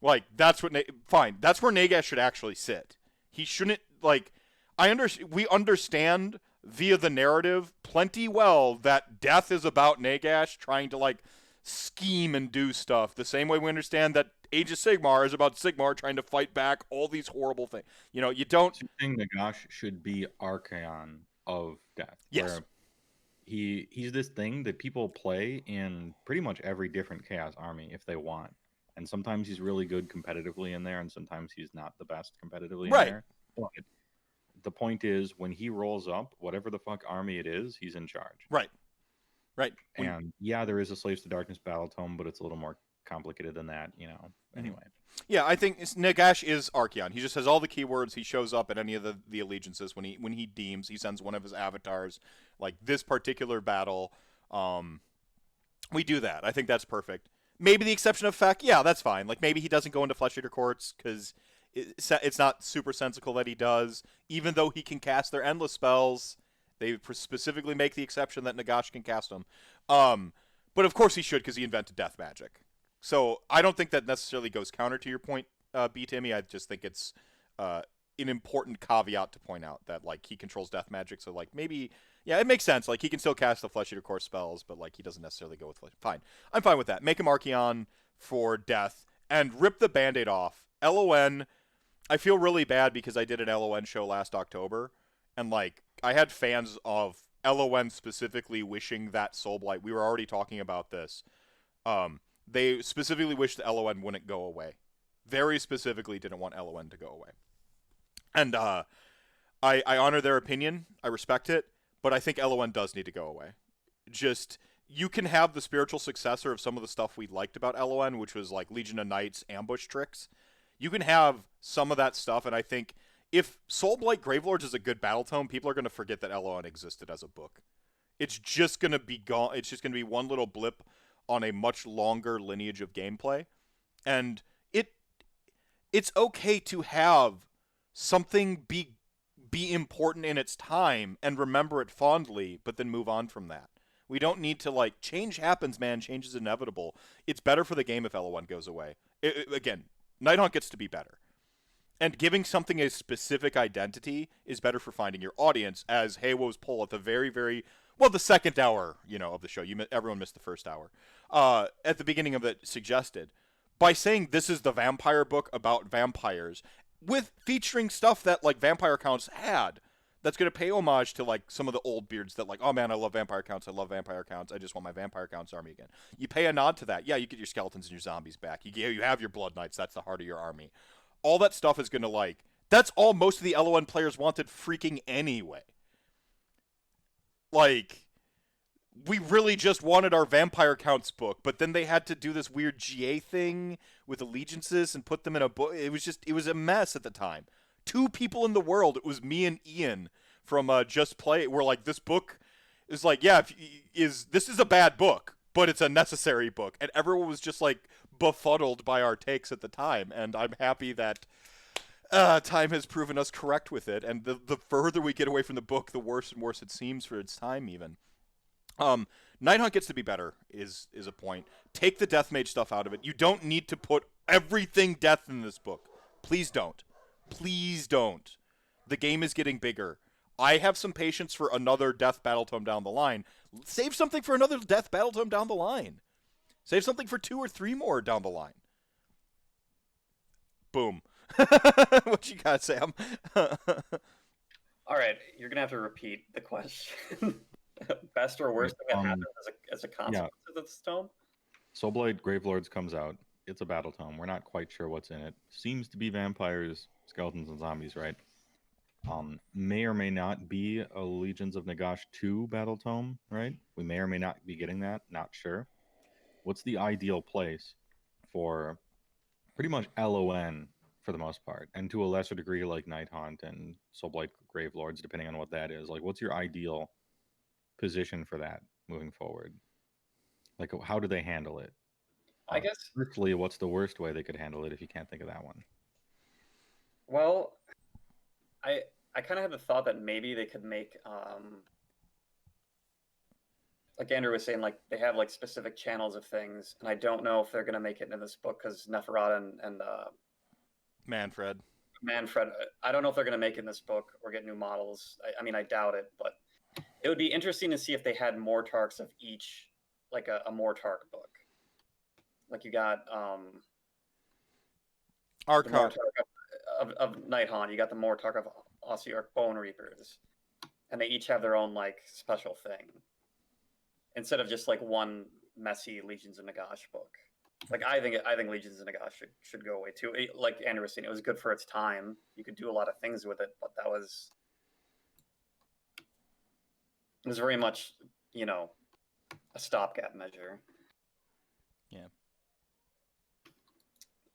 Like that's what fine. That's where Nagash should actually sit. He shouldn't like. We understand via the narrative plenty well that death is about Nagash trying to like scheme and do stuff. The same way we understand that Age of Sigmar is about Sigmar trying to fight back all these horrible things. You know, you don't. So you think Nagash should be Archaon of death? Yes. Where he's this thing that people play in pretty much every different Chaos army if they want. And sometimes he's really good competitively in there, and sometimes he's not the best competitively in there. But the point is, when he rolls up, whatever the fuck army it is, he's in charge. Right. And yeah, there is a Slaves to Darkness battle tome, but it's a little more complicated than that, you know. Anyway. Yeah, I think Nagash is Archaon. He just has all the keywords. He shows up at any of the allegiances when he deems. He sends one of his avatars, like this particular battle. We do that. I think that's perfect. Maybe the exception of Feck, yeah, that's fine. Like maybe he doesn't go into Flesh Eater Courts because it's not super sensical that he does. Even though he can cast their endless spells, they specifically make the exception that Nagash can cast them. But of course he should because he invented death magic. So I don't think that necessarily goes counter to your point, B. Timmy. I just think it's an important caveat to point out that like he controls death magic. So like maybe it makes sense. Like he can still cast the Flesh Eater Core spells, but like he doesn't necessarily go with flesh. Fine, I'm fine with that. Make him Archaon for death and rip the Band-Aid off. LON. I feel really bad because I did an LON show last October, and like I had fans of LON specifically wishing that Soulblight. We were already talking about this. They specifically wished the LON wouldn't go away. Very specifically didn't want LON to go away. And I honor their opinion. I respect it. But I think LON does need to go away. Just, you can have the spiritual successor of some of the stuff we liked about LON, which was like Legion of Knights ambush tricks. You can have some of that stuff, and I think if Soulblight Gravelords is a good battle tome, people are going to forget that LON existed as a book. It's just going to be gone. It's just going to be one little blip on a much longer lineage of gameplay. And it's okay to have something be important in its time and remember it fondly, but then move on from that. We don't need to like change happens, man. Change is inevitable. It's better for the game if LON goes away. Again, Nighthaunt gets to be better. And giving something a specific identity is better for finding your audience, as Heywoah's poll at the very, very the second hour, of the show. Everyone missed the first hour. At the beginning of it suggested, by saying this is the vampire book about vampires, with featuring stuff that like vampire counts had, that's going to pay homage to like some of the old beards that like, oh man, I love vampire counts. I just want my vampire counts army again. You pay a nod to that. Yeah, you get your skeletons and your zombies back. You have your blood knights. That's the heart of your army. All that stuff is going to like, that's all most of the LON players wanted freaking anyway. Like, we really just wanted our vampire counts book, but then they had to do this weird GA thing with allegiances and put them in a book. It was a mess at the time. 2 people in the world, it was me and Ian from Just Play, were like, this book is like, this is a bad book, but it's a necessary book. And everyone was just like befuddled by our takes at the time, and I'm happy that time has proven us correct with it, and the further we get away from the book, the worse and worse it seems for its time even. Nighthaunt gets to be better is a point. Take the Death Mage stuff out of it. You don't need to put everything death in this book. Please don't. Please don't. The game is getting bigger. I have some patience for another Death Battle Tome down the line. Save something for another Death Battle Tome down the line. Save something for 2 or 3 more down the line. Boom. What you got, Sam? All right, you're gonna have to repeat the question. Best or worst thing that happens as a consequence of this tome? Soulblight Gravelords comes out. It's a battle tome. We're not quite sure what's in it. Seems to be vampires, skeletons, and zombies, right? May or may not be a Legions of Nagash 2 battle tome, right? We may or may not be getting that. Not sure. What's the ideal place for pretty much LON for the most part, and to a lesser degree like Night Haunt and Soulblight Gravelords, depending on what that is. Like, what's your ideal position for that moving forward? Like, how do they handle it? I guess. Firstly, what's the worst way they could handle it if you can't think of that one? Well, I I kind of had the thought that maybe they could make like Andrew was saying, like they have like specific channels of things, and I don't know if they're gonna make it into this book because Neferata and Manfred. Manfred. I don't know if they're gonna make it in this book or get new models. I mean, I doubt it, but it would be interesting to see if they had Mortarks of each, like a Mortark book. Like you got the Arcot. Mortark of Night Haunt. You got the Mortark of Ossiarch Bone Reapers, and they each have their own like special thing, instead of just like one messy Legions of Nagash book. Like I think Legions of Nagash should go away too. Like Andrew was saying, it was good for its time. You could do a lot of things with it, but it was very much, you know, a stopgap measure. Yeah.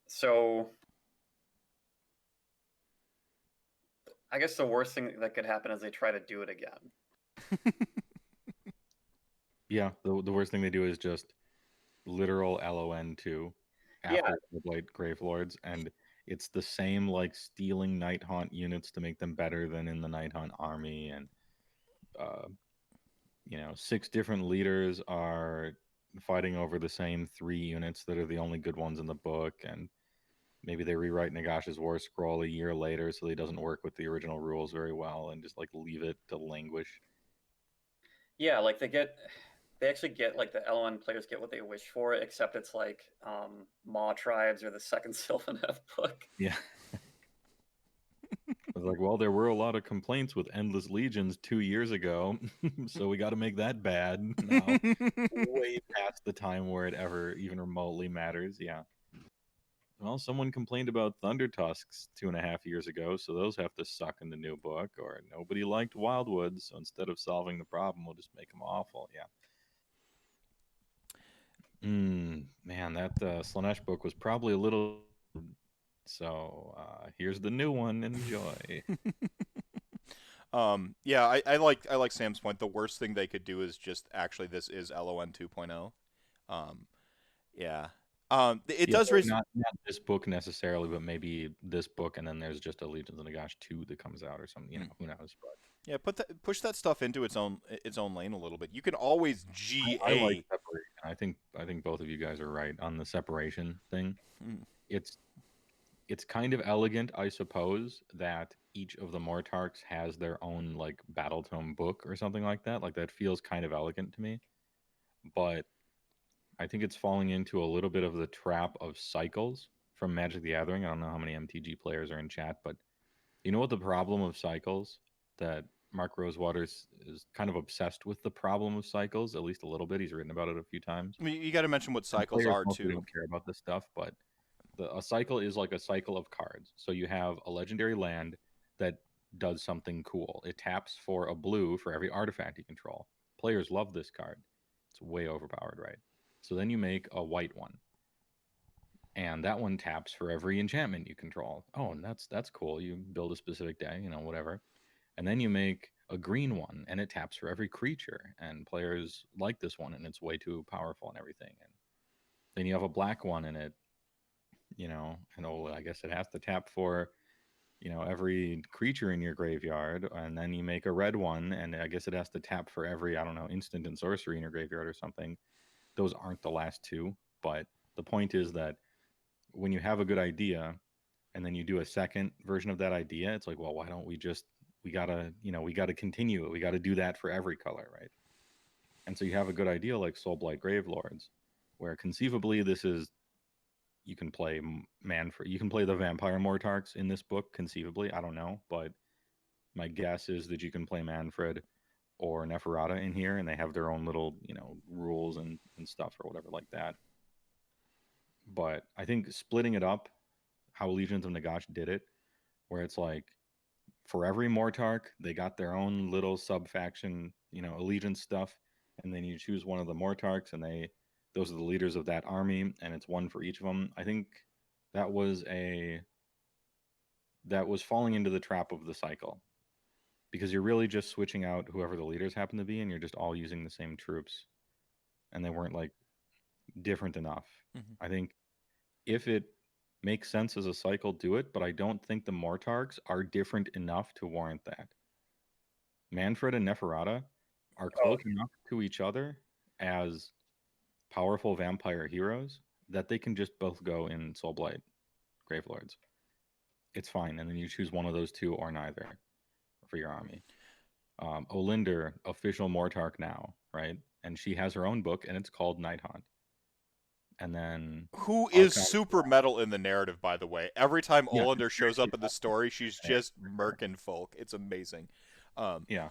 So I guess the worst thing that could happen is they try to do it again. Yeah, the worst thing they do is just literal LON2 after Yeah. the Blight Gravelords, and it's the same like stealing Night Haunt units to make them better than in the Night Haunt army, and 6 different leaders are fighting over the same 3 units that are the only good ones in the book, and maybe they rewrite Nagash's War Scroll a year later so he doesn't work with the original rules very well and just like leave it to languish. Yeah, like they actually get like the LN players get what they wish for, except it's like Maw Tribes or the second Sylvaneth book. Yeah. I was like, well, there were a lot of complaints with Endless Legions 2 years ago, so we got to make that bad now. Way past the time where it ever even remotely matters. Yeah. Well, someone complained about Thunder Tusks 2.5 years ago, so those have to suck in the new book. Or nobody liked Wildwoods, so instead of solving the problem, we'll just make them awful. Yeah. Man, that Slanesh book was probably a little. So here's the new one. Enjoy. Yeah, I like Sam's point. The worst thing they could do is just actually this is LON 2.0. Yeah. It Yeah, does raise not this book necessarily, but maybe this book, and then there's just a Legions of Nagash 2 that comes out or something. Who knows? But yeah, push that stuff into its own lane a little bit. You can always GA. I like separation. I think both of you guys are right on the separation thing. It's kind of elegant, I suppose, that each of the Mortarks has their own like battle tome book or something like that. Like that feels kind of elegant to me. But I think it's falling into a little bit of the trap of cycles from Magic the Gathering. I don't know how many MTG players are in chat, but you know what the problem of cycles, that Mark Rosewater is kind of obsessed with the problem of cycles, at least a little bit. He's written about it a few times. I mean, you got to mention what And cycles players are mostly too. don't care about this stuff, but a cycle is like a cycle of cards. So you have a legendary land that does something cool. It taps for a blue for every artifact you control. Players love this card. It's way overpowered, right? So then you make a white one, and that one taps for every enchantment you control. Oh, and that's cool. You build a specific deck, whatever. And then you make a green one, and it taps for every creature, and players like this one, and it's way too powerful and everything. And then you have a black one, and I guess it has to tap for every creature in your graveyard. And then you make a red one, and I guess it has to tap for every, I don't know, instant and sorcery in your graveyard or something. Those aren't the last two, but the point is that when you have a good idea and then you do a second version of that idea, it's like, well, why don't we just, we gotta continue it. We gotta do that for every color, right? And so you have a good idea like Soulblight Gravelords, where conceivably this is, you can play you can play the Vampire Mortarks in this book, conceivably. I don't know, but my guess is that you can play Manfred or Neferata in here, and they have their own little, rules and stuff or whatever like that. But I think splitting it up, how Legions of Nagash did it, where it's like for every Mortark, they got their own little sub faction, allegiance stuff, and then you choose one of the Mortarks, and they those are the leaders of that army, and it's one for each of them. I think that was falling into the trap of the cycle, because you're really just switching out whoever the leaders happen to be, and you're just all using the same troops, and they weren't like different enough. Mhm. I think if it makes sense as a cycle, do it, but I don't think the Mortarks are different enough to warrant that. Manfred and Neferata are Oh, close enough to each other as powerful vampire heroes that they can just both go in Soulblight Gravelords. It's fine, and then you choose one of those two or neither for your army. Olinder, official Mortark now, right? And she has her own book, and it's called Nighthaunt. And then Who is Archon, super metal in the narrative, by the way. Every time yeah, Olander shows she's up in the story, she's just murking folk. It's amazing. yeah.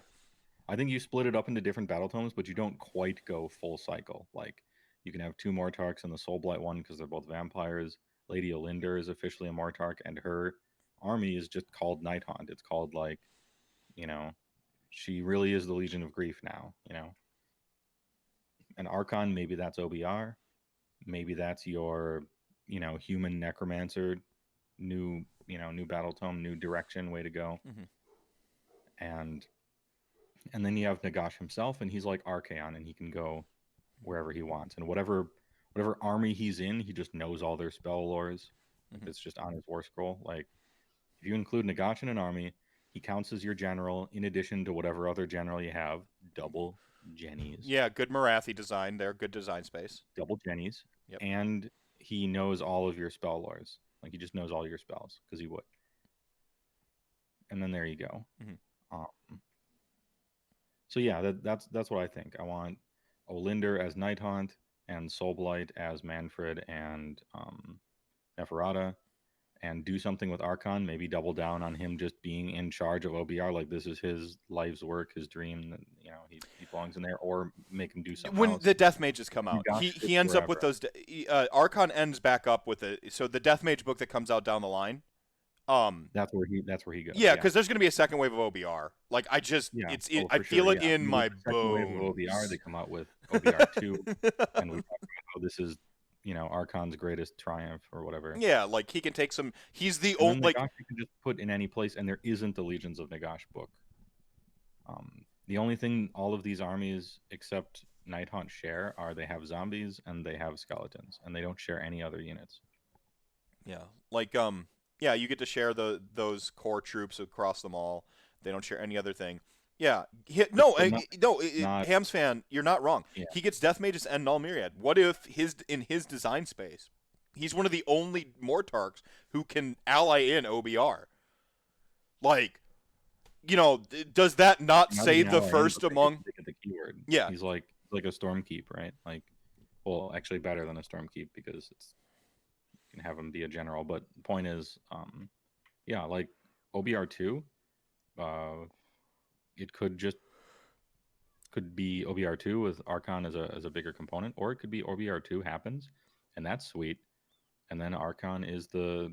I think you split it up into different battle tomes, but you don't quite go full cycle. Like, you can have two Mortarks in the Soulblight one because they're both vampires. Lady Olinder is officially a Mortark, and her army is just called Nighthaunt. It's called, like, you know, she really is the Legion of Grief now, you know. And Archon, maybe that's OBR. Maybe that's your, human necromancer, new battle tome, new direction, way to go. Mhm. And then you have Nagash himself, and he's like Archaon, and he can go wherever he wants, and whatever army he's in, he just knows all their spell lores. Mhm. It's just on his war scroll. Like, if you include Nagash in an army, he counts as your general in addition to whatever other general you have. Double Jennies. Yeah, good Marathi design there. Good design space. Double Jennies. Yep. And he knows all of your spell lores. Like, he just knows all your spells because he would. And then there you go. Mhm. So yeah, that's what I think. I want Olinder as Nighthaunt and Soulblight as Manfred and Neferata, and do something with Archon. Maybe double down on him just being in charge of OBR. Like, this is his life's work, his dream. That he belongs in there, or make him do something When else. the Death Mages come out, Nagash he fits ends up with wherever. those. Archon ends back up with it. So the Death Mage book that comes out down the line. That's where he goes. Yeah, because there's going to be a second wave of OBR. Like, Yeah. I For feel sure. it Yeah. in And my with the second wave of OBR, they bones. come out with OBR 2, and we talk about how this is, Archon's greatest triumph or whatever. Yeah, like he can take some. He's the And only then like. Nagash you can just put in any place, and there isn't the Legions of Nagash book. The only thing all of these armies except Nighthaunt share are they have zombies and they have skeletons, and they don't share any other units. Yeah, like yeah, you get to share those core troops across them all. They don't share any other thing. Yeah, no, But not, no, not Hams fan, you're not wrong. yeah. He gets Death Mages and Null Myriad. What if in his design space, he's one of the only Mortarks who can ally in OBR? Like, does that not Not say even the ally in, first but among? they get the keyword. Yeah, He's like a Stormkeep, right? Like, well, actually better than a Stormkeep because you can have him be a general. But the point is, yeah, like OBR2, it could be OBR2 with Archon as a bigger component, or it could be OBR2 happens, and that's sweet. And then Archon is the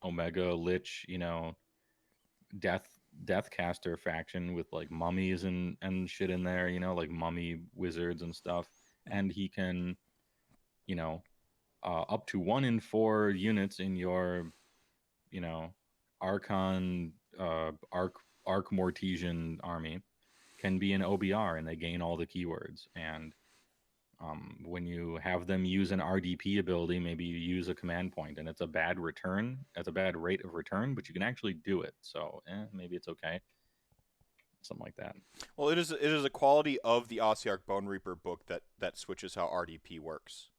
Omega Lich, death caster faction with like mummies and shit in there, like mummy wizards and stuff. And he can, up to 1 in 4 units in your, Archon Arc Mortesian army can be an OBR, and they gain all the keywords. And when you have them use an RDP ability, maybe you use a command point, and it's a bad return. That's a bad rate of return, but you can actually do it. So maybe it's okay. Something like that. well, it is a quality of the Ossiarch Bone Reaper book that switches how RDP works.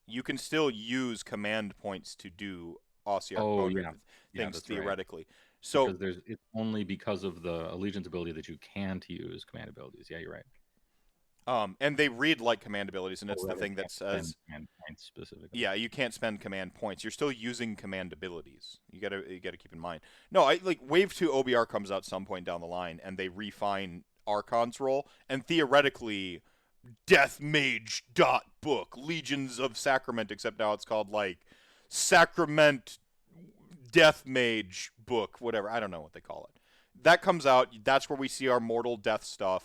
You can still use command points to do Ossiarch Oh Bone yeah, Reaper yeah, things that's right. theoretically. So Because it's only because of the allegiance ability that you can't use command abilities. Yeah, you're right. and they read like command abilities, and Oh, it's the right, thing you that can't spend says, command points specifically. yeah, you can't spend command points. You're still using command abilities. You gotta keep in mind. No, I like Wave 2 OBR comes out some point down the line, and they refine Archon's role, and theoretically, Death Mage book Legions of Sacrament, except now it's called like Sacrament Death Mage book, whatever. I don't know what they call it. That comes out. That's where we see our mortal death stuff.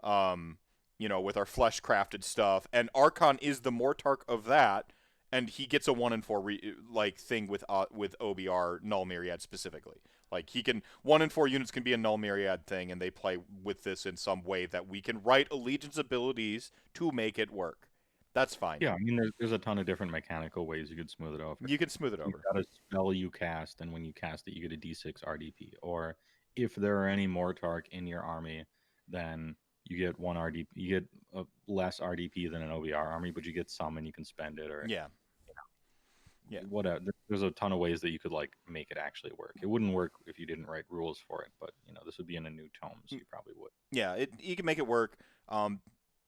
Um, with our flesh crafted stuff, and Archon is the Mortarch of that, and he gets a 1-in-4 thing with OBR Null Myriad specifically. Like he can 1-in-4 units can be a Null Myriad thing, and they play with this in some way that we can write allegiance abilities to make it work. That's fine. Yeah, I mean, there's a ton of different mechanical ways you could smooth it over. You can smooth it You've over. got a spell you cast, and when you cast it, you get a D6 RDP. Or if there are any Mortarch in your army, then you get one RDP. You get a less RDP than an OBR army, but you get some, and you can spend it. Or Yeah. Yeah. whatever. There's a ton of ways that you could like make it actually work. It wouldn't work if you didn't write rules for it, but this would be in a new tome, so you probably would. Yeah, you can make it work.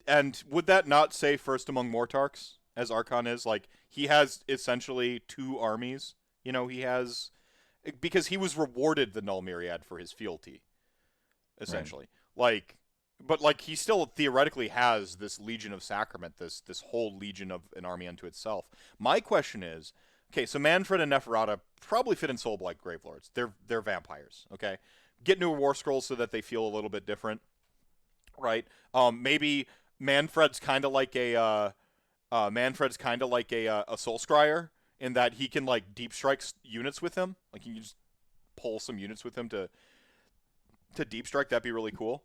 And would that not say first among Mortarchs, as Archon is? Like, he has essentially 2 armies. He has... Because he was rewarded the Null Myriad for his fealty, essentially. Right. But he still theoretically has this Legion of Sacrament, this whole legion of an army unto itself. My question is, okay, so Manfred and Neferata probably fit in Soulblight Gravelords. They're vampires, okay? Get new War Scrolls so that they feel a little bit different, right? Maybe Manfred's kind of like a Soul Scryer in that he can like deep strike units with him. Like you can just pull some units with him to deep strike. That'd be really cool.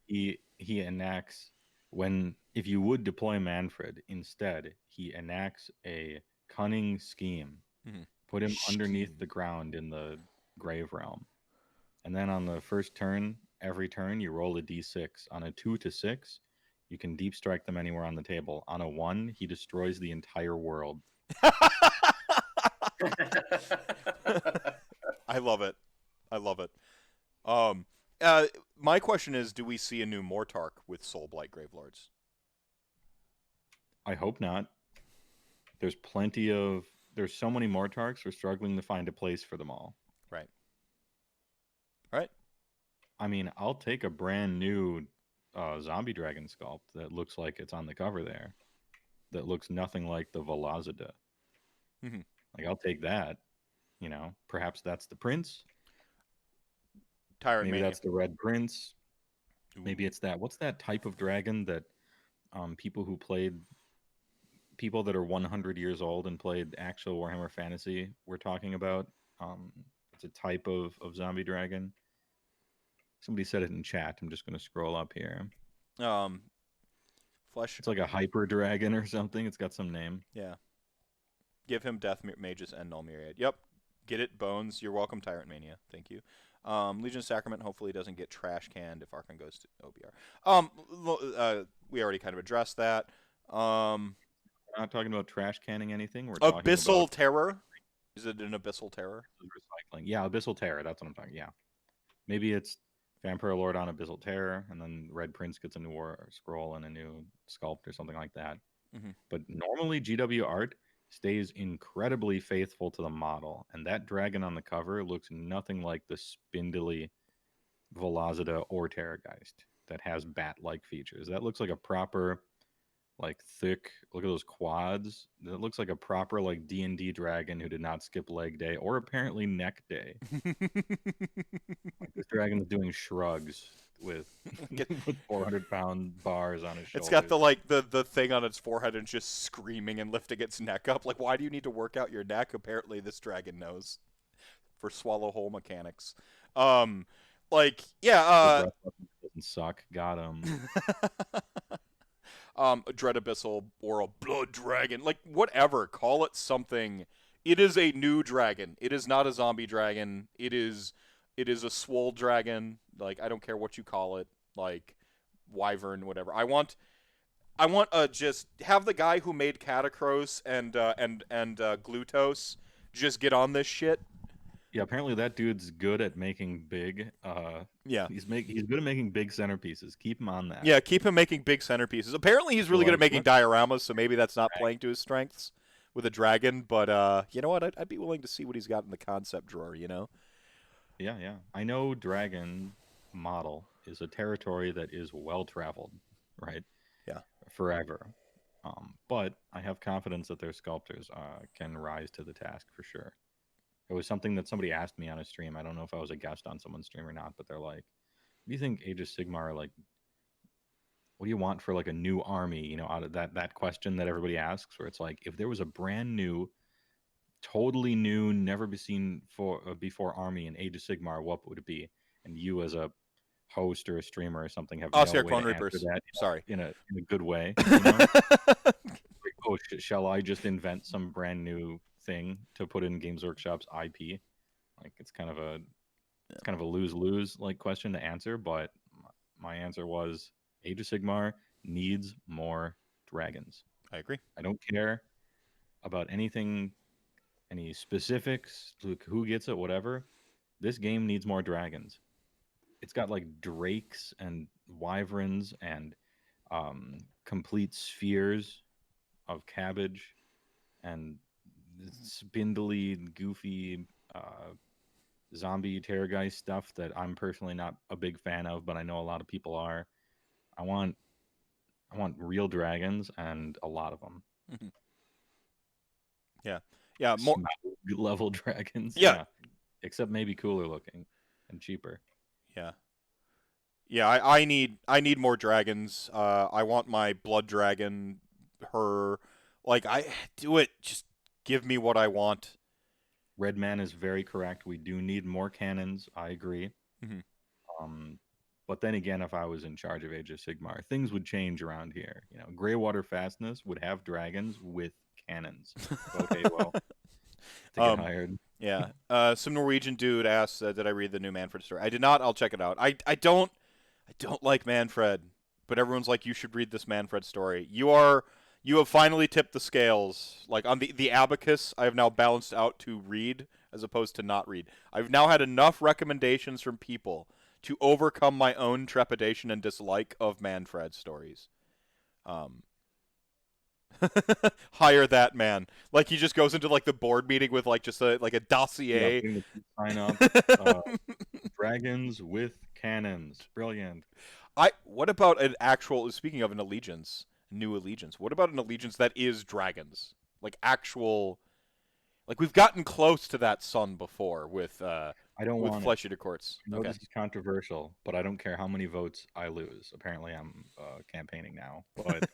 He enacts if you would deploy Manfred instead, he enacts a cunning scheme. Mm-hmm. Put him underneath the ground in the Grave Realm, and then on the first turn, every turn you roll a d6. On a 2 to 6, you can deep strike them anywhere on the table. On a 1, he destroys the entire world. I love it. My question is, do we see a new Mortarch with Soulblight Gravelords? I hope not. There's so many Mortarchs, we're struggling to find a place for them all. Right. I mean, I'll take a brand new zombie dragon sculpt that looks like it's on the cover there, that looks nothing like the Velocida. Mm-hmm. Like, I'll take that. Perhaps that's the prince. Tyrant Maybe Mania. that's the Red Prince. Ooh. Maybe it's that. What's that type of dragon that people that are 100 years old and played actual Warhammer Fantasy were talking about? It's a type of zombie dragon. Somebody said it in chat. I'm just going to scroll up here. Flesh. It's like a hyper dragon or something. It's got some name. Yeah. Give him Death Mages and Null Myriad. Yep. Get it, Bones. You're welcome, Tyrant Mania. Thank you. Legion of Sacrament hopefully doesn't get trash canned if Archon goes to OBR. We already kind of addressed that. We're not talking about trash canning anything. We're Abyssal talking about Terror. Is it an Abyssal Terror? Recycling. Yeah, Abyssal Terror. That's what I'm talking. Yeah. Maybe it's Vampire Lord on Abyssal Terror, and then Red Prince gets a new War Scroll and a new Sculpt or something like that. Mm-hmm. But normally GW art stays incredibly faithful to the model, and that dragon on the cover looks nothing like the spindly Velocida or Terrorgeist that has bat-like features. That looks like a proper, like, thick, look at those quads. That looks like a proper, like, D&D dragon who did not skip leg day or apparently neck day. Like, this dragon's doing shrugs with 400-pound bars on his shoulders. It's got the thing on its forehead and just screaming and lifting its neck up. Like, why do you need to work out your neck? Apparently, this dragon knows for swallow hole mechanics. Doesn't suck. Got him. Dread Abyssal or a Blood Dragon, like whatever. Call it something. It is a new dragon. It is not a zombie dragon. It is a swole dragon. Like, I don't care what you call it. Like wyvern, whatever. I want just have the guy who made Catacross and Glutos just get on this shit. Yeah, apparently that dude's good at making big. Yeah, he's good at making big centerpieces. Keep him on that. Yeah, keep him making big centerpieces. Apparently, he's really good at making dioramas, so maybe that's not playing to his strengths with a dragon. But you know what? I'd be willing to see what he's got in the concept drawer. Yeah. I know dragon model is a territory that is well traveled, right? Yeah. Forever. But I have confidence that their sculptors can rise to the task for sure. It was something that somebody asked me on a stream. I don't know if I was a guest on someone's stream or not, but they're like, "Do you think Age of Sigmar what do you want for like a new army? You know, out of that question that everybody asks, where it's like, if there was a brand new, totally new, never be seen for before army in Age of Sigmar, what would it be? And you, as a host or a streamer or something, have no Oscar way Clone to answer Reapers. that Sorry. in a good way. You know, like, oh, shall I just invent some brand new thing to put in Games Workshop's IP? Like, it's kind of a lose lose like question to answer. But my answer was Age of Sigmar needs more dragons. I agree. I don't care about anything, any specifics, who gets it, whatever. This game needs more dragons. It's got like drakes and wyverns and complete spheres of cabbage and spindly, goofy zombie terrorgeist stuff that I'm personally not a big fan of, but I know a lot of people are. I want real dragons and a lot of them. Mm-hmm. Yeah, more level dragons. Yeah. Except maybe cooler looking and cheaper. Yeah. I need more dragons. I want my blood dragon. Her, like, I do it. Just give me what I want. Redman is very correct. We do need more cannons. I agree. Mhm. But then again, if I was in charge of Age of Sigmar, things would change around here. You know, Greywater Fastness would have dragons with cannons. Vote Heywoah to get hired. Yeah. Some Norwegian dude asked, "Did I read the new Manfred story?" I did not. I'll check it out. I don't like Manfred, but everyone's like, you should read this Manfred story. You have finally tipped the scales. Like on the abacus, I have now balanced out to read as opposed to not read. I've now had enough recommendations from people to overcome my own trepidation and dislike of Manfred stories. Hire that man. Like he just goes into like the board meeting with like just a dossier. Yeah, sign up. Dragons with cannons. Brilliant. What about an actual? Speaking of an allegiance, new allegiance. What about an allegiance that is dragons? Like actual. Like we've gotten close to that sun before with I don't with want Flesh Eater Courts. I know Okay. this is controversial, but I don't care how many votes I lose. Apparently, I'm campaigning now, but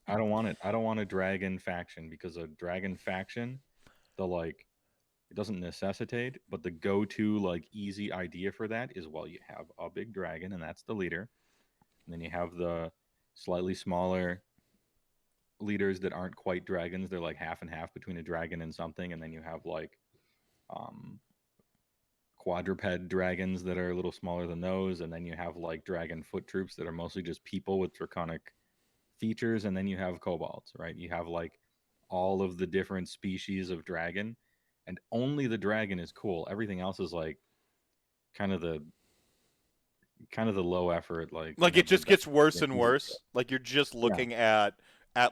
I don't want it. I don't want a dragon faction because a dragon faction, it doesn't necessitate, but the go-to like easy idea for that is, well, you have a big dragon and that's the leader, and then you have the slightly smaller leaders that aren't quite dragons. They're like half and half between a dragon and something, and then you have like quadruped dragons that are a little smaller than those, and then you have like dragon foot troops that are mostly just people with draconic features, and then you have kobolds, right? You have like all of the different species of dragon, and only the dragon is cool. Everything else is like kind of the low effort, like it just gets worse and worse. Like you're just looking at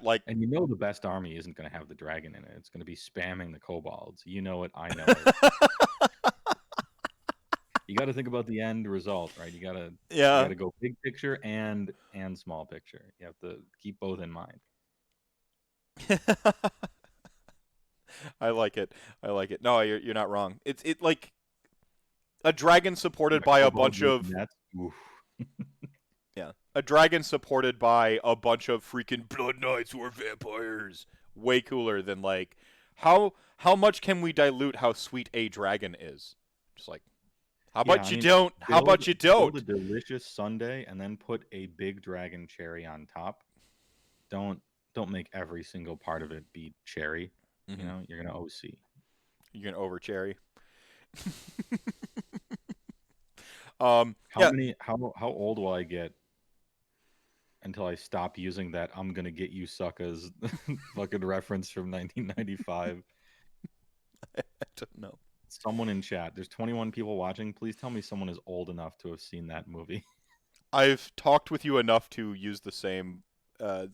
like, and the best army isn't going to have the dragon in it. It's going to be spamming the kobolds. You know it, I know it. You got to think about the end result, right? You got to go big picture and small picture. You have to keep both in mind. I like it. No, you're not wrong. It's like a dragon supported by a bunch of yeah, a dragon supported by a bunch of freaking blood knights who are vampires. Way cooler than like how much can we dilute how sweet a dragon is? Just like how about you don't? How about you don't? Build a delicious sundae and then put a big dragon cherry on top. Don't make every single part of it be cherry. Mm-hmm. You know, you're gonna OC. You're gonna over cherry. How old will I get until I stop using that "I'm gonna get you suckers" fucking reference from 1995? I don't know. Someone in chat. There's 21 people watching. Please tell me someone is old enough to have seen that movie. I've talked with you enough to use the same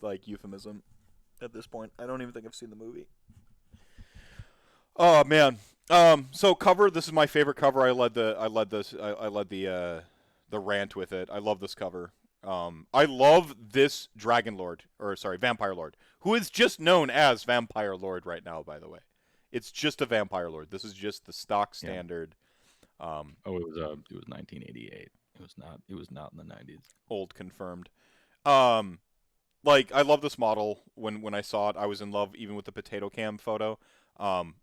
like euphemism at this point. I don't even think I've seen the movie. Oh man. So cover. This is my favorite cover. I led the rant with it. I love this cover. I love this Vampire Lord, who is just known as Vampire Lord right now. By the way, it's just a Vampire Lord. This is just the stock standard. Yeah. It was 1988. It was not in the 90s. Old confirmed. Um, like I love this model. When I saw it, I was in love even with the potato cam photo.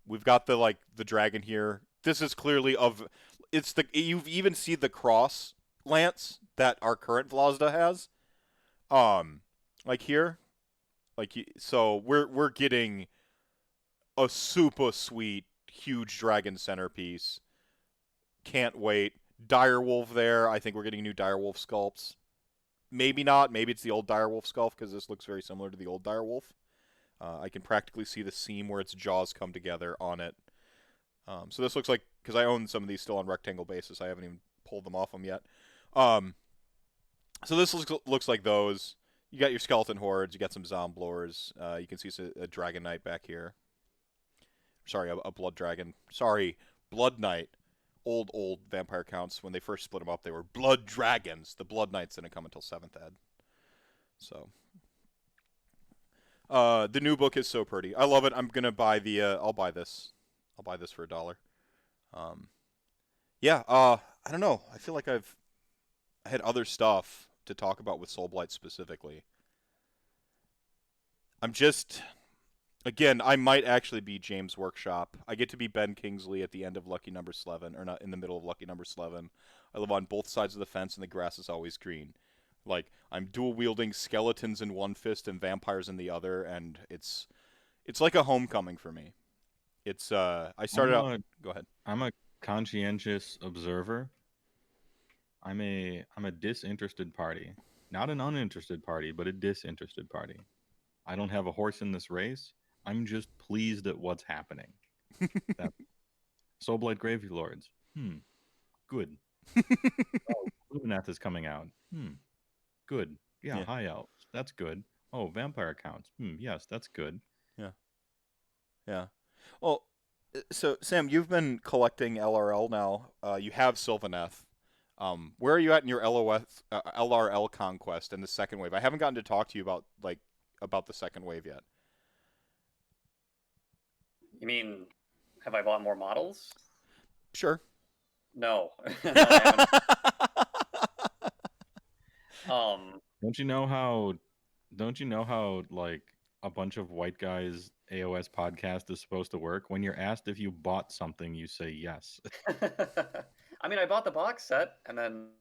We've got the dragon here. This is clearly of it's the you've even seen the cross lance that our current Vlazda has. Um, like here, so we're getting a super sweet huge dragon centerpiece. Can't wait. Direwolf there. I think we're getting new Direwolf sculpts. Maybe not. Maybe it's the old Direwolf sculpt because this looks very similar to the old Direwolf. I can practically see the seam where its jaws come together on it. So this looks like, because I own some of these still on rectangle basis. I haven't even pulled them off them yet. So this looks like those. You got your skeleton hordes. You got some zomblors. You can see a dragon knight back here. Sorry, a blood dragon. Sorry, blood knight. Old vampire counts, when they first split them up, they were blood dragons. The blood knights didn't come until 7th ed. So the new book is so pretty. I love it. I'm gonna buy the I'll buy this. I'll buy this for $1. Yeah, I don't know. I feel like I had other stuff to talk about with Soulblight specifically. I'm just again, I might actually be James Workshop. I get to be Ben Kingsley at the end of Lucky Number 11, or not in the middle of Lucky Number 11. I live on both sides of the fence, and the grass is always green. Like I'm dual wielding skeletons in one fist and vampires in the other, and it's like a homecoming for me. It's I started out. Go ahead. I'm a conscientious observer. I'm a disinterested party, not an uninterested party, but a disinterested party. I don't have a horse in this race. I'm just pleased at what's happening. That Soulblight Gravy Lords. Good. Oh, Luminath is coming out. Good. Yeah, Yeah. High Elves. That's good. Oh, Vampire Counts. Yes, that's good. Yeah. Yeah. Well, so Sam, you've been collecting LRL now. You have Sylvaneth. Where are you at in your LOS LRL conquest and the second wave? I haven't gotten to talk to you about the second wave yet. You mean, have I bought more models? Sure. No, no, I haven't. Don't you know how like a bunch of white guys AOS podcast is supposed to work? When you're asked if you bought something, you say yes. I mean, I bought the box set and then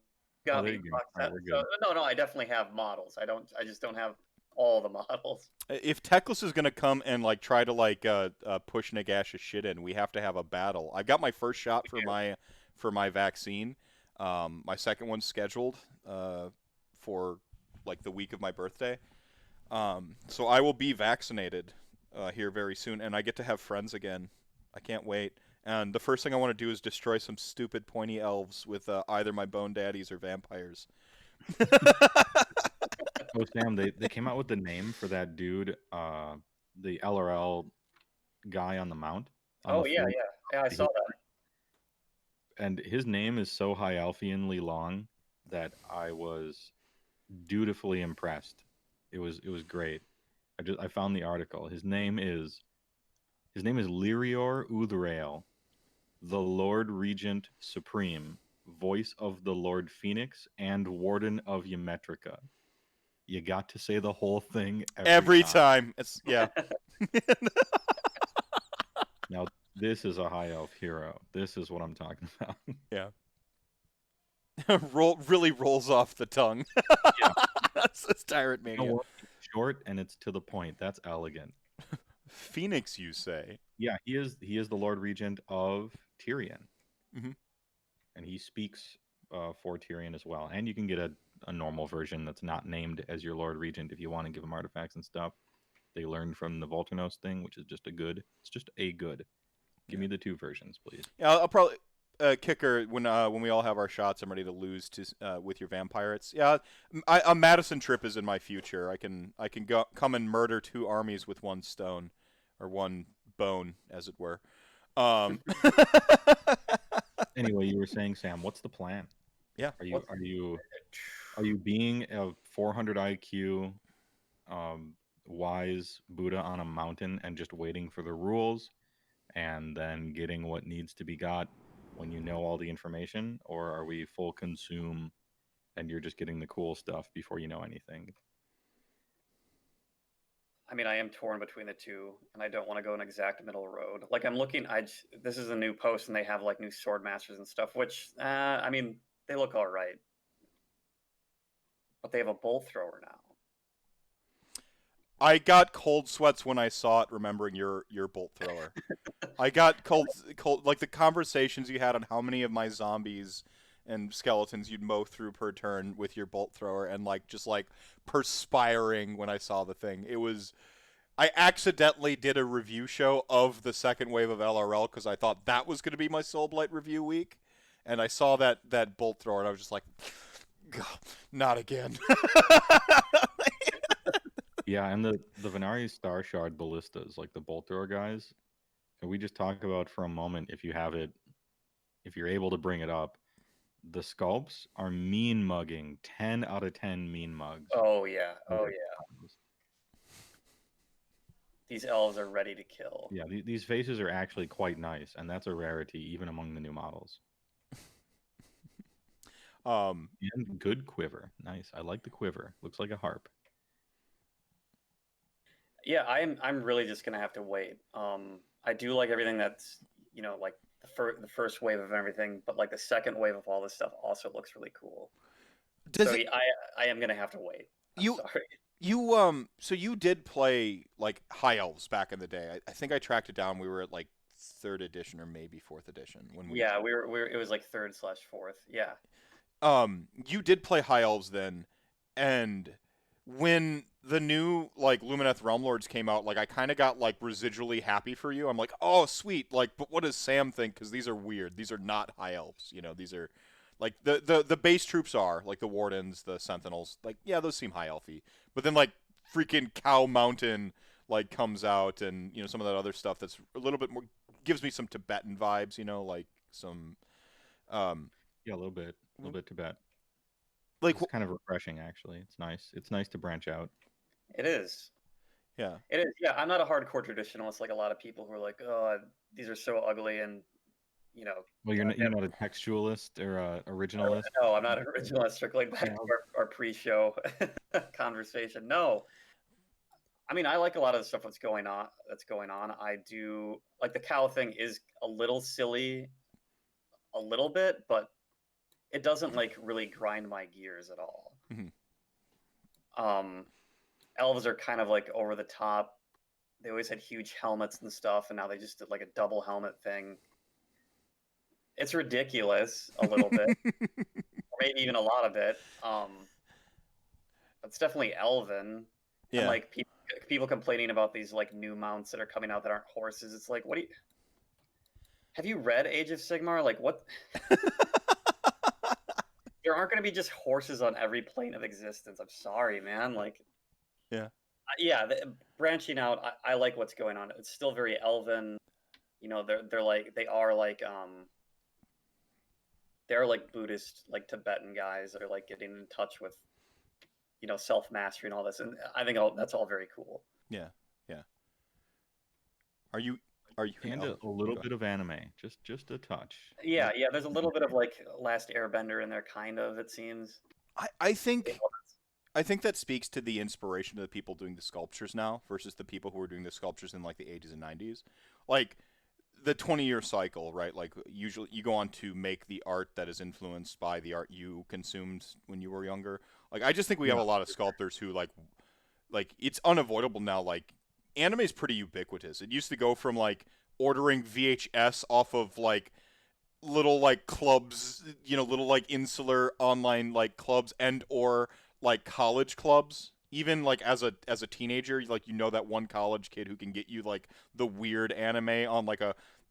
got there me you the go. box All right, set. we're good. So no, I definitely have models. I just don't have all the models. If Teclis is gonna come and try to push Nagash's shit in, we have to have a battle. I got my first shot for my vaccine. My second one's scheduled for the week of my birthday. So I will be vaccinated here very soon, and I get to have friends again. I can't wait. And the first thing I want to do is destroy some stupid pointy elves with either my bone daddies or vampires. Oh, Sam, they came out with the name for that dude, the LRL guy on the mount. Oh yeah, I saw that. And his name is so high Alphianly long that I was dutifully impressed. It was great. I found the article. His name is Lyrior Uthrael, the Lord Regent Supreme, voice of the Lord Phoenix, and Warden of Ymetrica. You got to say the whole thing every time. It's yeah. Now this is a high elf hero. This is what I'm talking about. Yeah. Really rolls off the tongue. Yeah. That's Tyrant Mania. You know what? It's short and it's to the point. That's elegant. Phoenix, you say? Yeah, he is the Lord Regent of Tyrion. Mm-hmm. And he speaks for Tyrion as well. And you can get a normal version that's not named as your Lord Regent if you want to give him artifacts and stuff. They learned from the Volturnos thing, which is just a good. It's just a good. Give me the two versions, please. Yeah, I'll probably kicker when we all have our shots. I'm ready to lose to with your vampirates. Yeah, a Madison trip is in my future. I can come and murder 2 armies with 1 stone, or 1 bone, as it were. Anyway, you were saying, Sam, what's the plan? Yeah. Are you being a 400 IQ wise Buddha on a mountain and just waiting for the rules and then getting what needs to be got when you know all the information, or are we full consume and you're just getting the cool stuff before you know anything? I mean, I am torn between the two, and I don't want to go an exact middle road. Like I'm looking, this is a new post, and they have like new sword masters and stuff. Which, I mean, they look all right, but they have a bolt thrower now. I got cold sweats when I saw it, remembering your bolt thrower. I got cold like the conversations you had on how many of my zombies and skeletons you'd mow through per turn with your bolt thrower, and like just like perspiring when I saw the thing. It was I accidentally did a review show of the second wave of LRL because I thought that was going to be my Soulblight review week, and I saw that bolt thrower and I was just like, God, not again. Yeah, and the Venari Star Shard ballistas, like the bolt thrower guys. Can we just talk about for a moment, if you have it, if you're able to bring it up, the sculpts are mean mugging, 10 out of 10 mean mugs. Oh yeah, oh yeah. These elves are ready to kill. Yeah, these faces are actually quite nice, and that's a rarity even among the new models. And good quiver, nice. I like the quiver. Looks like a harp. Yeah, I'm really just gonna have to wait. I do like everything that's like the first wave of everything, but like the second wave of all this stuff also looks really cool. Does so it, I am gonna have to wait. I'm you sorry. you so you did play like High Elves back in the day. I think I tracked it down. We were at like third edition or maybe fourth edition when we. Yeah, we were. It was like third/fourth. Yeah. You did play High Elves then, and when the new like Lumineth Realm Lords came out, like I kind of got like residually happy for you. I'm like, oh sweet, like, but what does Sam think? Because these are weird. These are not High Elves. These are like the base troops are like the Wardens, the Sentinels. Like, yeah, those seem High Elfy. But then like freaking Cow Mountain like comes out, and some of that other stuff that's a little bit more gives me some Tibetan vibes. Like some Yeah, a little bit Tibet. like It's kind of refreshing, actually. It's nice. It's nice to branch out. It is. yeah. It is. Yeah, I'm not a hardcore traditionalist like a lot of people who are like, oh, these are so ugly, and Well, you're not a textualist or a originalist. No, I'm not an originalist. Circling back Yeah. to our pre-show conversation. No, I mean I like a lot of the stuff that's going on. I do like the cow thing is a little silly, a little bit, but it doesn't like really grind my gears at all. Mhm. Elves are kind of like over the top. They always had huge helmets and stuff, and now they just did like a double helmet thing. It's ridiculous a little bit, or maybe even a lot of it. It's definitely elven, and Yeah. like people complaining about these like new mounts that are coming out that aren't horses. It's like, what do you? Have you read Age of Sigmar? Like, what? There aren't going to be just horses on every plane of existence. I'm sorry, man. Like, Yeah. yeah, branching out. I like what's going on. It's still very elven. They're like they're like Buddhist, like Tibetan guys that are like getting in touch with self mastery and all this, and I think that's all very cool. Yeah. Yeah. Are you And a little bit of anime, just a touch. Yeah, there's a little bit of like Last Airbender in there, kind of, it seems. I think that speaks to the inspiration of the people doing the sculptures now versus the people who were doing the sculptures in like the 80s and 90s. Like the 20-year cycle, right? Like usually you go on to make the art that is influenced by the art you consumed when you were younger. Like I just think we have a lot of sculptors who like it's unavoidable now. Like anime is pretty ubiquitous. It used to go from like ordering VHS off of like little like clubs, little like insular online like clubs and or like college clubs. Even like as a teenager, like that one college kid who can get you like the weird anime on like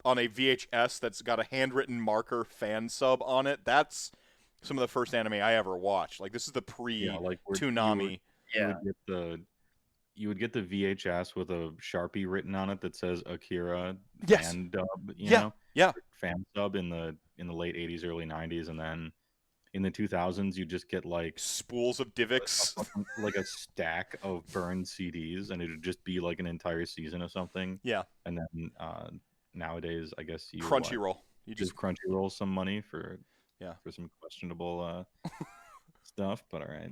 on a VHS that's got a handwritten marker fan sub on it. That's some of the first anime I ever watched. Like this is the like Toonami. You would get the VHS with a Sharpie written on it that says Akira Yes. fan dub, Yeah. fan sub in the late 80s, early 90s, and then in the 2000s you just get like spools of Divx, like a stack of burned CDs, and it would just be like an entire season of something. Yeah. And then nowadays, I guess you Crunchyroll. You just Crunchyroll some money for some questionable stuff, but all right.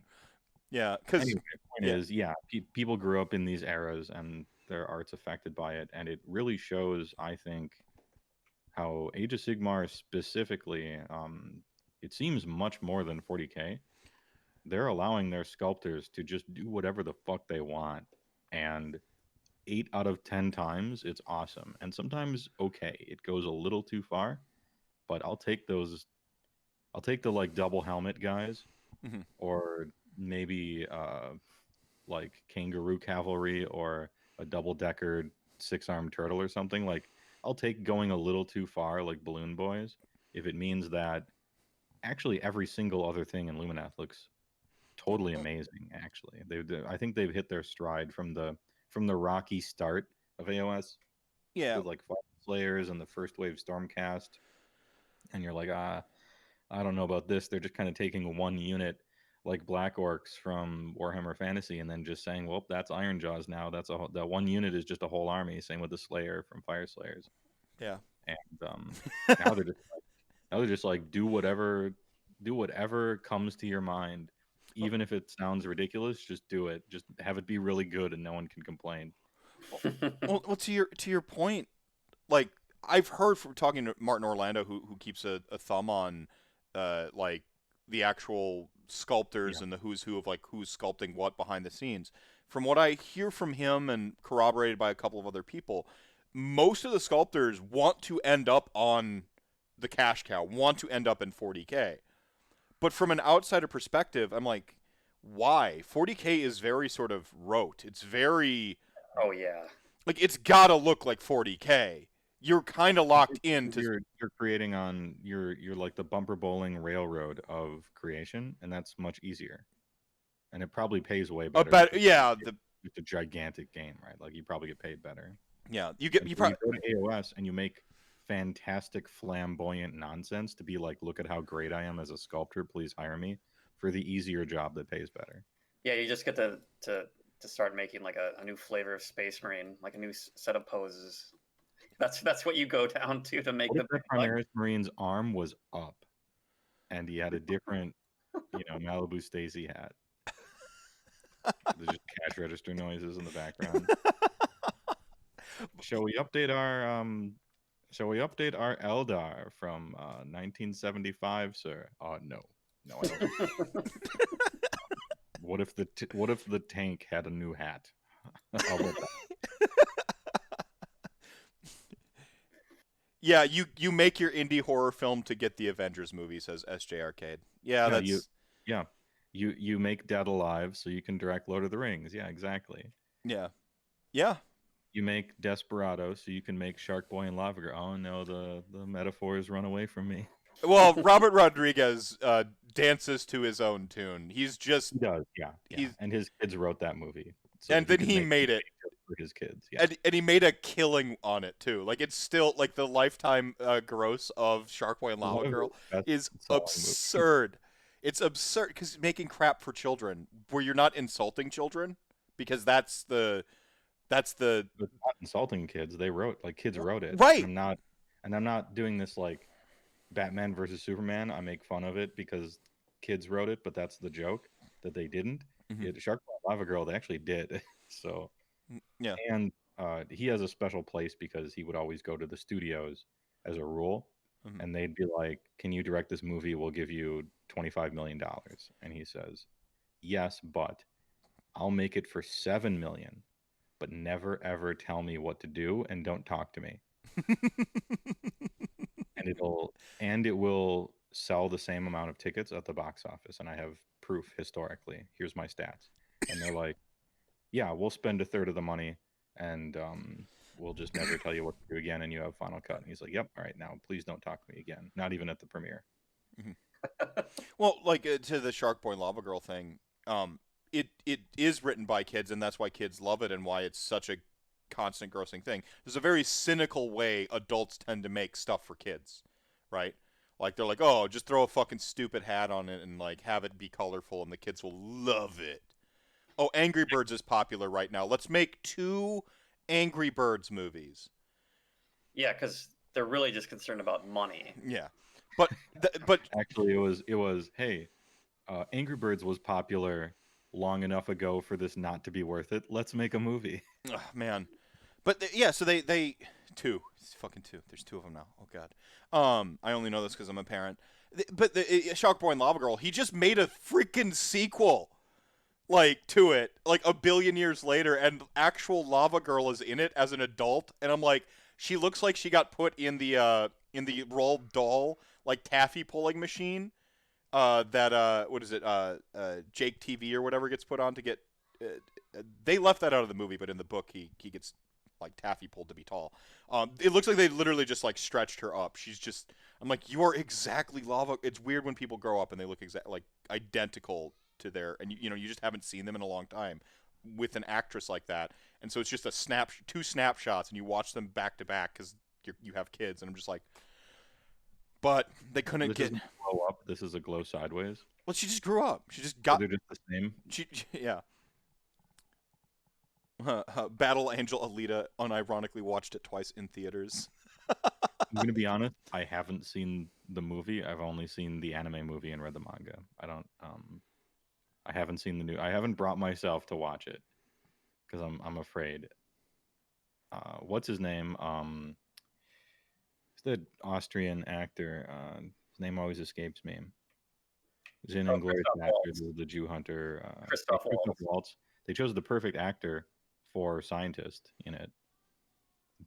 Yeah, because Anyway, my point is, people grew up in these eras and their art's affected by it, and it really shows, I think, how Age of Sigmar specifically, it seems much more than 40K. They're allowing their sculptors to just do whatever the fuck they want, and 8 out of 10 times it's awesome, and sometimes okay, it goes a little too far, but I'll take those. I'll take the like double helmet guys, Mhm. or maybe like kangaroo cavalry or a double decker 6-armed turtle or something. Like I'll take going a little too far, like balloon boys, if it means that actually every single other thing in Lumineth looks totally amazing. Actually, I think they've hit their stride from the rocky start of AOS yeah, with like Fire Slayers and the first wave Stormcast, and you're like, I don't know about this. They're just kind of taking one unit like Black Orcs from Warhammer Fantasy and then just saying, well, that's Iron Jaws now. That one unit is just a whole army. Same with the Slayer from Fire Slayers. yeah. And now they're just like do whatever comes to your mind, even if it sounds ridiculous. Just do it. Just have it be really good, and no one can complain. Well, to your point, like I've heard from talking to Martin Orlando, who keeps a thumb on, like the actual sculptors Yeah, and the who's who of like who's sculpting what behind the scenes. From what I hear from him and corroborated by a couple of other people, most of the sculptors want to end up on the cash cow, want to end up in 40K. But from an outsider perspective, I'm like, why? 40K is very sort of rote. It's very Oh yeah. like it's gotta look like 40K. You're kind of locked into. you're creating on you're like the bumper bowling railroad of creation, and that's much easier, and it probably pays way A better bet, because yeah, it's a gigantic game, right? Like you probably get paid better. yeah. And You so you probably go to AOS and you make fantastic flamboyant nonsense to be like, look at how great I am as a sculptor. Please hire me for the easier job that pays better. Yeah, you just get to start making like a new flavor of Space Marine, like a new set of poses. That's what you go down to make What the if that big bucks. Primaris Marine's arm was up and he had a different, Malibu Stacy hat? There's just cash register noises in the background. Shall we update our Eldar from 1975, sir? No, no, I don't. What if the tank had a new hat? How about that? yeah. You make your indie horror film to get the Avengers movie, says SJ Arcade. Yeah, Yeah, that's yeah, you make Dead Alive so you can direct Lord of the Rings. Yeah, exactly. yeah, yeah. You make Desperado so you can make Shark Boy and Lava Girl. Oh no, the metaphors run away from me. Well, Robert Rodriguez dances to his own tune. He's just He does, yeah, yeah. he's And his kids wrote that movie so and that he then could he make made it. just for his kids. Yeah, And he made a killing on it too. Like it's still like the lifetime gross of Shark Boy and one Lava of Girl his is best-selling movies. absurd. It's absurd because making crap for children where you're not insulting children because that's the But not insulting kids. They wrote like kids wrote it, right. and I'm not doing this like Batman versus Superman. I make fun of it because kids wrote it, but that's the joke that they didn't. Hmm. Shark Boy and Lava Girl, they actually did. So, Yeah. and he has a special place because he would always go to the studios as a rule, Hmm. and they'd be like, "Can you direct this movie? We'll give you $25 million." And he says, "Yes, but I'll make it for 7 million. But never ever tell me what to do and don't talk to me. And it will sell the same amount of tickets at the box office. And I have proof historically. Here's my stats." And they're like, "Yeah, we'll spend a third of the money, and we'll just never tell you what to do again, and you have final cut." And he's like, "Yep, all right, now please don't talk to me again. Not even at the premiere." Well, like to the Shark Boy and Lava Girl thing, it is written by kids, and that's why kids love it, and why it's such a constant grossing thing. There's a very cynical way adults tend to make stuff for kids, right? Like they're like, oh, just throw a fucking stupid hat on it and like have it be colorful, and the kids will love it. Oh, Angry Birds is popular right now. Let's make 2 Angry Birds movies. Yeah, because they're really just concerned about money. Yeah, but but Actually, it was hey, Angry Birds was popular long enough ago for this not to be worth it. Let's make a movie. Oh, man. But yeah, so they two. It's fucking two. There's two of them now. Oh god. I only know this because I'm a parent. But the Shark Boy and Lava Girl, he just made a freaking sequel, like to it, like a billion years later, and actual Lava Girl is in it as an adult, and I'm like, she looks like she got put in the Roald Dahl like taffy pulling machine. That what is it? Jake TV or whatever gets put on to get. They left that out of the movie, but in the book he gets like taffy pulled to be tall. It looks like they literally just like stretched her up. She's just. I'm like, you are exactly Lava. It's weird when people grow up and they look like identical to their, and you know you just haven't seen them in a long time with an actress like that, and so it's just two snapshots, and you watch them back to back because you have kids, and I'm just like, but they couldn't This get. isn't a glow up. This is a glow sideways. Well, she just grew up. She just So got. they're just the same. Yeah. Battle Angel Alita unironically watched it twice in theaters. I'm gonna be honest. I haven't seen the movie. I've only seen the anime movie and read the manga. I don't. I haven't seen the new. I haven't brought myself to watch it because I'm afraid. What's his name? It's the Austrian actor. His name always escapes me. He's in Inglourious Christoph Waltz. Basterds, the Jew Hunter. Christoph Waltz. Waltz. They chose the perfect actor for scientist in it,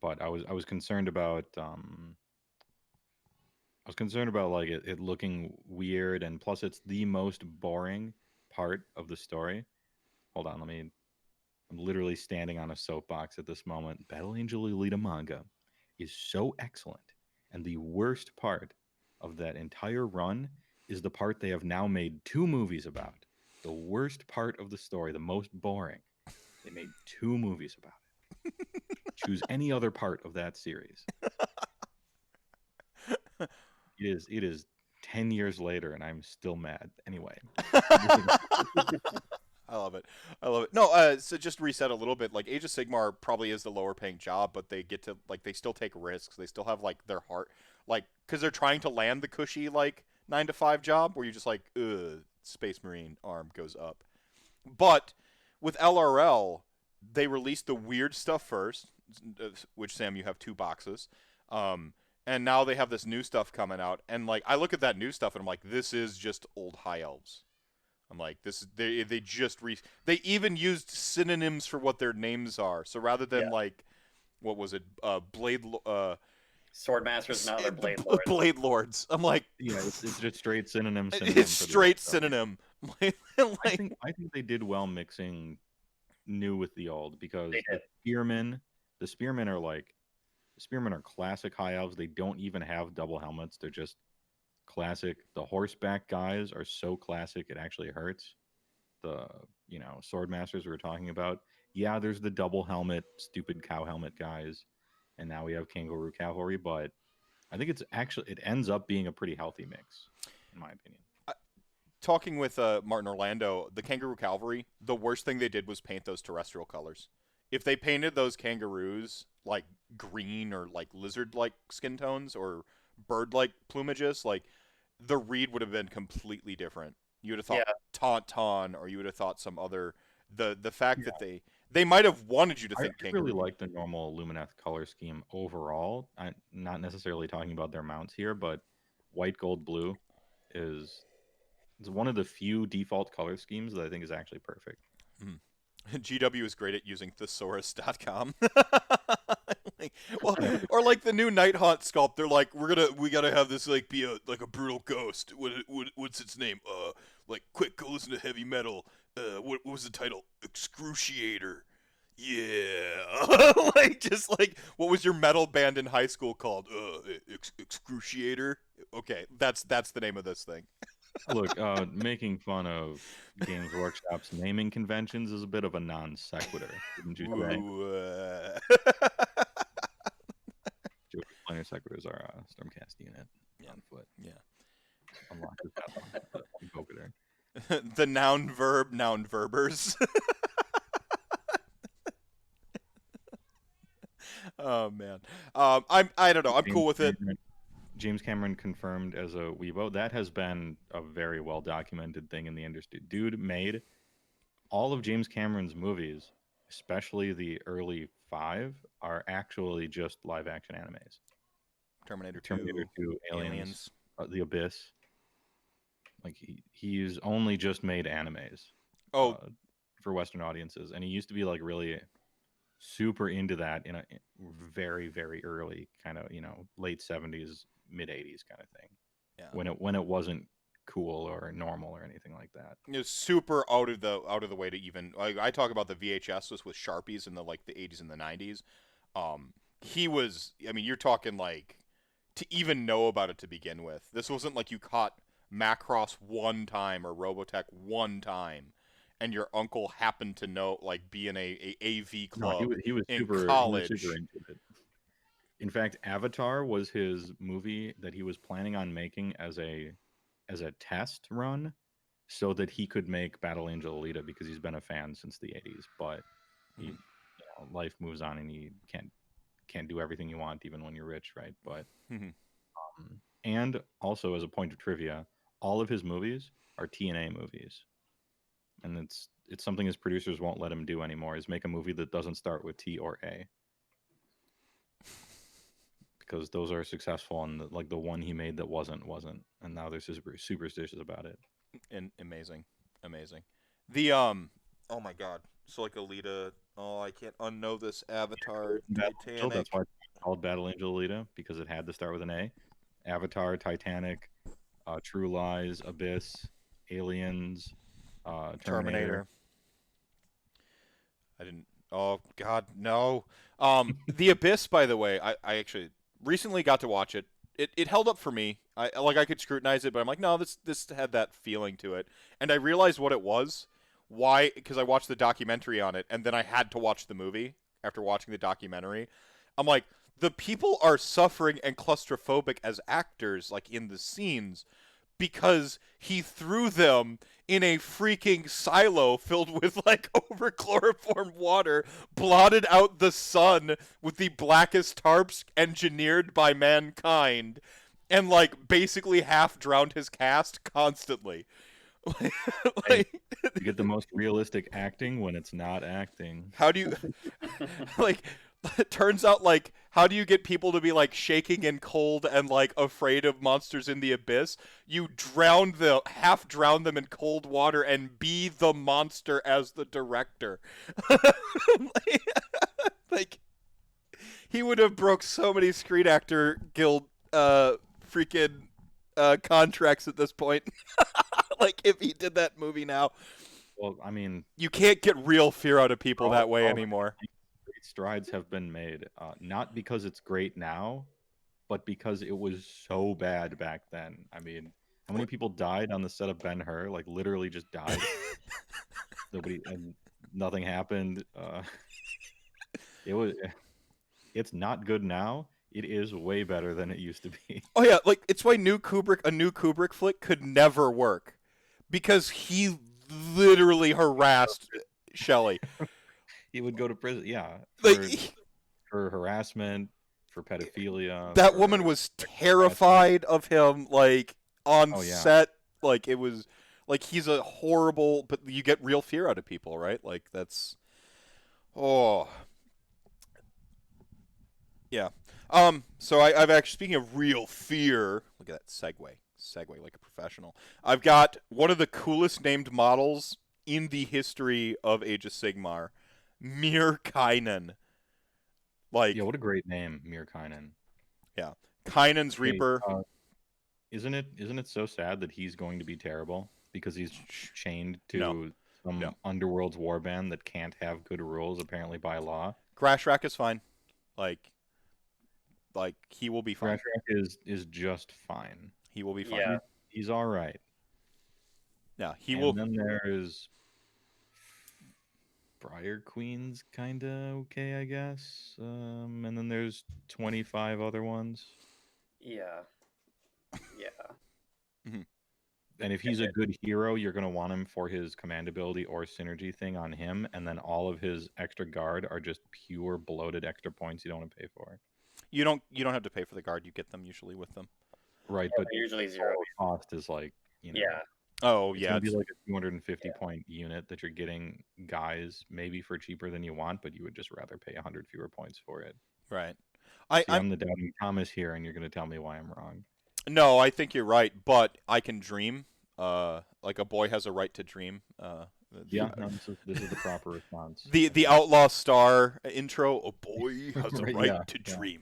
but I was concerned about like it looking weird, and plus it's the most boring part of the story. Hold on, I'm literally standing on a soapbox at this moment. Battle Angel Alita manga is so excellent, and the worst part of that entire run is the part they have now made two movies about. The worst part of the story, the most boring, they made two movies about it. Choose any other part of that series. It is 10 years later, and I'm still mad. Anyway. I love it. I love it. No, so just reset a little bit. Like Age of Sigmar probably is the lower paying job, but they get to like they still take risks. They still have like their heart, like because they're trying to land the cushy like 9 to 5 job where you're just like, ugh, Space Marine arm goes up. But with LRL, they released the weird stuff first, which Sam, you have 2 boxes. And now they have this new stuff coming out, and like I look at that new stuff and I'm like, this is just old high elves. I'm like, this is they even used synonyms for what their names are. So rather than like, what was it, Swordmasters, now they're Blade Lords. Blade Lords. I'm like, yeah, it's just straight synonym. It's straight synonym. I think they did well mixing new with the old, because the spearmen are classic high elves. They don't even have double helmets. They're just classic. The horseback guys are so classic it actually hurts. The sword masters we were talking about. Yeah, there's the double helmet, stupid cow helmet guys, and now we have kangaroo cavalry. But I think it ends up being a pretty healthy mix, in my opinion. Talking with Martin Orlando, the kangaroo cavalry, the worst thing they did was paint those terrestrial colors. If they painted those kangaroos like green or like lizard-like skin tones or bird-like plumages, like the read would have been completely different. You would have thought Tauntaun, or you would have thought some other. The fact that they might have wanted you to think kangaroo. I really like the normal Lumineth color scheme overall. I'm not necessarily talking about their mounts here, but white, gold, blue is one of the few default color schemes that I think is actually perfect. GW is great at using thesaurus.com. Or like the new Nighthaunt sculpt, they're like, we gotta have this like be a brutal ghost. What's its name? Like quick, go listen to heavy metal. What was the title? Excruciator. Yeah. just like what was your metal band in high school called? Excruciator. Okay, that's the name of this thing. Look, making fun of Games Workshop's naming conventions is a bit of a non sequitur, wouldn't you say? Planar sequiturs are Stormcast unit on foot. Yeah. Unlock the path. Invoke there. The noun verb noun verbers. Oh man. I don't know. I'm cool with it. James Cameron confirmed as a Weibo. That has been a very well documented thing in the industry. Dude made all of James Cameron's movies, especially the early 5, are actually just live action animes. Terminator Terminator 2, 2, Aliens, Aliens. The Abyss. Like he's only just made animes Oh, uh, for Western audiences, and he used to be like really super into that in a very very early kind of late 70s, mid 80s kind of thing yeah. when it wasn't cool or normal or anything like that. It's super out of the way to even like I talk about the VHSs with Sharpies in the 80s and the 90s. He was, I mean, you're talking like to even know about it to begin with. This wasn't like you caught Macross one time or Robotech one time and your uncle happened to know, like, be in a AV No, club in he was super college. into it. In fact, Avatar was his movie that he was planning on making as a test run so that he could make Battle Angel Alita because he's been a fan since the 80s, but he life moves on and you can't do everything you want even when you're rich, right? But and also as a point of trivia, all of his movies are TNA movies. And it's something his producers won't let him do anymore is make a movie that doesn't start with T or A. Because those are successful and like the one he made that wasn't and now they're superstitious about it. And amazing. The oh my god. So like Alita, oh, I can't unknow this. Avatar, Battle Angel, that's Titanic, why it's called Battle Angel Alita, because it had to start with an A. Avatar, Titanic, True Lies, Abyss, Aliens, Terminator. Terminator. I didn't. Oh God, no. The Abyss. By the way, I actually recently got to watch it. It held up for me. I could scrutinize it, but I'm like, no, this had that feeling to it, and I realized what it was. Why? Because I watched the documentary on it, and then I had to watch the movie after watching the documentary. I'm like, the people are suffering and claustrophobic as actors, like in the scenes, because he threw them in a freaking silo filled with like over chloroformed water, blotted out the sun with the blackest tarps engineered by mankind, and like basically half drowned his cast constantly. Hey, like, you get the most realistic acting when it's not acting. how do you like it turns out, like, how do you get people to be like shaking and cold and like afraid of monsters in the abyss? You half drown them in cold water and be the monster as the director. Like, he would have broke so many Screen Actor Guild freaking contracts at this point. Like, if he did that movie now, Well, I mean, you can't get real fear out of people all, that way all anymore. great strides have been made, not because it's great now, but because it was so bad back then. I mean, how many people died on the set of Ben-Hur? Like literally just died. Nobody and nothing happened. It was. It's not good now. It is way better than it used to be. Oh yeah, like it's why a new Kubrick flick could never work because he literally harassed Shelley. He would go to prison, yeah, Like, for harassment, for pedophilia, that woman for was sexual harassment. terrified of him, like on Oh yeah. set. Like, it was like he's a horrible, but you get real fear out of people, right? Like, that's, oh yeah. So I've actually, speaking of real fear, look at that segue like a professional. I've got one of the coolest named models in the history of Age of Sigmar, Mir Kainen. Yeah, Like, what a great name, Mirkainen. yeah, Kainen's Hey, Reaper. isn't it so sad that he's going to be terrible because he's chained No, to no. some underworld's warband that can't have good rules apparently by law? Grashrak is fine. Like, he will be fine. Grashrak is just fine. He will be fine. Yeah. He's all right. Yeah, he And will. then there's Briar Queen's kind of okay, I guess. And then there's 25 other ones. Yeah. Yeah. And if he's a good hero, you're going to want him for his command ability or synergy thing on him. And then all of his extra guard are just pure bloated extra points you don't want to pay for. You don't have to pay for the guard. You get them usually with them. Right, Yeah, but they're usually zero. total cost is like, Yeah. Oh It's yeah, going to be it's like a 250 point unit that you're getting guys maybe for cheaper than you want, but you would just rather pay 100 fewer points for it. right. See, I'm I'm the doubting Thomas here, and you're going to tell me why I'm wrong. no, I think you're right, but I can dream. Like a boy has a right to dream. Yeah, no, this is the proper response. The Outlaw Star intro. A boy has a Right, right yeah, to yeah. dream.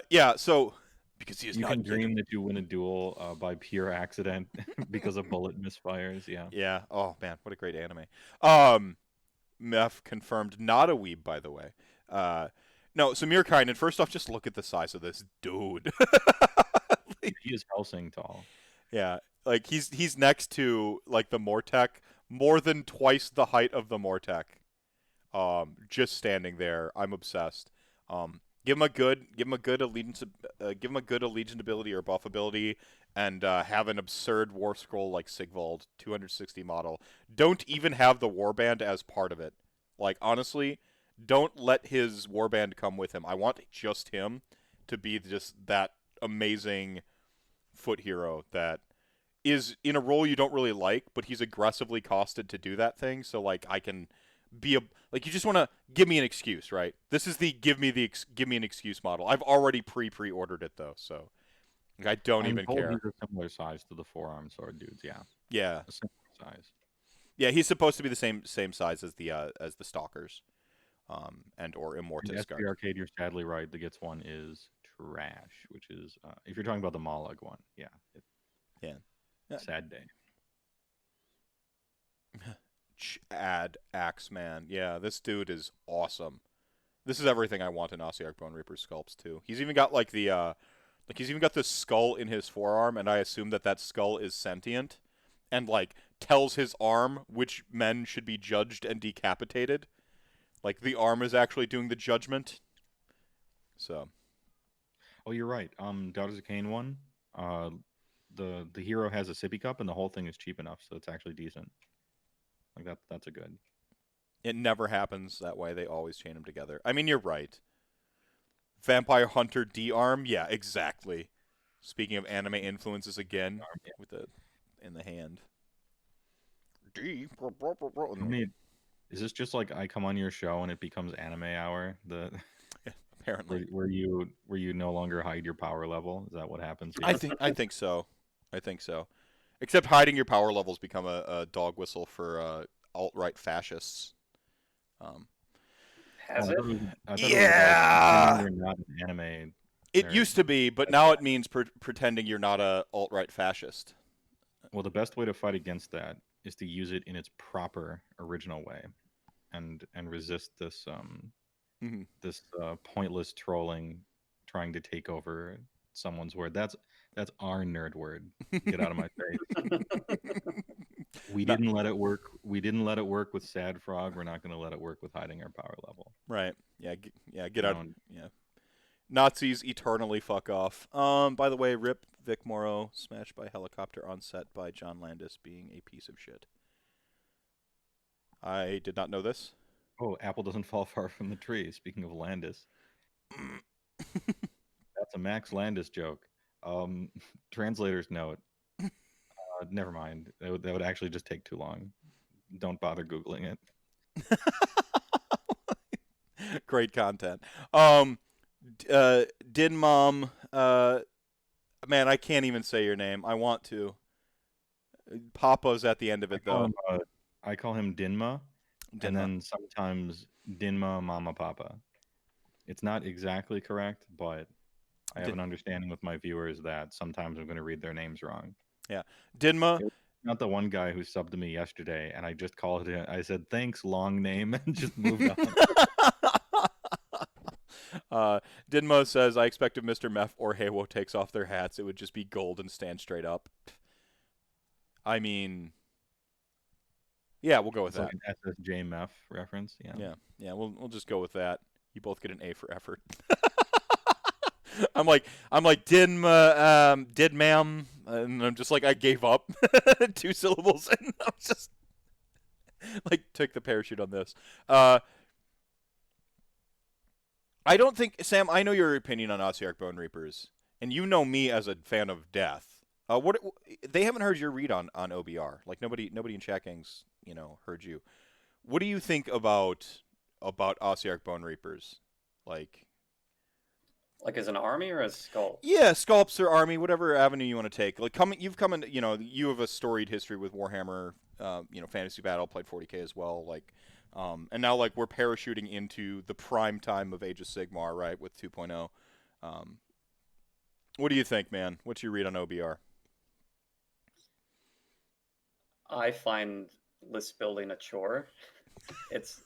Yeah. So because he is You not can yet. dream that you win a duel by pure accident because a bullet misfires. Yeah. Yeah. Oh man, what a great anime. Meth confirmed, not a weeb, by the way. Uh, no, Samir Kynan. First off, just look at the size of this dude. Like, He is Helsing tall. yeah, like he's next to like the Mortek, more than twice the height of the Mortek. Just standing there, I'm obsessed. Give him a good allegiance, give him a good allegiance ability or buff ability, and have an absurd war scroll like Sigvald 260 model. Don't even have the warband as part of it. Like honestly, don't let his warband come with him. I want just him to be just that amazing foot hero that is in a role you don't really like, but he's aggressively costed to do that thing. So like I can be a like you just want to give me an excuse, right? This is the give me an excuse model. I've already pre-ordered it though, so like, I don't I'm even told care. he's a similar size to the forearm sword dudes. Yeah, Yeah, a similar size. yeah, he's supposed to be the same size as the stalkers, and or And Immortus SP guard. Arcade, you're sadly right. The gets one is trash, which is if you're talking about the Molag one, yeah, Yeah. Yeah. sad day. Chad Axeman. Yeah, this dude is awesome. This is everything I want in Ossiarch Bone Reaper sculpts too. He's even got like the like he's even got this skull in his forearm, and I assume that skull is sentient, and like tells his arm which men should be judged and decapitated. Like the arm is actually doing the judgment. So Oh, you're right. Daughters of Cain one. Uh, the hero has a sippy cup, and the whole thing is cheap enough, so it's actually decent. Like that's a good. it never happens that way. They always chain them together. I mean, you're right. Vampire Hunter D arm. Yeah, exactly. Speaking of anime influences again, with the in the hand. D. I mean, is this just like I come on your show and it becomes anime hour? The Apparently, where you no longer hide your power level? Is that what happens here? I think so. I think so. Except hiding your power levels become a dog whistle for alt-right fascists. Um, Oh, Has it? I thought it was about pretending yeah, you're not an anime it nerd. used to be, but now it means pretending you're not a alt-right fascist. Well, the best way to fight against that is to use it in its proper original way, and resist this Mm-hmm. pointless trolling, trying to take over someone's word. That's our nerd word. Get out of my face. We Not, didn't let it work. We didn't let it work with Sad Frog. We're not going to let it work with hiding our power level. right. Yeah. Yeah. Get You out. know, Yeah. Nazis eternally fuck off. By the way, rip Vic Morrow smashed by helicopter on set by John Landis being a piece of shit. I did not know this. oh, apple doesn't fall far from the tree. Speaking of Landis, that's a Max Landis joke. Um, Translator's note. Never mind. That would actually just take too long. Don't bother googling it. Great content. Din Mom. Man, I can't even say your name. I want to. Papa's at the end of it though. I call him Dinma, and Dinma. then sometimes Dinma Mama Papa. It's not exactly correct, but I have Din- an understanding with my viewers that sometimes I'm going to read their names wrong. yeah. Dinma. It was not the one guy who subbed to me yesterday, and I just called it. I said thanks, long name, and just moved on. Dinmo says, I expect if Mr. Meth or Heywoah takes off their hats, it would just be gold and stand straight up. I mean, yeah, we'll go with It's like that. an SSJ Meth reference. Yeah. Yeah, we'll just go with that. You both get an A for effort. I'm like did ma'am, and I'm just like I gave up 2 syllables, and I'm just like took the parachute on this. I don't think Sam. I know your opinion on Ossiarch Bone Reapers, and you know me as a fan of death. What they haven't heard your read on OBR. Like nobody in chat gangs, heard you. What do you think about Ossiarch Bone Reapers? Like, Like as an army or as sculpt? yeah, Sculpts or Army, whatever avenue you want to take. Like, you've come in, you have a storied history with Warhammer. Fantasy Battle, played 40K as well. Like, and now like we're parachuting into the prime time of Age of Sigmar, right, with 2.0. Um, what do you think, man? What's your read on OBR? I find list building a chore. It's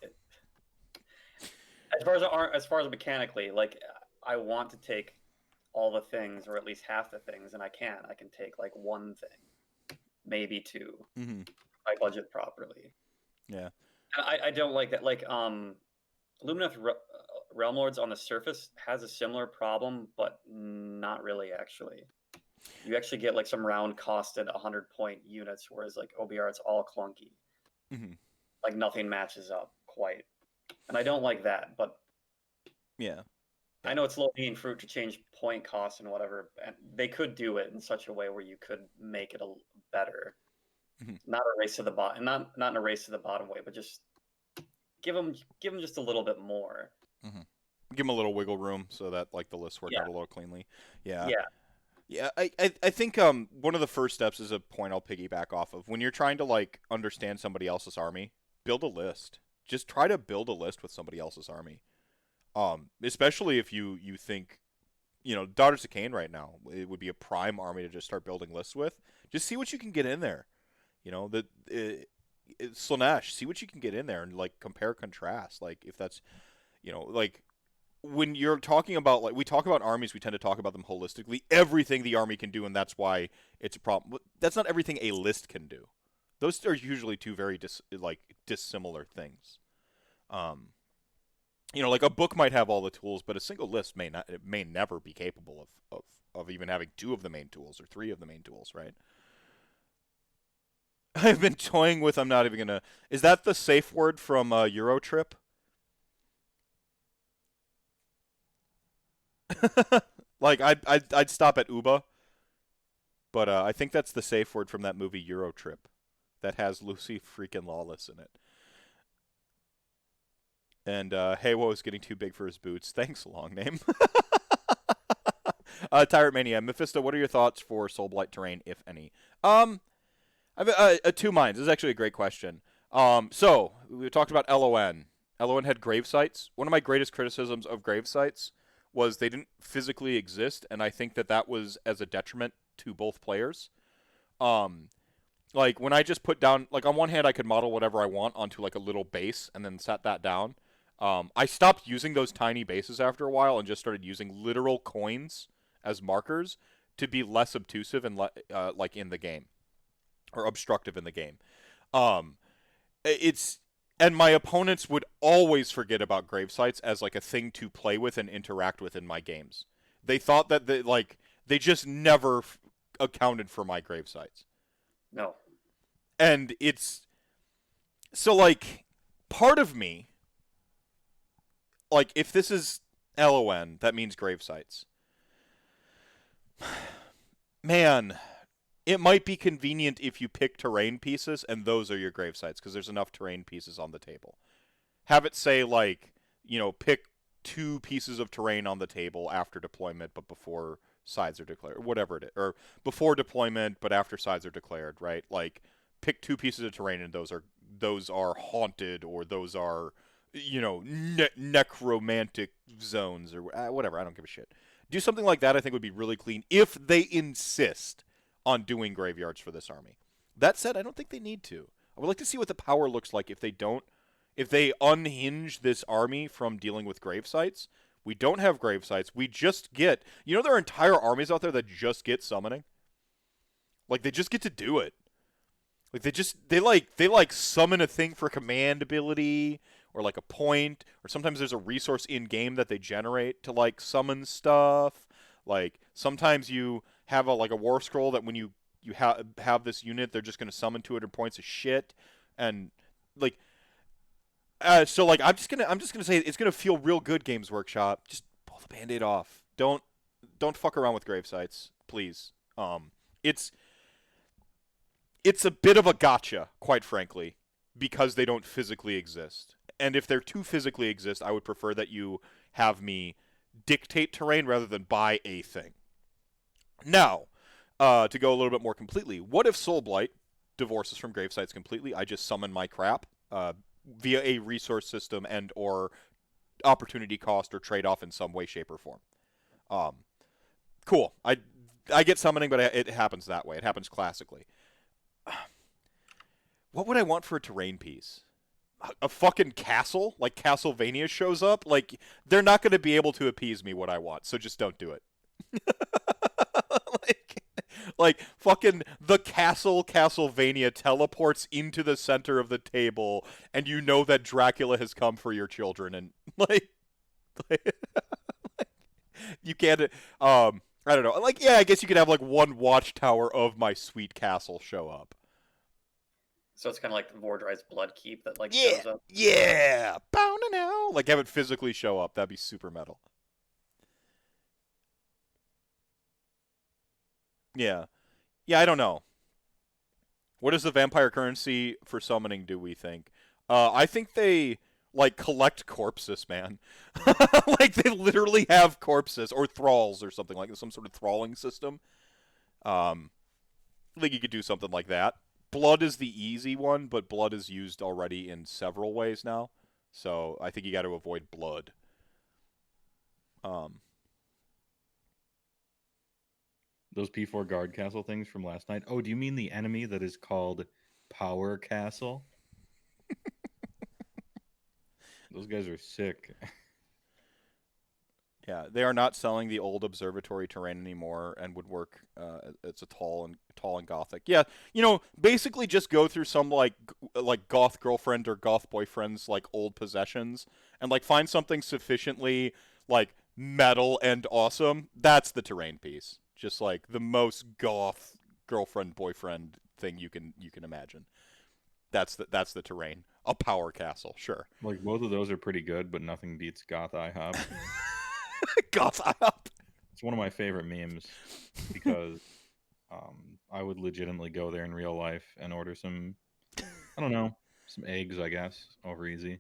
as far as mechanically, like I want to take all the things or at least half the things, and I can't. I can take like one thing, maybe two. Mm-hmm. I budget properly. Yeah. And I don't like that. Like Lumineth Realm Lords on the surface has a similar problem, but not really actually. You actually get like some round costed 100-point units, whereas like OBR it's all clunky. Mm-hmm. Like nothing matches up quite. And I don't like that, but Yeah. I know it's low-hanging fruit to change point costs and whatever, and they could do it in such a way where you could make it a better. Mhm. Not a race to the bottom, not in a race to the bottom way, but just give them just a little bit more. Mm-hmm. Give them a little wiggle room so that like the lists work Yeah. out a little cleanly. Yeah. Yeah. Yeah, I think one of the first steps is a point I'll piggyback off of. When you're trying to like understand somebody else's army, build a list. Just try to build a list with somebody else's army. Especially if you think, Daughters of Cain right now, it would be a prime army to just start building lists with. Just see what you can get in there. Slanesh, see what you can get in there and like compare contrast. Like if that's, like when you're talking about like we talk about armies, we tend to talk about them holistically. Everything the army can do, and that's why it's a problem. That's not everything a list can do. Those are usually two very dissimilar things. Like a book might have all the tools, but a single list may never be capable of even having two of the main tools or three of the main tools, right? I've been toying with. I'm not even gonna. Is that the safe word from Eurotrip? Like I'd stop at Uba, but I think that's the safe word from that movie Eurotrip, that has Lucy freaking Lawless in it. And Heywoah is getting too big for his boots. Thanks, long name. Tyrant Mania, Mephisto. What are your thoughts for Soulblight terrain, if any? I've two minds. This is actually a great question. So we talked about LON. LON had grave sites. One of my greatest criticisms of grave sites was they didn't physically exist, and I think that was as a detriment to both players. Like when I just put down, like on one hand I could model whatever I want onto like a little base and then set that down. I stopped using those tiny bases after a while and just started using literal coins as markers to be less obtrusive and like in the game, or obstructive in the game. And my opponents would always forget about grave sites as like a thing to play with and interact with in my games. They thought that they just never accounted for my grave sites. No. And it's so like part of me, like if this is LON, that means grave sites. Man, it might be convenient if you pick terrain pieces and those are your grave sites because there's enough terrain pieces on the table. Have it say like, pick 2 pieces of terrain on the table after deployment but before sides are declared, whatever it is, or before deployment but after sides are declared, right? Like pick 2 pieces of terrain and those are haunted, or those are necromantic zones, or whatever. I don't give a shit. Do something like that. I think would be really clean if they insist on doing graveyards for this army. That said, I don't think they need to. I would like to see what the power looks like if they unhinge this army from dealing with grave sites. We don't have grave sites. We just get, there are entire armies out there that just get summoning. Like they just get to do it. Like they summon a thing for command ability, or like a point, or sometimes there's a resource in game that they generate to like summon stuff. Like sometimes you have a war scroll that when you have this unit, they're just going to summon 200 points of shit, and like so like I'm just gonna say it's gonna feel real good. Games Workshop, just pull the Band-Aid off. Don't fuck around with grave sites, please. It's it's a bit of a gotcha, quite frankly, because they don't physically exist. And if they're too physically exist, I would prefer that you have me dictate terrain rather than buy a thing. Now, to go a little bit more completely, what if Soul Blight divorces from gravesites completely? I just summon my crap via a resource system and or opportunity cost or trade off in some way, shape, or form. Um, cool. I get summoning, but it happens that way. It happens classically. What would I want for a terrain piece? A fucking castle? Like Castlevania shows up? Like, they're not going to be able to appease me what I want, so just don't do it. like fucking the Castlevania teleports into the center of the table, and you know that Dracula has come for your children, and like you can't. I don't know. Like, yeah, I guess you could have like one watchtower of my sweet castle show up. So it's kind of like the Vordry's Blood Keep that like Yeah, shows up. yeah. Bow now. Like, have it physically show up. That'd be super metal. Yeah. Yeah, I don't know. What does the vampire currency for summoning do, we think? I think they, like, collect corpses, man. Like, they literally have corpses, or thralls, or something like some sort of thralling system. I think you could do something like that. Blood is the easy one, but blood is used already in several ways now. So I think you got to avoid blood. Those P4 guard castle things from last night. Oh, do you mean the enemy that is called Power Castle? Those guys are sick. Yeah, they are not selling the old observatory terrain anymore, and would work. It's a tall and gothic. Yeah, basically just go through some like goth girlfriend or goth boyfriend's like old possessions, and like find something sufficiently like metal and awesome. That's the terrain piece. Just like the most goth girlfriend boyfriend thing you can imagine. That's the terrain. A power castle, sure. Like, both of those are pretty good, but nothing beats Goth IHOP. Goth up. It's one of my favorite memes because I would legitimately go there in real life and order some, I don't know, some eggs, I guess, over easy.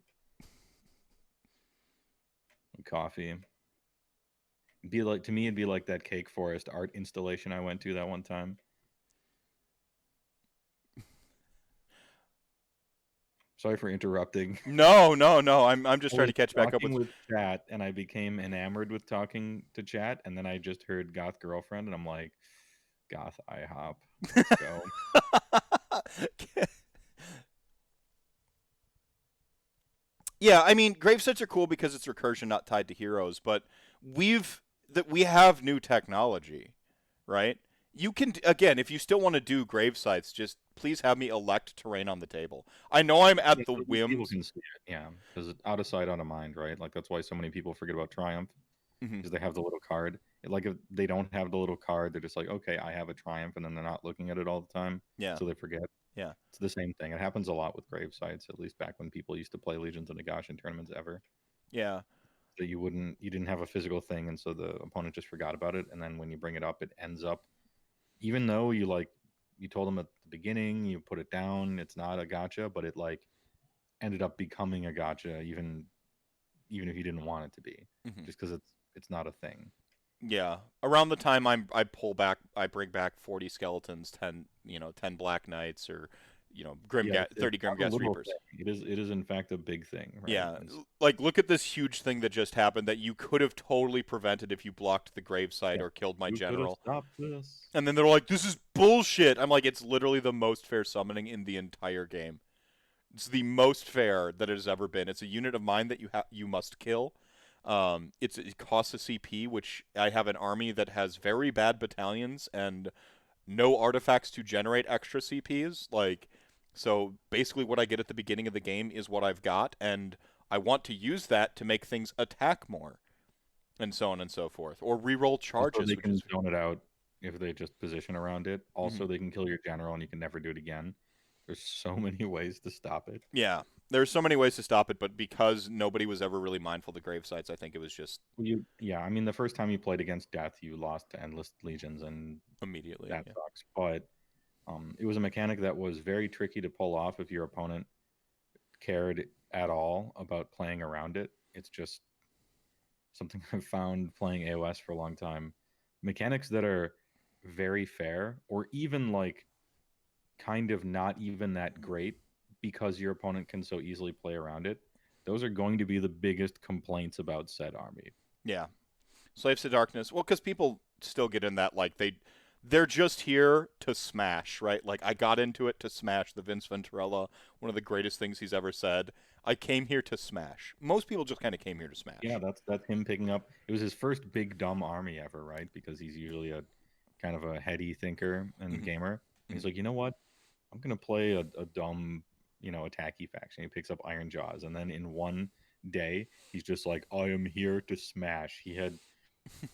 Coffee. Be like, to me, it'd be like that Cake Forest art installation I went to that one time. Sorry for interrupting. No. I'm just I trying was to catch back up talking with chat, and I became enamored with talking to chat, and then I just heard Goth Girlfriend, and I'm like, Goth IHOP, let's go. Yeah, I mean, gravesites are cool because it's recursion, not tied to heroes. But we have new technology, right? You can, again, if you still want to do gravesites, just please have me elect terrain on the table. I know I'm at Yeah, the so these people whims. can see it, yeah, because out of sight, out of mind, right? Like, that's why so many people forget about Triumph, Mhm. because they have the little card. Like, if they don't have the little card, they're just like, okay, I have a Triumph, and then they're not looking at it all the time, Yeah, so they forget. yeah, It's the same thing. It happens a lot with grave sites, at least back when people used to play Legions of Nagash in tournaments ever. yeah, That you didn't have a physical thing, and so the opponent just forgot about it. And then when you bring it up, it ends up, even though you told them at the beginning, you put it down, it's not a gotcha, but it like ended up becoming a gotcha, even if you didn't want it to be, hmm just because it's not a thing. yeah. Around the time I bring back 40 skeletons, 10 Black Knights, or Yeah, it's 30 not a Grimghast little Reapers. thing. It is in fact a big thing, right? Yeah, like look at this huge thing that just happened that you could have totally prevented if you blocked the gravesite Yeah. or killed my Who could have general. stopped this? And then they're like, "This is bullshit." I'm like, "It's literally the most fair summoning in the entire game. It's the most fair that it has ever been. It's a unit of mine that you must kill. It costs a CP, which I have an army that has very bad battalions and no artifacts to generate extra CPs. Like, so basically, what I get at the beginning of the game is what I've got, and I want to use that to make things attack more, and so on and so forth, or reroll Also, charges, they which can is zone it out if they just position around it. Mhm. Also, they can kill your general and you can never do it again. There's so many ways to stop it. Yeah. There's so many ways to stop it, but because nobody was ever really mindful of the grave sites, I think it was just Yeah, I mean, the first time you played against death, you lost to endless legions, and immediately. that Yeah. sucks. But it was a mechanic that was very tricky to pull off if your opponent cared at all about playing around it. It's just something I've found playing AOS for a long time. Mechanics that are very fair, or even like kind of not even that great because your opponent can so easily play around it. Those are going to be the biggest complaints about said army. Yeah. Slaves to Darkness. Well, because people still get in that like they're just here to smash, right? Like I got into it to smash the Vince Venturella, one of the greatest things he's ever said. I came here to smash. Most people just kind of came here to Yeah, smash. that's him picking up. It was his first big dumb army ever, right? Because he's usually a kind of a heady thinker and Hmm. gamer. And he's Hmm. like, you know what? I'm gonna play a dumb, attacky faction. He picks up Iron Jaws, and then in one day, he's just like, I am here to smash.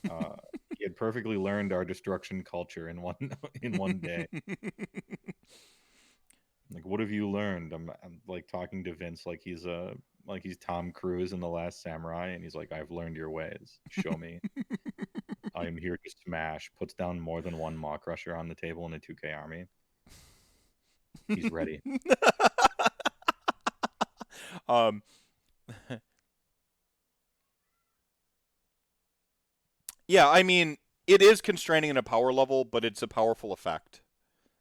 Uh, he had perfectly learned our destruction culture in one in one day. Like, what have you learned? I'm like talking to Vince like he's Tom Cruise in The Last Samurai, and he's like, I've learned your ways. Show me. I am here to smash. Puts down more than one Maw Crusher on the table in a 2K army. He's ready. um, yeah, I mean, it is constraining in a power level, but it's a powerful effect.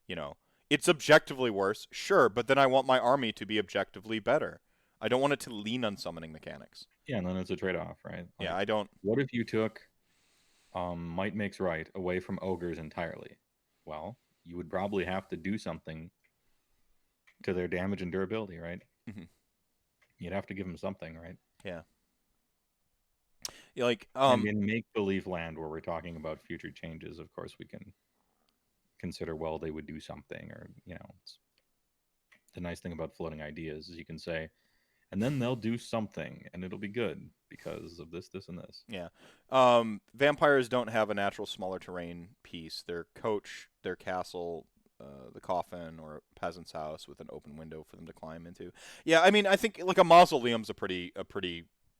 You know, it's objectively worse, sure, but then I want my army to be objectively better. I don't want it to lean on summoning mechanics. Yeah, and then it's a trade off, right? Yeah, Like, I don't. what if you took Might Makes Right away from ogres entirely? Well, you would probably have to do something to their damage and durability, right? Mhm. You'd have to give them something, right? Yeah. Yeah, like And in make believe land where we're talking about future changes, of course, we can consider, well, they would do something, or it's the nice thing about floating ideas is you can say, and then they'll do something, and it'll be good because of this, this, and this. yeah. Vampires don't have a natural smaller terrain piece. Their coach, their castle, the coffin, or a peasant's house with an open window for them to climb into. Yeah, I mean, I think like a mausoleum's a pretty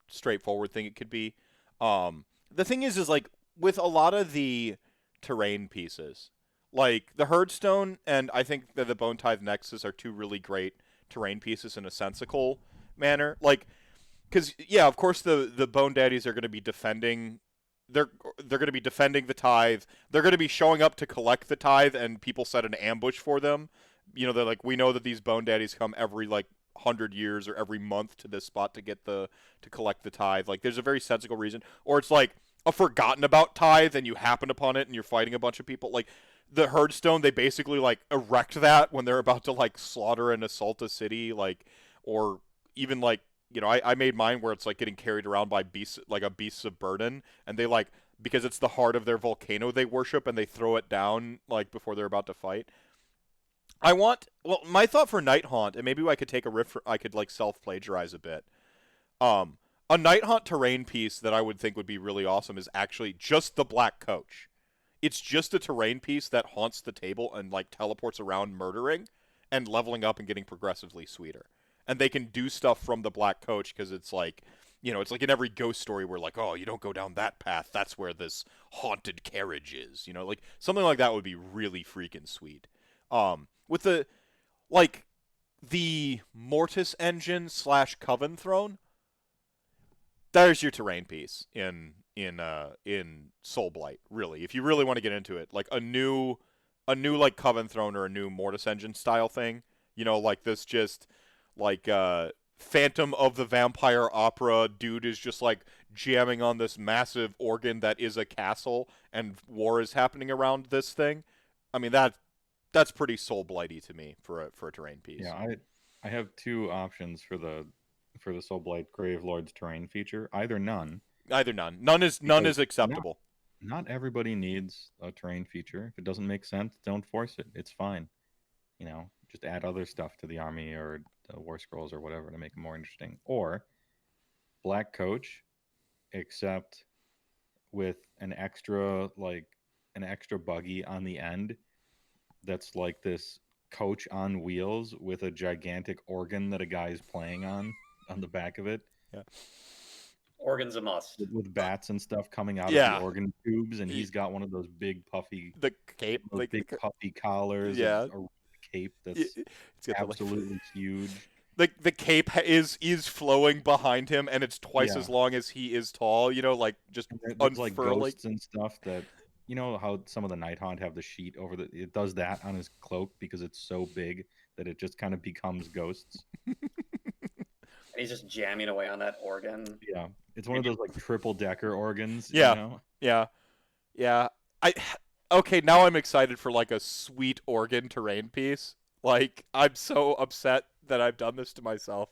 straightforward thing it could be. The thing is like with a lot of the terrain pieces, like the Herdstone and I think that the Bone Tithe Nexus are two really great terrain pieces in a sensical manner. Like because yeah, of course the Bone Daddies are going to be defending. They're going to be defending the tithe. They're going to be showing up to collect the tithe, and people set an ambush for them. You know, they're like, we know that these Bone Daddies come every like 100 years or every month to this spot to collect the tithe. Like, there's a very sensible reason, or it's like a forgotten about tithe, and you happen upon it, and you're fighting a bunch of people. Like the Herdstone, they basically like erect that when they're about to like slaughter and assault a city, like or even like I made mine where it's like getting carried around by beasts, like a beasts of burden, and they like because it's the heart of their volcano they worship, and they throw it down like before they're about to fight. My thought for Night Haunt, and maybe I could take a riff. I could like self plagiarize a bit. Um, a Night Haunt terrain piece that I would think would be really awesome is actually just the Black Coach. It's just a terrain piece that haunts the table and like teleports around murdering and leveling up and getting progressively sweeter. And they can do stuff from the Black Coach because it's like, it's like in every ghost story where like, oh, you don't go down that path. That's where this haunted carriage is. Like something like that would be really freaking sweet. With like the Mortis engine / Coven Throne, there's your terrain piece in Soul Blight. Really, if you really want to get into it, like a new like Coven Throne or a new Mortis Engine style thing. Like this just like Phantom of the Vampire Opera dude is just like jamming on this massive organ that is a castle, and war is happening around this thing. I mean that's pretty Soul Blighty to me for a terrain piece. Yeah, I have two options for the Soul Blight Grave Lord's terrain feature. Either none, Either none. None is because not acceptable. not everybody needs a terrain feature. If it doesn't make sense, don't force it. It's fine. Just add other stuff to the army or the war scrolls or whatever to make it more interesting. Or Black Coach, except with an extra buggy on the end that's like this coach on wheels with a gigantic organ that a guy is playing on the back of it. Yeah. Organ's a must. With bats and stuff coming out of the Yeah. organ tubes, and he's got one of those big puffy, The cape, like puffy collars, yeah, a cape that's it's got absolutely huge. The cape is flowing behind him, and it's twice as long as he is tall. You know, like just there's like unfurling. ghosts and stuff that, you know how some of the Nighthaunt have the sheet over the. It does that on his cloak because it's so big that it just kind of becomes ghosts. And he's just jamming away on that organ. Yeah, it's one of those like triple decker organs. Yeah, you know? yeah. Okay, now I'm excited for like a sweet organ terrain piece. Like I'm so upset that I've done this to myself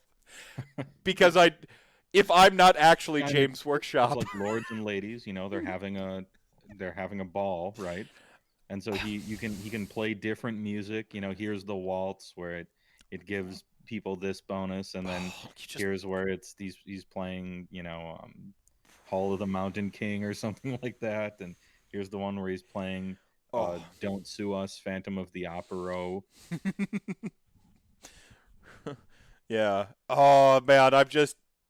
because if I'm not actually James Workshop, like lords and ladies, you know, they're having a ball, right? And so he can play different music. You know, here's the waltz where it gives people this bonus, and then here's where he's playing, you know, Hall of the Mountain King or something like that, and here's the one where he's playing Don't Sue Us, Phantom of the Opera. Yeah. Oh man,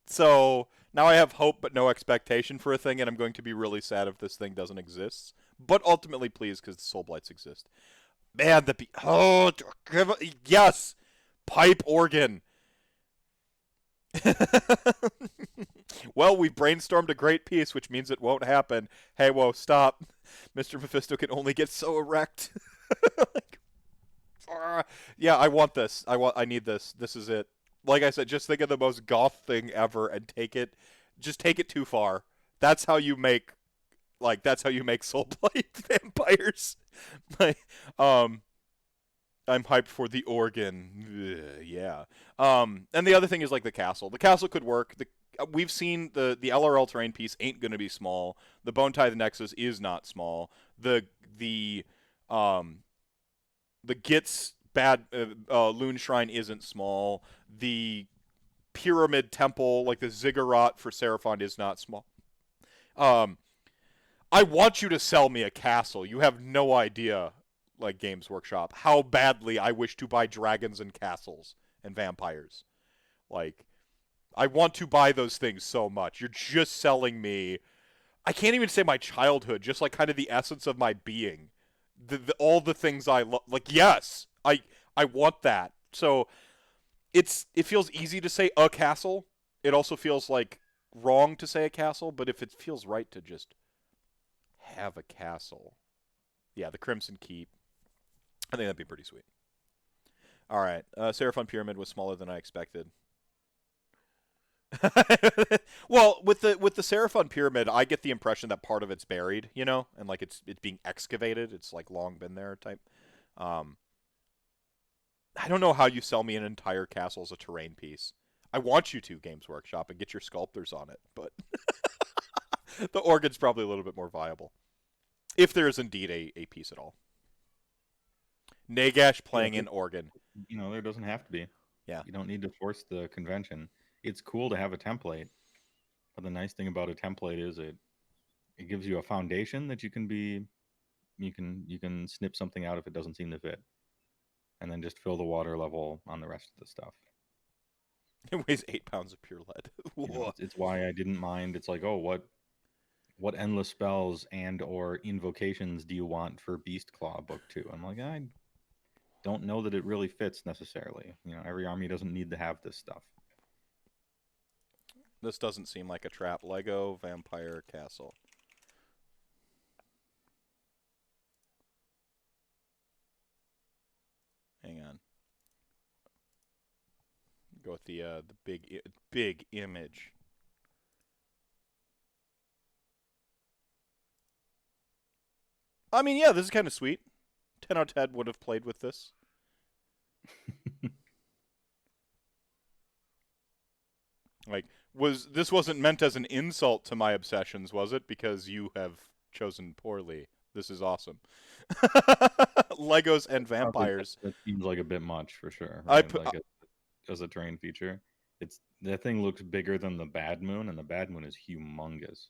so now I have hope but no expectation for a thing, and I'm going to be really sad if this thing doesn't exist. But ultimately pleased because the Soul Blights exist. Man, yes, pipe organ. Well, we've brainstormed a great piece, which means it won't happen. Heywoah, stop. Mr. Mephisto can only get so erect. Yeah, I want this. I need this. This is it. Like I said, just think of the most goth thing ever and just take it too far. That's how you make Soulblight vampires. I'm hyped for the organ. Ugh, yeah. And the other thing is like the castle. The castle could work. We've seen the LRL terrain piece ain't gonna be small. The Bone Tithe Nexus is not small. The Gitz bad Loon Shrine isn't small. The Pyramid Temple, like the Ziggurat for Seraphon, is not small. I want you to sell me a castle. You have no idea, like Games Workshop, how badly I wish to buy dragons and castles and vampires. Like, I want to buy those things so much. You're just selling me. I can't even say my childhood, just like kind of the essence of my being. All the things I love. Like, yes, I want that. So it feels easy to say a castle. It also feels like wrong to say a castle, but if it feels right to just have a castle. Yeah, the Crimson Keep. I think that'd be pretty sweet. All right, Seraphon Pyramid was smaller than I expected. Well, with the Seraphon Pyramid, I get the impression that part of it's buried, you know, and like it's being excavated. It's like long been there type. I don't know how you sell me an entire castle as a terrain piece. I want you to, Games Workshop, and get your sculptors on it, but the organ's probably a little bit more viable. If there is indeed a piece at all. Nagash playing an organ. You know, there doesn't have to be. Yeah. You don't need to force the convention. It's cool to have a template, but the nice thing about a template is it gives you a foundation that you can snip something out if it doesn't seem to fit, and then just fill the water level on the rest of the stuff. It weighs 8 pounds of pure lead. You know, it's why I didn't mind. It's like, oh, what endless spells and or invocations do you want for Beast Claw Book 2? I'm like, I don't know that it really fits necessarily. You know, every army doesn't need to have this stuff. This doesn't seem like a trap. Lego Vampire Castle. Hang on. Go with the big image. I mean, yeah, this is kind of sweet. 10 out of 10 would have played with this. Like, this wasn't meant as an insult to my obsessions, was it? Because you have chosen poorly. This is awesome. Legos and vampires. That seems like a bit much for sure. Right? As a terrain feature, that thing looks bigger than the Bad Moon, and the Bad Moon is humongous.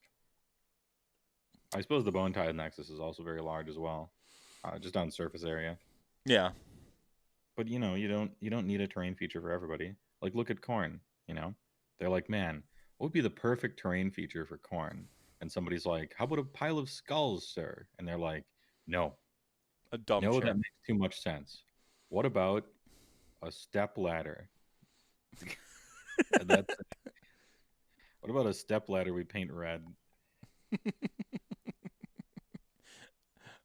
I suppose the Bone Tithe Nexus is also very large as well, just on surface area. Yeah. But you don't need a terrain feature for everybody. Like look at corn. They're like, man, what would be the perfect terrain feature for corn? And somebody's like, how about a pile of skulls, sir? And they're like, no, A dumb no, that chair. makes too much sense. What about a step ladder? That's what about a step ladder we paint red?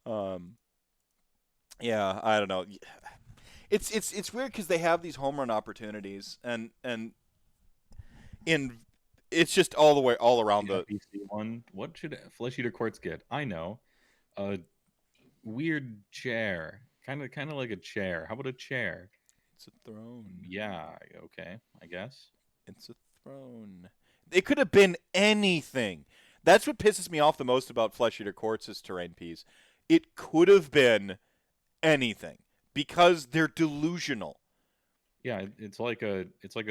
Um, yeah, I don't know. It's weird because they have these home run opportunities, and in it's just all the way all around The the. FBC one. What should Flesh Eater Courts get? I know. A weird chair. Kind of like a chair. How about a chair? It's a throne. Yeah, okay, I guess. It's a throne. It could have been anything. That's what pisses me off the most about Flesh Eater Courts' terrain piece. It could have been anything because they're delusional. Yeah, it's like a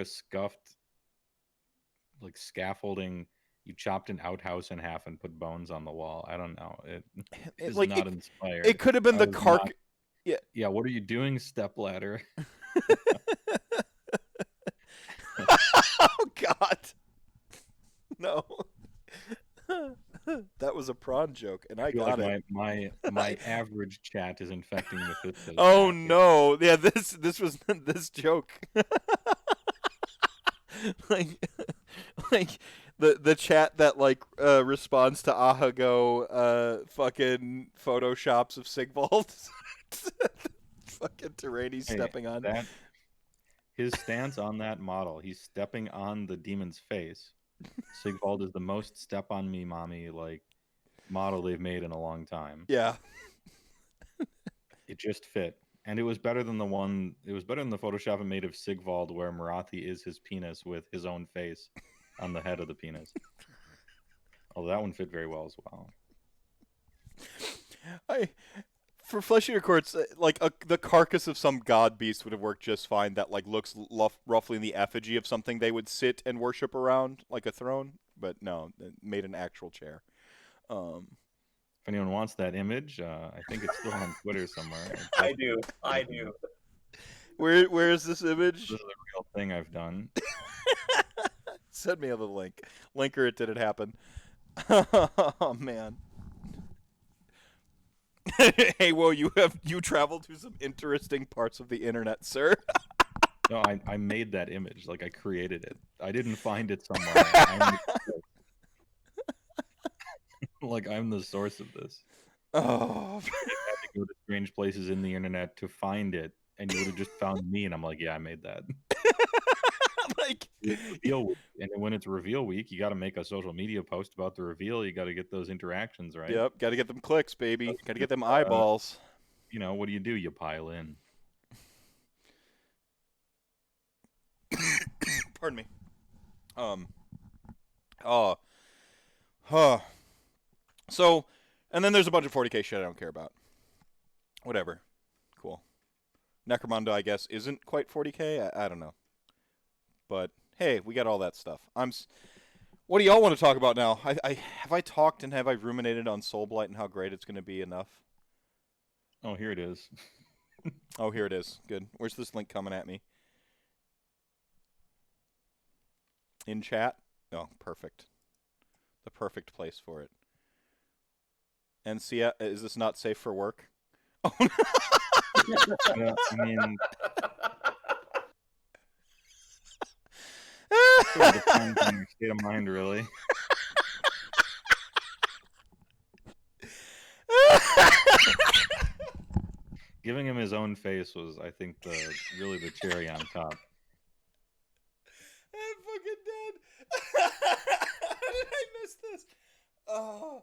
scuffed like scaffolding. You chopped an outhouse in half and put bones on the wall. I don't know. It is Like not it inspired. could have been I the was not. Yeah. Yeah, what are you doing, stepladder? Oh God, no. That was a prawn joke, and I I feel like got it. my average chat is infecting Mephisto's Oh chat here. no! Yeah, this was this joke. like, like the chat that like responds to Ahago fucking photoshops of Sigvald. Fucking Terrain Hey, stepping on. that his stance on that model, he's stepping on the demon's face. Sigvald is the most step on me, mommy like model they've made in a long time. Yeah. It just fit. And it was better than the one. It was better than the Photoshop I made of Sigvald, where Marathi is his penis with his own face on the head of the penis. Although that one fit very well as well. I for Flesh Eater Courts, like the carcass of some god beast would have worked just fine. That like looks roughly in the effigy of something they would sit and worship around, like a throne. But no, it made an actual chair. Um, If anyone wants that image, I think it's still on Twitter somewhere. I do. I do. where is this image? This is a real thing I've done. Send me the link. Link or it didn't happen. Oh man. Hey, whoa! You traveled to some interesting parts of the internet, sir. No, I made that image. Like I created it. I didn't find it somewhere. Like I'm the source of this. Oh. You had to go to strange places in the internet to find it, and you would have just found me, and I'm like, yeah, I made that. Like It's reveal week, and then when it's reveal week, you got to make a social media post about the reveal. You got to get those interactions right. Yep, got to get them clicks, baby. Got to get them Uh, eyeballs. what do? You pile in. Pardon me. Oh. Huh. So, and then there's a bunch of 40k shit I don't care about. Whatever. Cool. Necromunda, I guess, isn't quite 40k. I don't know. But hey, we got all that stuff. What do y'all want to talk about now? Have I talked and have I ruminated on Soulblight and how great it's going to be enough? Oh, here it is. Oh, here it is. Good. Where's this link coming at me? In chat? Oh, perfect. The perfect place for it. And see, is this not safe for work? Oh, no. I mean, sort of depends on your state of mind, really. Giving him his own face was, I think, really the cherry on top. I'm fucking dead. How did I miss this? Oh.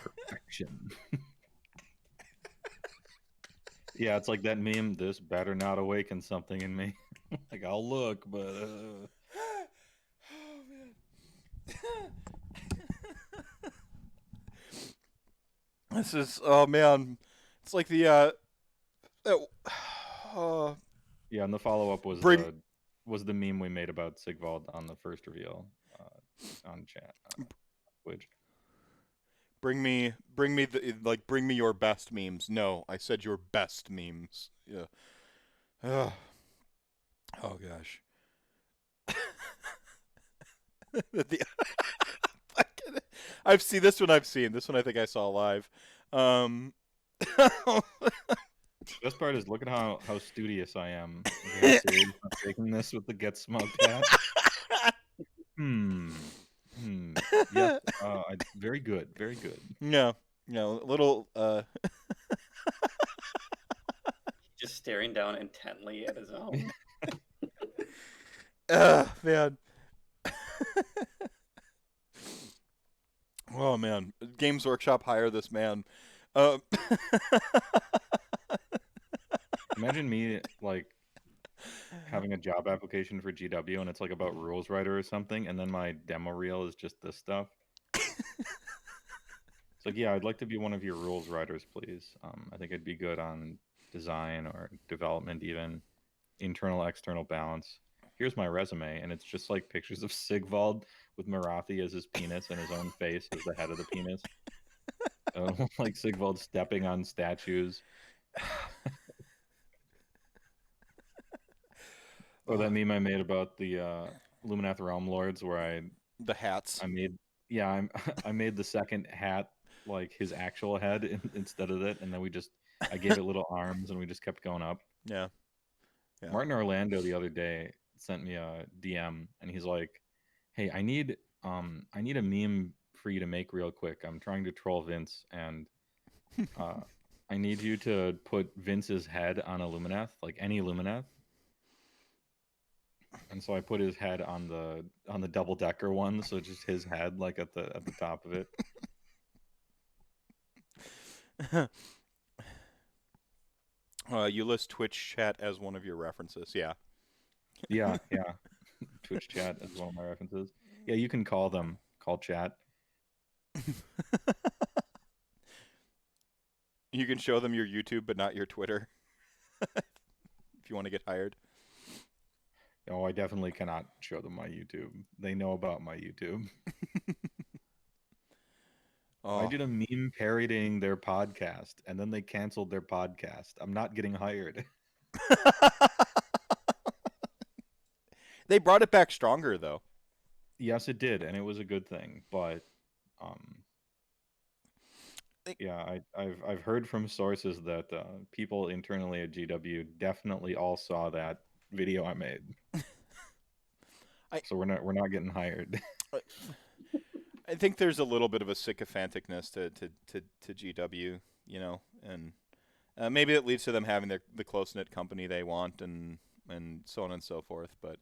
Perfection. Yeah, it's like that meme. This better not awaken something in me. Like I'll look, but. Oh man. This is oh man. It's like the Yeah, and the follow up was Bring- the meme we made about Sigvald on the first reveal. on chat, Twitch. Bring me your best memes. No, I said your best memes. Yeah. Ugh. Oh gosh. The- I've seen this one. This one. I think I saw live. Um, Best part is look at how studious I am. Look at how serious I'm taking this with the get smoked hat. Yes. Very good. Very good. no, little. Just staring down intently at his own. Man. Oh man, Games Workshop hire this man. Uh, Imagine me like having a job application for GW and it's like about rules writer or something, and then my demo reel is just this stuff. It's like, yeah, I'd like to be one of your rules writers, please. I think I'd be good on design or development, even internal external balance. Here's my resume, and it's just like pictures of Sigvald with Marathi as his penis and his own face as the head of the penis. Like Sigvald stepping on statues. Or that meme I made about the Luminath Realm Lords, where the hats. I made the second hat like his actual head instead of it, and then I gave it little arms, and we just kept going up. Yeah. Martin Orlando the other day sent me a DM, and he's like, "Hey, I need a meme for you to make real quick. I'm trying to troll Vince, and I need you to put Vince's head on a Luminath, like any Luminath." And so I put his head on the double decker one, so just his head like at the top of it. You list Twitch chat as one of your references. Yeah. Yeah. Twitch chat is one of my references. Yeah, you can call chat. You can show them your YouTube, but not your Twitter. If you want to get hired. Oh, I definitely cannot show them my YouTube. They know about my YouTube. I did a meme parodying their podcast, and then they canceled their podcast. I'm not getting hired. They brought it back stronger, though. Yes, it did, and it was a good thing. But, yeah, I've heard from sources that people internally at GW definitely all saw that video I made. So we're not getting hired. I think there's a little bit of a sycophanticness to GW, you know, and maybe it leads to them having the close knit company they want, and so on and so forth. But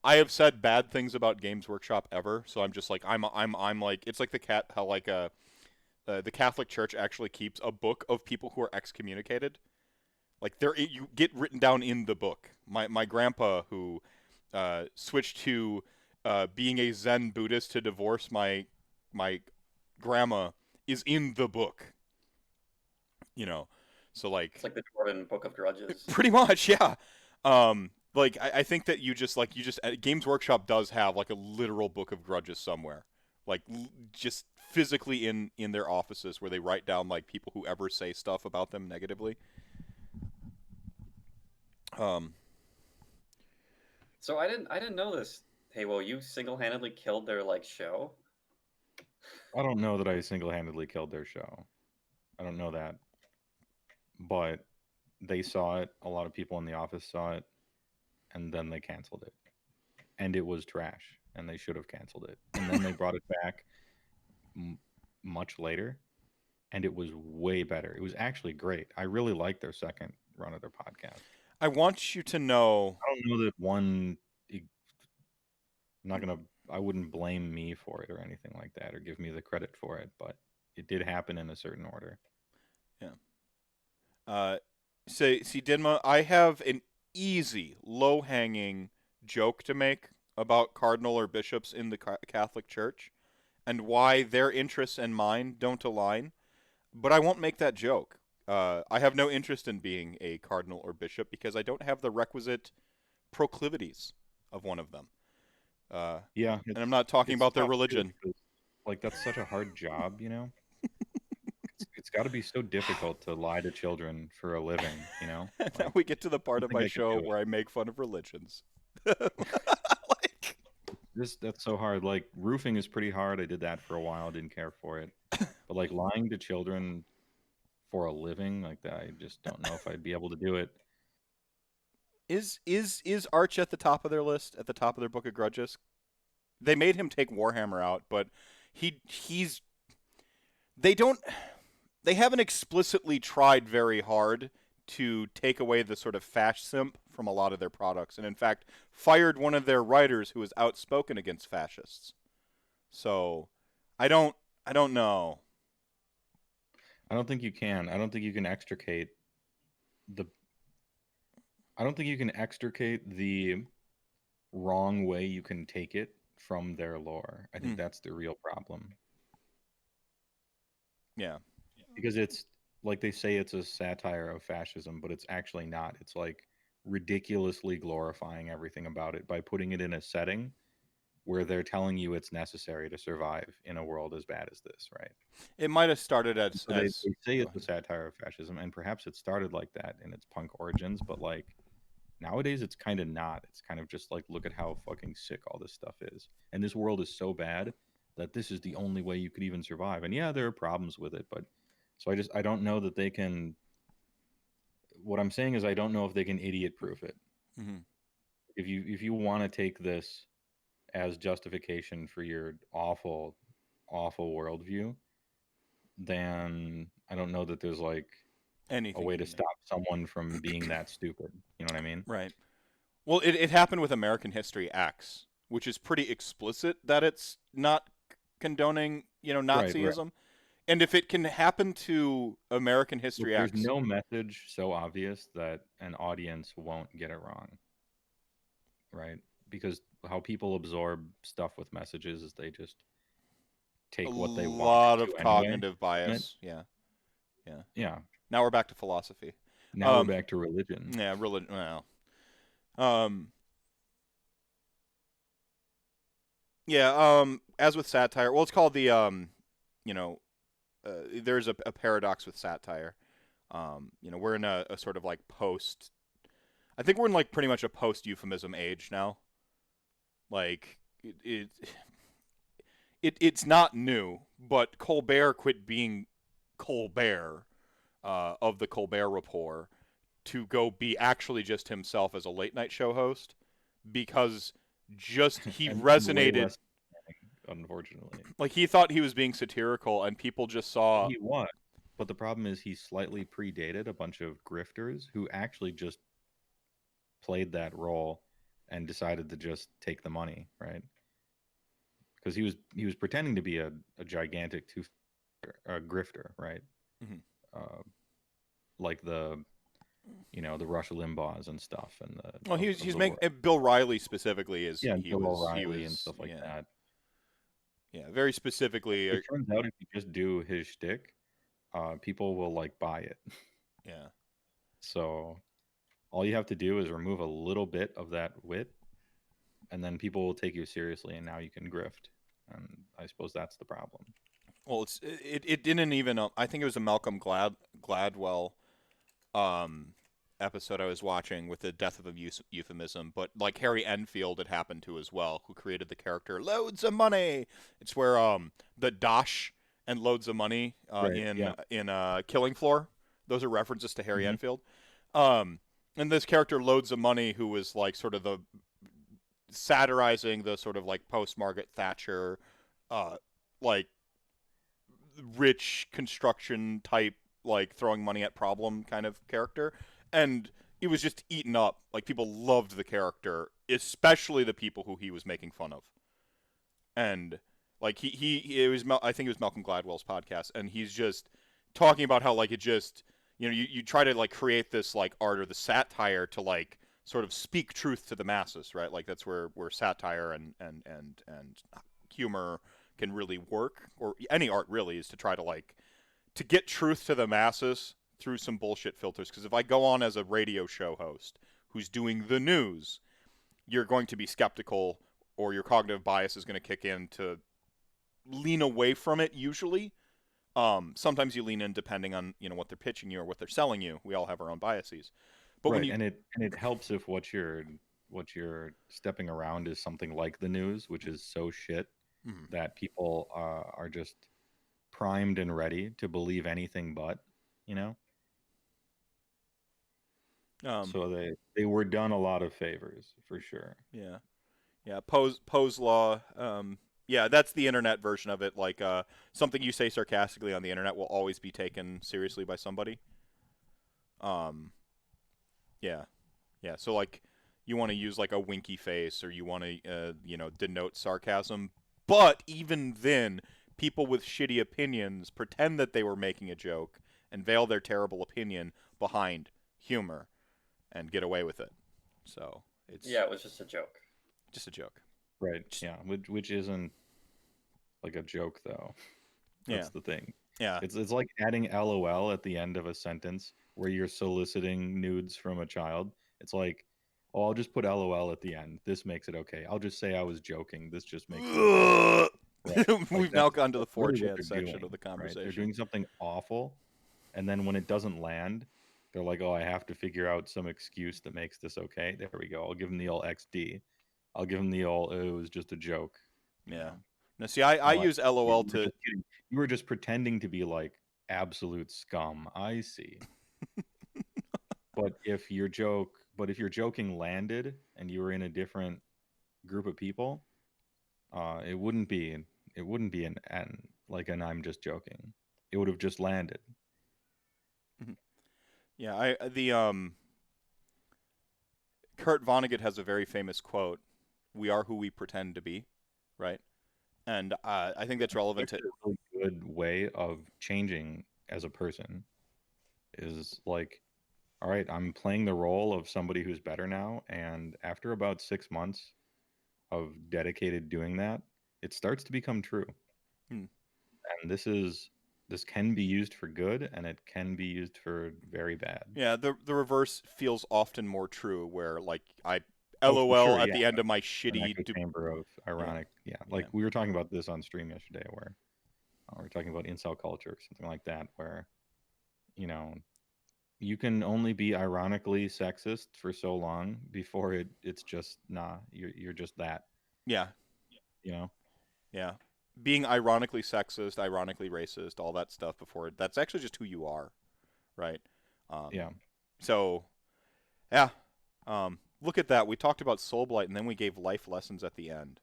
I have said bad things about Games Workshop ever, so I'm just like I'm like, it's like the Catholic Church actually keeps a book of people who are excommunicated. Like you get written down in the book. My grandpa, who switched to being a Zen Buddhist to divorce my grandma, is in the book. You know, so like It's like the Jordan Book of Grudges. pretty much, yeah. Like I think that you just Games Workshop does have like a literal book of grudges somewhere, like just physically in their offices, where they write down like people who ever say stuff about them negatively. So I didn't know this. Hey, well, you single-handedly killed their like show. I don't know that I single-handedly killed their show. I don't know that. But they saw it. A lot of people in the office saw it. And then they canceled it. And it was trash. And they should have canceled it. And then they brought it back much later. And it was way better. It was actually great. I really liked their second run of their podcast. I want you to know. I don't know that one. I wouldn't blame me for it or anything like that, or give me the credit for it, but it did happen in a certain order. Yeah. See, Dinma, I have an easy, low-hanging joke to make about cardinal or bishops in the Catholic Church, and why their interests and mine don't align. But I won't make that joke. I have no interest in being a cardinal or bishop because I don't have the requisite proclivities of one of them. Yeah, and I'm not talking it's about their tough, too, religion. because, like, that's such a hard job, you know? It's got to be so difficult to lie to children for a living, you know? And now Like, we get to the I part don't of think my I could show do it. where I make fun of religions. Like, That's so hard. Like, roofing is pretty hard. I did that for a while. Didn't care for it. But like lying to children for a living, like that, I just don't know if I'd be able to do it. is Arch at the top of their list, at the top of their book of grudges? They made him take Warhammer out, but he's they don't they haven't explicitly tried very hard to take away the sort of fash simp from a lot of their products, and in fact fired one of their writers who was outspoken against fascists. So I don't I don't know. I don't think you can. I don't think you can extricate the. I don't think you can extricate the wrong way you can take it from their lore. I think Mm, that's the real problem. yeah. Because it's like they say it's a satire of fascism, but it's actually not. It's like ridiculously glorifying everything about it by putting it in a setting where they're telling you it's necessary to survive in a world as bad as this, right? It might have started And as so they say go it's a ahead. satire of fascism, and perhaps it started like that in its punk origins, but like nowadays it's kind of not. It's kind of just like, look at how fucking sick all this stuff is. And this world is so bad that this is the only way you could even survive. And yeah, there are problems with it, but so I don't know that they can. What I'm saying is I don't know if they can idiot proof it. Mhm. If you want to take this as justification for your awful worldview, then I don't know that there's like a Anything way you to can do. stop someone from being that stupid. You know what I mean? Right. Well, it happened with American History X, which is pretty explicit that it's not condoning, Right, right. Nazism. And if it can happen to American Look, History there's X, no message so obvious that an audience won't get it wrong, right? Because how people absorb stuff with messages is they just a take what they want lot it of to anyway. cognitive Right? bias. Yeah, yeah. Yeah. Now we're back to philosophy. Now we're Um, back to religion. yeah, really. Well, um, yeah. As with satire, well, it's called the you know, there's a paradox with satire. We're in a sort of like post. I think we're in like pretty much a post euphemism age now. Like it's not new, but Colbert quit being Colbert of the Colbert Report to go be actually just himself as a late night show host because just he And way resonated. less, unfortunately. Like he thought he was being satirical and people just saw. He was. But the problem is he slightly predated a bunch of grifters who actually just played that role and decided to just take the money, right? Because he was pretending to be a gigantic a grifter, right? Mhm. Uh, like the Rush Limbaughs and stuff, and Well, of, he's of the making world. Bill Riley specifically is Yeah, and he Bill was O'Reilly and stuff like yeah, that. very specifically It turns out if you just do his shtick, people will like buy it. yeah. So all you have to do is remove a little bit of that wit, and then people will take you seriously, and now you can grift. And I suppose that's the problem. Well, it didn't even I think it was a Malcolm Gladwell um episode I was watching with the death of a euphemism, but like Harry Enfield had happened to as well, who created the character Loads of Money. It's where the Dosh and Loads of Money Right. Yeah. in Killing Floor. Those are references to Harry Hmm. Enfield. Um, and this character Loads of Money, who was like sort of the satirizing the sort of like post Margaret Thatcher, like rich construction type, like throwing money at problem kind of character, and it was just eaten up. Like people loved the character, especially the people who he was making fun of, and like he it was I think it was Malcolm Gladwell's podcast, and he's just talking about how like it just you try to like create this like art or the satire to like sort of speak truth to the masses, right? Like that's where satire and humor can really work, or any art really, is to try to like to get truth to the masses through some bullshit filters. Because if I go on as a radio show host who's doing the news, you're going to be skeptical or your cognitive bias is going to kick in to lean away from it usually. Sometimes you lean in depending on what they're pitching you or what they're selling you. We all have our own biases, but when Right, you and it helps if what you're stepping around is something like the news, which is so shit Mhm. that people are just primed and ready to believe anything but, you know. um, So they were done a lot of favors for sure. yeah, yeah, Poe's law. Yeah, that's the internet version of it. Like something you say sarcastically on the internet will always be taken seriously by somebody. Um, yeah, yeah. So like, you want to use like a winky face, or you want to denote sarcasm. But even then, people with shitty opinions pretend that they were making a joke and veil their terrible opinion behind humor and get away with it. So it's Yeah, it was just a joke. just a joke. Right. Yeah, which isn't like a joke though. Yeah, That's the thing. yeah. It's like adding LOL at the end of a sentence where you're soliciting nudes from a child. It's like, oh, I'll just put LOL at the end. This makes it okay. I'll just say I was joking. This just makes it okay. Right. Like We've now gone to the that's really what 4chan they're section doing, of the right? They're conversation. doing something awful, and then when it doesn't land, they're like, "Oh, I have to figure out some excuse that makes this okay." There we go. I'll give them the old XD. I'll give them the old. Oh, it was just a joke. You Yeah. know. Now, see, I Oh, use you LOL were to. just kidding. You were just pretending to be like absolute scum. I see. But if your joking landed and you were in a different group of people, it wouldn't be an like an I'm just joking. It would have just landed. Yeah, I the Kurt Vonnegut has a very famous quote: "We are who we pretend to be," right? And I think that's relevant to. Actually, a really good way of changing as a person is like, all right, I'm playing the role of somebody who's better now, and after about 6 months of dedicated doing that, it starts to become true. Hmm. And this can be used for good, and it can be used for very bad. Yeah, the reverse feels often more true, where like I Oh, for sure, LOL at yeah. the end of my An shitty. echo chamber of Yeah, ironic, yeah. yeah. Like we were talking about this on stream yesterday, where we were talking about incel culture or something like that, where you know you can only be ironically sexist for so long before it's just nah, you're just that, Yeah, you know. yeah. Being ironically sexist, ironically racist, all that stuff before that's actually just who you are, right? Um, Yeah, so yeah, look at that. We talked about Soul Blight, and then we gave life lessons at the end.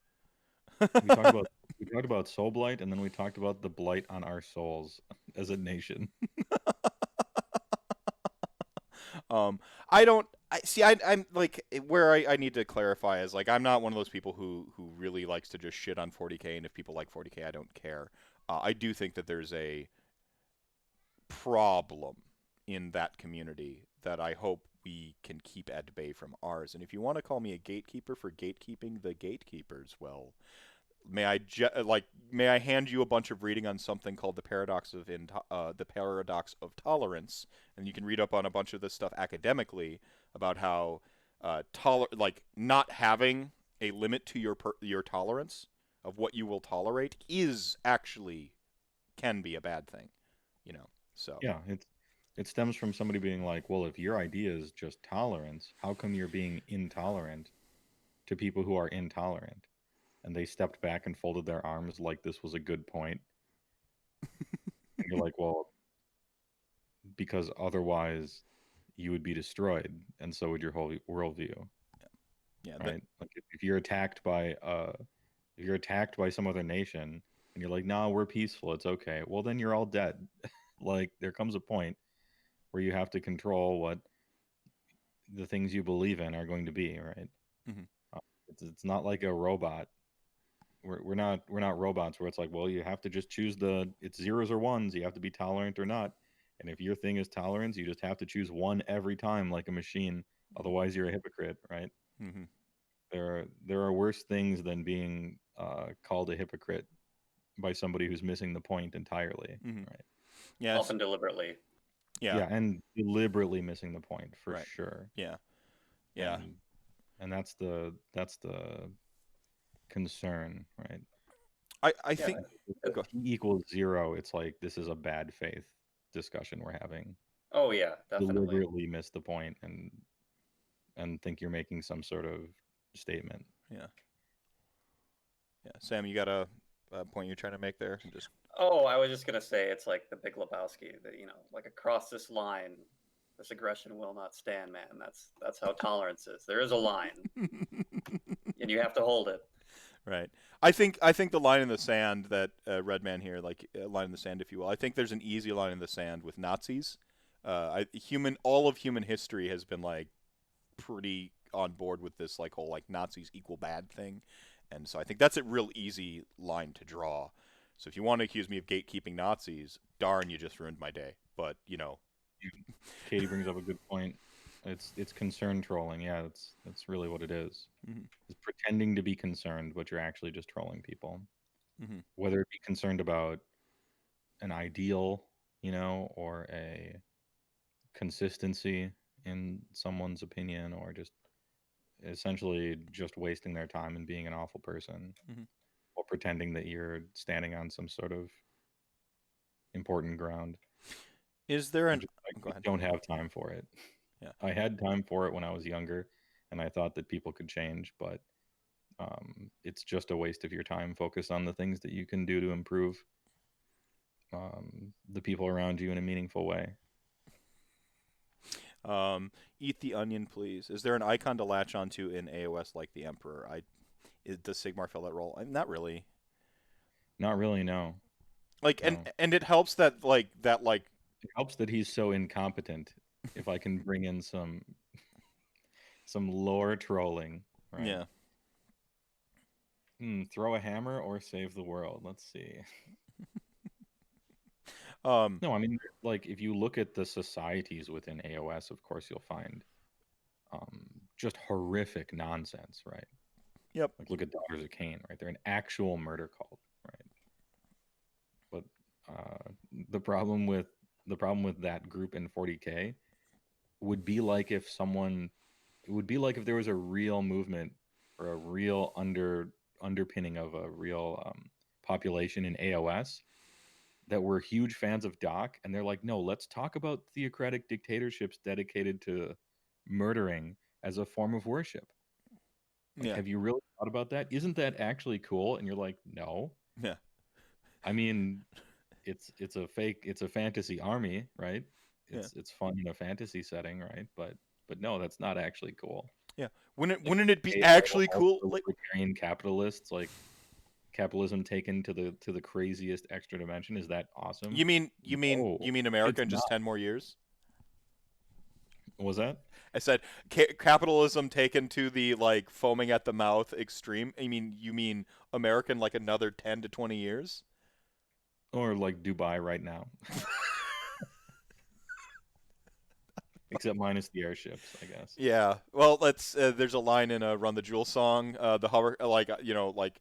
we talked about we talked about soul blight, and then we talked about the blight on our souls as a nation. I don't. I see. I'm like where I need to clarify is like I'm not one of those people who really likes to just shit on 40k, and if people like 40k, I don't care. I do think that there's a problem in that community that I hope we can keep at bay from ours. And if you want to call me a gatekeeper for gatekeeping the gatekeepers, well, may I hand you a bunch of reading on something called the paradox of tolerance, and you can read up on a bunch of this stuff academically about how like not having a limit to your tolerance of what you will tolerate is actually can be a bad thing, you know. So Yeah, it stems from somebody being like, well, if your idea is just tolerance, how come you're being intolerant to people who are intolerant? And they stepped back and folded their arms like this was a good point. And you're like, well, because otherwise you would be destroyed, and so would your whole worldview, yeah, right? Like if you're attacked by some other nation and you're like, nah, we're peaceful, it's okay. Well, then you're all dead. Like there comes a point where you have to control what the things you believe in are going to be, right? hmm Uh, it's not like a robot. We're not robots where it's like, well, you have to just choose it's zeros or ones. You have to be tolerant or not. And if your thing is tolerance, you just have to choose one every time, like a machine. Otherwise, you're a hypocrite, right? hmm There are worse things than being called a hypocrite by somebody who's missing the point entirely, hmm right? yeah, Often deliberately. yeah, Yeah, and deliberately missing the point for right, sure. yeah, yeah, And that's the concern, right? I Yeah. think go, T equals 0, it's like this is a bad faith discussion we're having. Oh yeah, definitely. Deliberately miss the point and think you're making some sort of statement. yeah. Yeah, Sam, you got a point you're trying to make there? Just Oh, I was just gonna say it's like the Big Lebowski. That like across this line, this aggression will not stand, man. That's how tolerance is. There is a line, and you have to hold it. right. I think the line in the sand that Redman here, like line in the sand, if you will. I think there's an easy line in the sand with Nazis. All of human history has been like pretty on board with this like whole like Nazis equal bad thing, and so I think that's a real easy line to draw. So if you want to accuse me of gatekeeping Nazis, darn, you just ruined my day. But Katie brings up a good point. It's concern trolling. Yeah, that's really what it is. Mhm. It's pretending to be concerned, but you're actually just trolling people. Mhm. Whether it be concerned about an ideal, or a consistency in someone's opinion, or just essentially just wasting their time and being an awful person, Mhm. or pretending that you're standing on some sort of important ground. Is there an? I Go ahead. don't have time for it. Yeah. I had time for it when I was younger, and I thought that people could change, but it's just a waste of your time. Focus on the things that you can do to improve the people around you in a meaningful way. Eat the onion, please. Is there an icon to latch onto in AOS like the Emperor? Does Sigmar fill that role? Not really. Not really, no. Like, No. and it helps that like. It helps that he's so incompetent. If I can bring in some lore trolling, right? Yeah. Throw a hammer or save the world. Let's see. Um. No, I mean, like if you look at the societies within AOS, of course you'll find just horrific nonsense, right? Yep. Like look at Daughters of Cain, right? They're an actual murder cult, right? But uh, the problem with that group in 40K would be like if someone it would be like if there was a real movement or a real underpinning of a real population in AOS that were huge fans of Doc, and they're like, no, let's talk about theocratic dictatorships dedicated to murdering as a form of worship. Like, Yeah. have you really thought about that? Isn't that actually cool? And you're like, no. Yeah. I mean, it's a fantasy army, right? Yeah. It's fun in a fantasy setting, right? But no, that's not actually cool. Yeah. Like, Wouldn't it be hey, actually all cool? the Like, libertarian capitalists, like capitalism taken to the craziest extra dimension. Is that awesome? No, you mean America it's in not. just 10 more years? What was that? I said capitalism taken to the like foaming at the mouth extreme. You mean America in like another 10 to 20 years? Or like Dubai right now, except minus the airships, I guess. Yeah. Well, let's. There's a line in a Run the Jewel song. The hover, like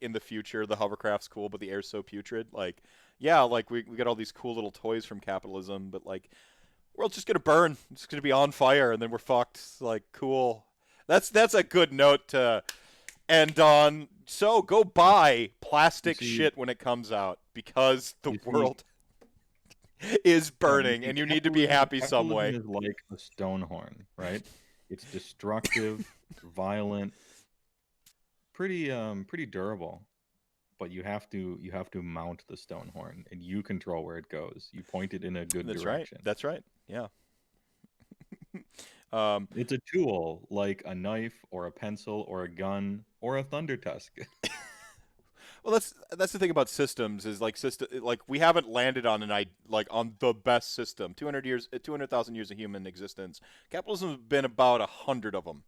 in the future, the hovercraft's cool, but the air's so putrid. Like, yeah, like we got all these cool little toys from capitalism, but like, world's just gonna burn. It's gonna be on fire, and then we're fucked. Like, cool. That's a good note to end on. So go buy plastic see- shit when it comes out because the you see- world is No, burning, and you need to be happy some capitalism way. is like a stone horn, right? It's destructive, violent, pretty durable. But you have to mount the stone horn, and you control where it goes. You point it in a good That's right. direction. That's right. Yeah. It's a tool like a knife or a pencil or a gun or a thunder tusk. Well, that's the thing about systems is like we haven't landed on on the best system. 200,000 years of human existence. Capitalism has been about 100 of them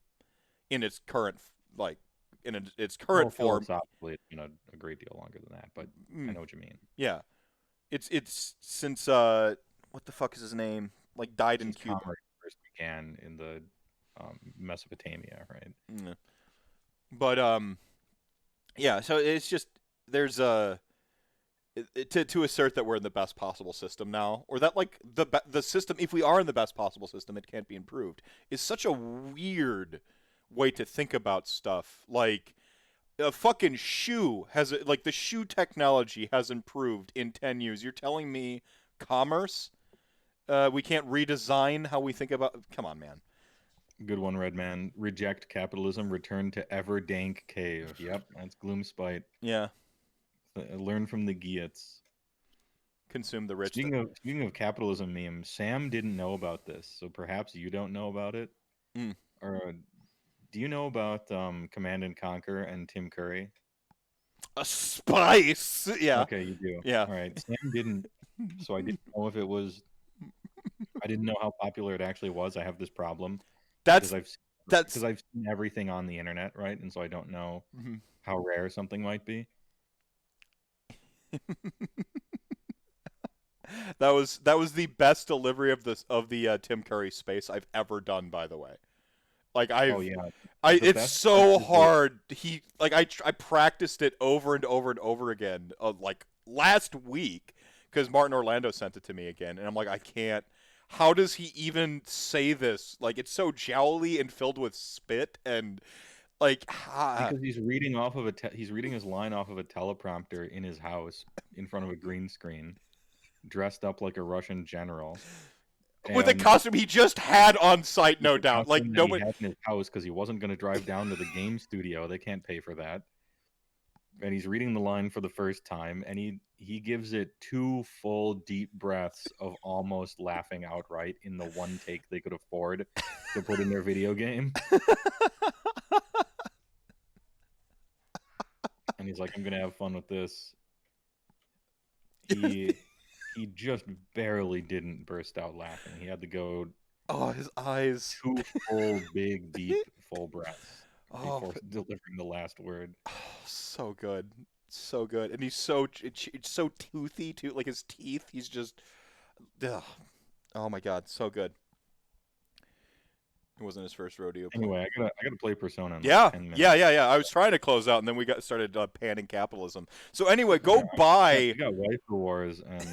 in its current like its current form. Philosophically, it's been a great deal longer than that, but I know what you mean. Yeah, it's since what the fuck is his name? Like died in Since Cuba. commerce first began in the Mesopotamia, right? Yeah. But yeah. So it's just there's to assert that we're in the best possible system now, or that like the system, if we are in the best possible system, it can't be improved, is such a weird way to think about stuff. Like a fucking shoe has like the shoe technology has improved in 10 years. You're telling me commerce? We can't redesign how we think about. Come on, man. Good one, Redman. Reject capitalism. Return to ever dank cave. Yep, that's Gloomspite. Yeah. Learn from the Geats. Consume the rich. Speaking of capitalism memes, Sam didn't know about this, so perhaps you don't know about it. Mm. Or do you know about Command and Conquer and Tim Curry? A spice. Yeah. Okay, you do. Yeah. All right. Sam didn't, so I didn't know if it was. I didn't know how popular it actually was. I have this problem That's because I've seen everything on the internet, right? And so I don't know how rare something might be. that was the best delivery of the Tim Curry space I've ever done. By the way, like Oh yeah, it's so hard. I practiced it over and over and over again. Like last week, because Martin Orlando sent it to me again, and I'm like, I can't. How does he even say this? Like, it's so jowly and filled with spit and like. Because he's reading off of he's reading his line off of a teleprompter in his house in front of a green screen, dressed up like a Russian general. With a costume he just had on site, no doubt. Like nobody had in his house because he wasn't going to drive down to the game studio. They can't pay for that. And he's reading the line for the first time, and he gives it 2 full deep breaths of almost laughing outright in the one take they could afford to put in their video game. And he's like, I'm gonna have fun with this. He just barely didn't burst out laughing. He had to go. Oh, his eyes. 2 full, big, deep, full breaths before delivering the last word. Oh, so good, so good, and he's so toothy too. Like his teeth, he's just. Ugh. Oh my god, so good. It wasn't his first rodeo. Anyway, I gotta play Persona. In yeah, like 10 minutes. yeah. I was trying to close out, and then we started panning capitalism. So anyway, go buy. We got Waifu Wars and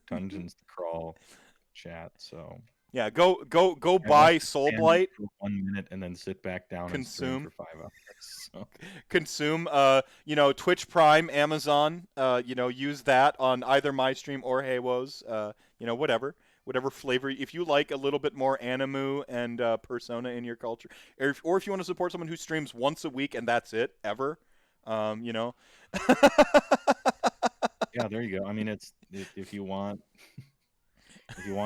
Dungeons to Crawl chat. So yeah, go buy Soul Blight. For 1 minute and then sit back down and stream for 5 hours. So. Consume. Twitch Prime, Amazon. Use that on either my stream or Heywoah's. Whatever flavor, if you like a little bit more anime and Persona in your culture, or if you want to support someone who streams once a week and that's it ever, Yeah, there you go. I mean, it's if you want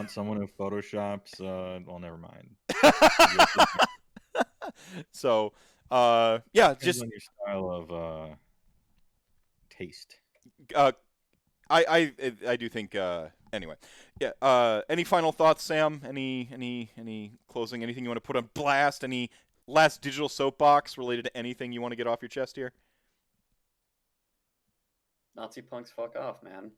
someone who photoshops, well, never mind. So, just on your style of taste. I do think. Anyway, yeah. Any final thoughts, Sam? Any closing? Anything you want to put on blast? Any last digital soapbox related to anything you want to get off your chest here? Nazi punks, fuck off, man.